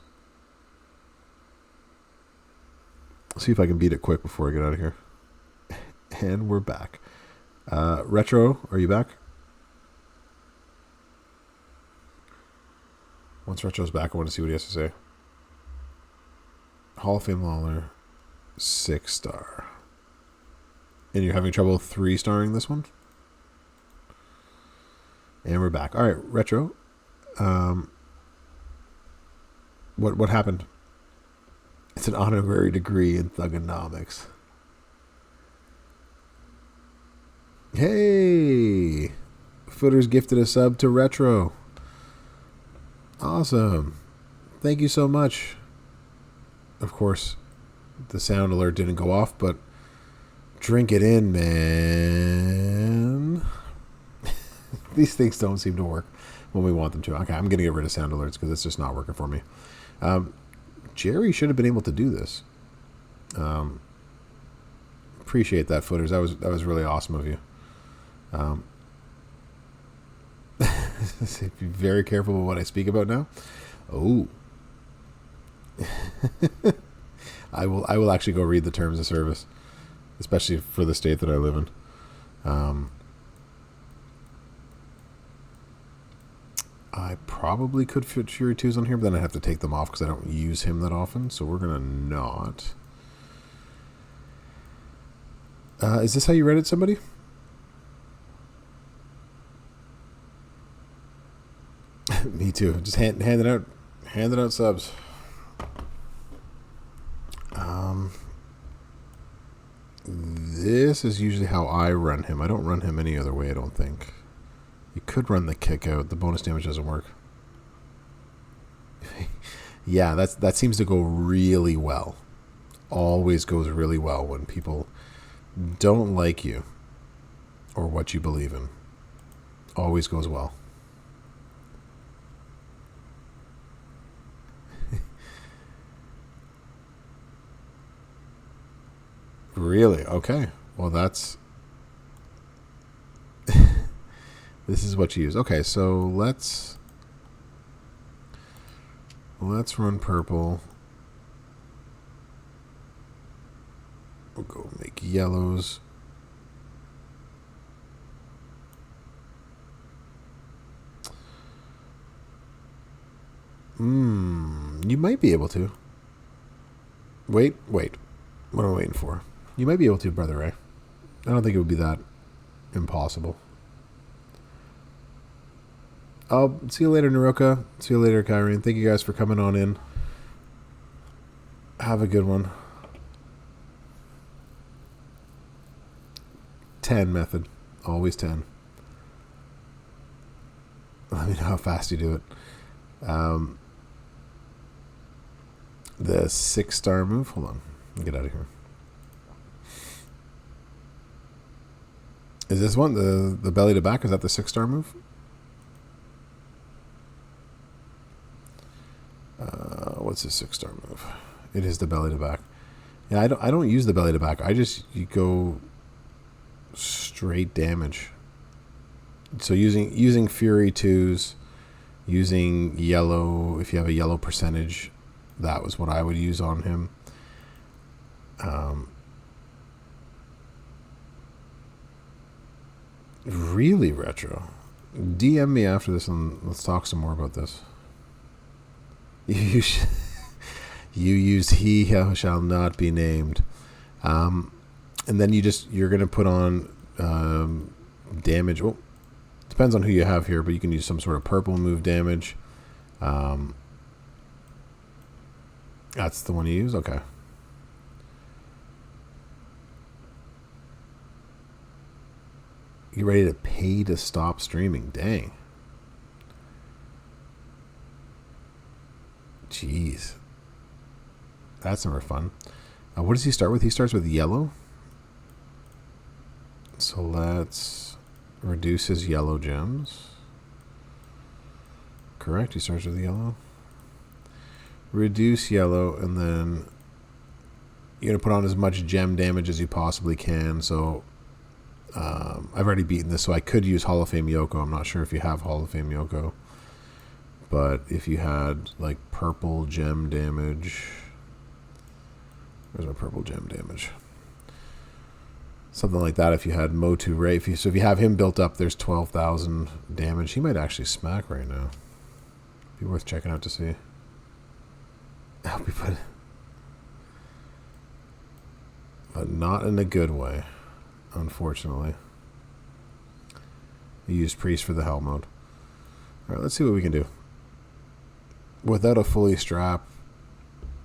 See if I can beat it quick before I get out of here. And we're back. Retro, are you back? Once Retro's back, I want to see what he has to say. Hall of Fame Lawler, 6-star. And you're having trouble 3-starring this one? And we're back. All right, Retro. What happened? It's an honorary degree in thugonomics. Hey! Footers gifted a sub to Retro. Awesome. Thank you so much. Of course, the sound alert didn't go off, but drink it in, man. These things don't seem to work when we want them to. Okay, I'm going to get rid of sound alerts because it's just not working for me. Jerry should have been able to do this. Appreciate that, Footers. That was really awesome of you. Be very careful with what I speak about now. Oh. I will actually go read the terms of service, especially for the state that I live in. I probably could fit Fury 2s on here, but then I have to take them off because I don't use him that often, so we're going to not. Is this how you read it, somebody? Me too. Just hand it out subs. This is usually how I run him. I don't run him any other way, I don't think. You could run the kick out. The bonus damage doesn't work. Yeah, that seems to go really well. Always goes really well when people don't like you or what you believe in. Always goes well. Really? Okay. Well, that's... This is what you use. Okay, so let's run purple. We'll go make yellows. You might be able to. Wait. What am I waiting for? You might be able to, Brother Ray. I don't think it would be that impossible. I'll see you later, Naroka. See you later, Kyrene. Thank you guys for coming on in. Have a good one. 10 method. Always 10. Let me know how fast you do it. The 6-star move. Hold on. Let me get out of here. Is this one the belly to back? Is that the 6-star move? What's the 6-star move? It is the belly to back. Yeah, I don't use the belly to back. You go straight damage. So using Fury 2s, using yellow, if you have a yellow percentage, that was what I would use on him. Really retro. DM me after this and let's talk some more about this. You use he shall not be named. And then you're going to put on damage. Well, depends on who you have here, but you can use some sort of purple move damage. That's the one you use? Okay. You ready to pay to stop streaming? Dang. Jeez. That's never fun. What does he start with? He starts with yellow. So let's reduce his yellow gems. Correct, he starts with yellow. Reduce yellow, and then you're going to put on as much gem damage as you possibly can. So I've already beaten this, so I could use Hall of Fame Yoko. I'm not sure if you have Hall of Fame Yoko. But if you had like purple gem damage, where's my purple gem damage? Something like that. If you had Motu Ray, if you have him built up, there's 12,000 damage. He might actually smack right now. Be worth checking out to see. But not in a good way, unfortunately. You use Priest for the Hell mode. All right, let's see what we can do. Without a fully strap,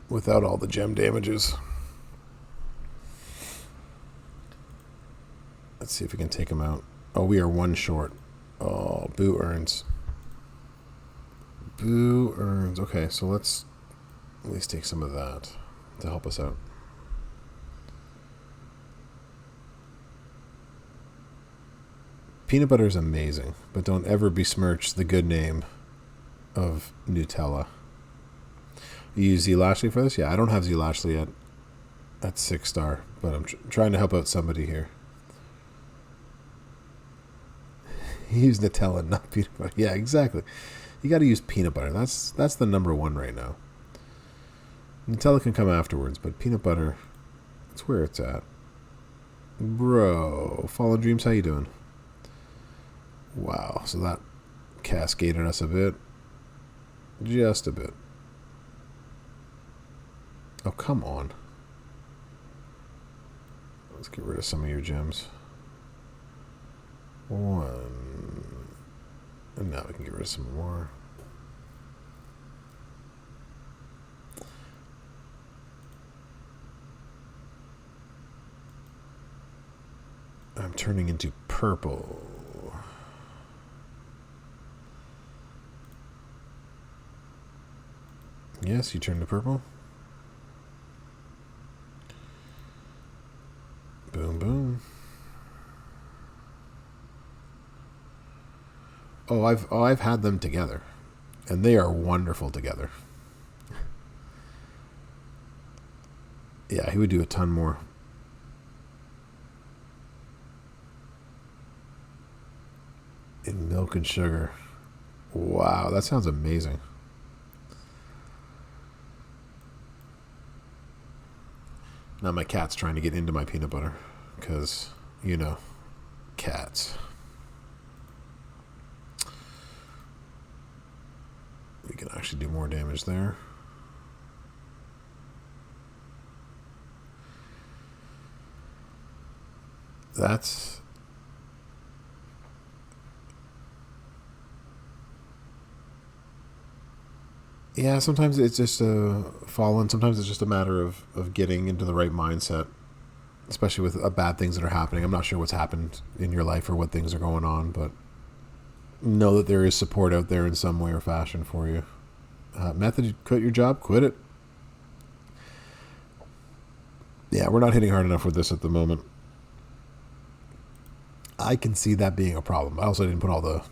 without all the gem damages. Let's see if we can take him out. Oh, we are one short. Oh, Boo earns. Boo earns. Okay, so let's at least take some of that to help us out. Peanut butter is amazing, but don't ever besmirch the good name of Nutella. You use Z Lashley for this? Yeah, I don't have Z Lashley yet at 6-star, but I'm trying to help out somebody here. Use Nutella, not peanut butter. Yeah, exactly. You got to use peanut butter. That's the number one right now. Nutella can come afterwards, but peanut butter, that's where it's at. Bro, Fallen Dreams, how you doing? Wow, so that cascaded us a bit. Just a bit. Oh, come on. Let's get rid of some of your gems. 1. And now we can get rid of some more. I'm turning into purple. Yes, you turn to purple. Boom, boom. Oh, I've had them together, and they are wonderful together. Yeah, he would do a ton more. In milk and sugar. Wow, that sounds amazing. Now my cat's trying to get into my peanut butter because, you know, cats. We can actually do more damage there. Yeah, sometimes it's just a fallen. Sometimes it's just a matter of getting into the right mindset, especially with bad things that are happening. I'm not sure what's happened in your life or what things are going on, but know that there is support out there in some way or fashion for you. Method, you quit your job, quit it. Yeah, we're not hitting hard enough with this at the moment. I can see that being a problem. I also didn't put all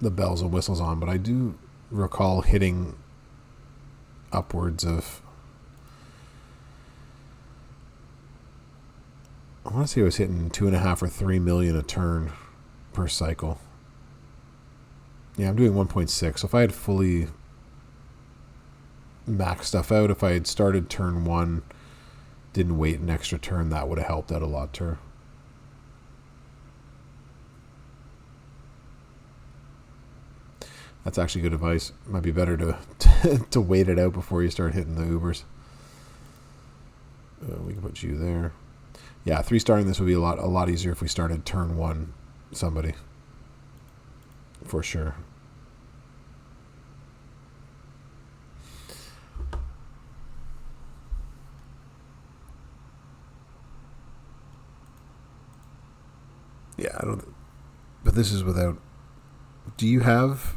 the bells and whistles on, but I do recall hitting upwards of, I want to say I was hitting 2.5 or 3 million a turn per cycle. Yeah, I'm doing 1.6. So if I had fully maxed stuff out, if I had started turn 1, didn't wait an extra turn, that would have helped out a lot too. That's actually good advice. Might be better to wait it out before you start hitting the Ubers. We can put you there. Yeah, 3-starring this would be a lot easier if we started turn 1 somebody. For sure. Yeah, I don't. But this is without. Do you have?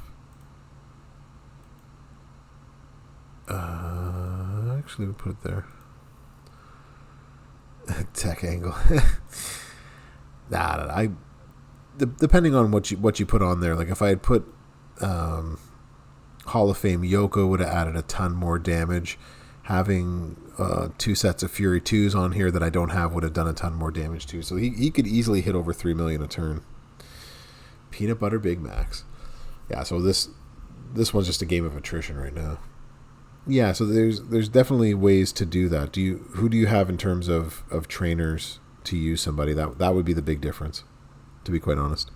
Actually, we put it there. Tech angle. Nah, depending on what you put on there. Like if I had put Hall of Fame Yoko, would have added a ton more damage. Having 2 sets of Fury 2s on here that I don't have would have done a ton more damage too. So he could easily hit over 3 million a turn. Peanut Butter Big Macs. Yeah, so this one's just a game of attrition right now. Yeah, so there's definitely ways to do that. Who do you have in terms of trainers to use somebody? That would be the big difference, to be quite honest.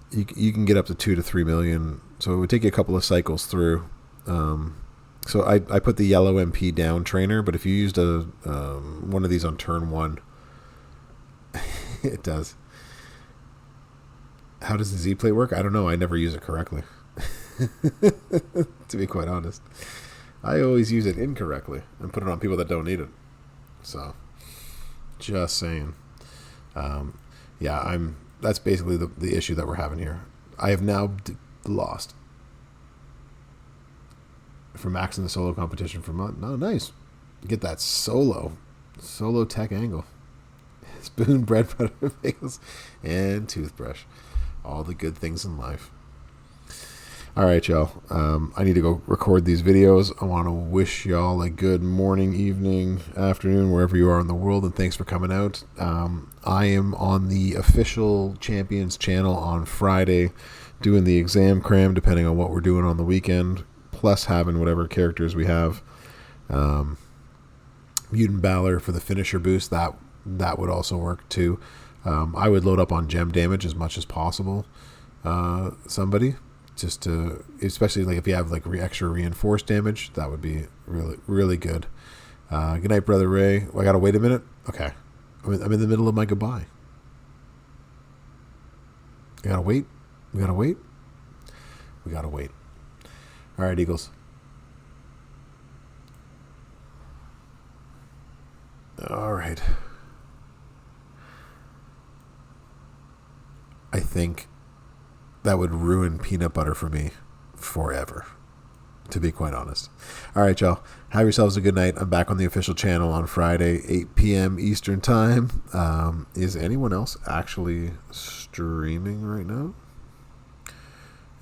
You can get up to 2 to 3 million, so it would take you a couple of cycles through. So I put the yellow MP down trainer, but if you used one of these on turn 1, it does. How does the Z plate work? I don't know. I never use it correctly. To be quite honest, I always use it incorrectly and put it on people that don't need it. So, just saying. Yeah, that's basically the issue that we're having here. I have now lost for maxing the solo competition for month. Oh, nice. Get that solo tech angle. Spoon, bread, butter, bagels, and toothbrush. All the good things in life. All right, y'all. I need to go record these videos. I want to wish y'all a good morning, evening, afternoon, wherever you are in the world, and thanks for coming out. I am on the official Champions channel on Friday doing the exam cram, depending on what we're doing on the weekend, plus having whatever characters we have. Mutant Balor for the finisher boost, that would also work too. I would load up on gem damage as much as possible. Somebody. Just to, especially like if you have like extra reinforced damage, that would be really, really good. Good night, Brother Ray. I gotta wait a minute. Okay, I'm in the middle of my goodbye. We gotta wait. We gotta wait. We gotta wait. All right, Eagles. All right. I think that would ruin peanut butter for me forever, to be quite honest. All right, y'all. Have yourselves a good night. I'm back on the official channel on Friday, 8 p.m. Eastern Time. Is anyone else actually streaming right now?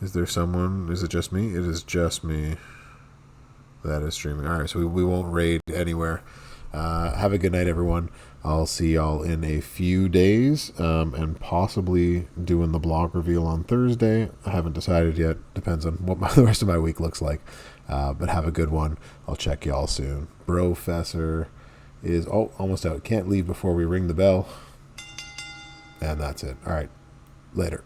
Is there someone? Is it just me? It is just me that is streaming. All right, so we won't raid anywhere. Have a good night, everyone. I'll see y'all in a few days, and possibly doing the blog reveal on Thursday. I haven't decided yet. Depends on what the rest of my week looks like. But have a good one. I'll check y'all soon. Brofessor is almost out. Can't leave before we ring the bell. And that's it. All right. Later.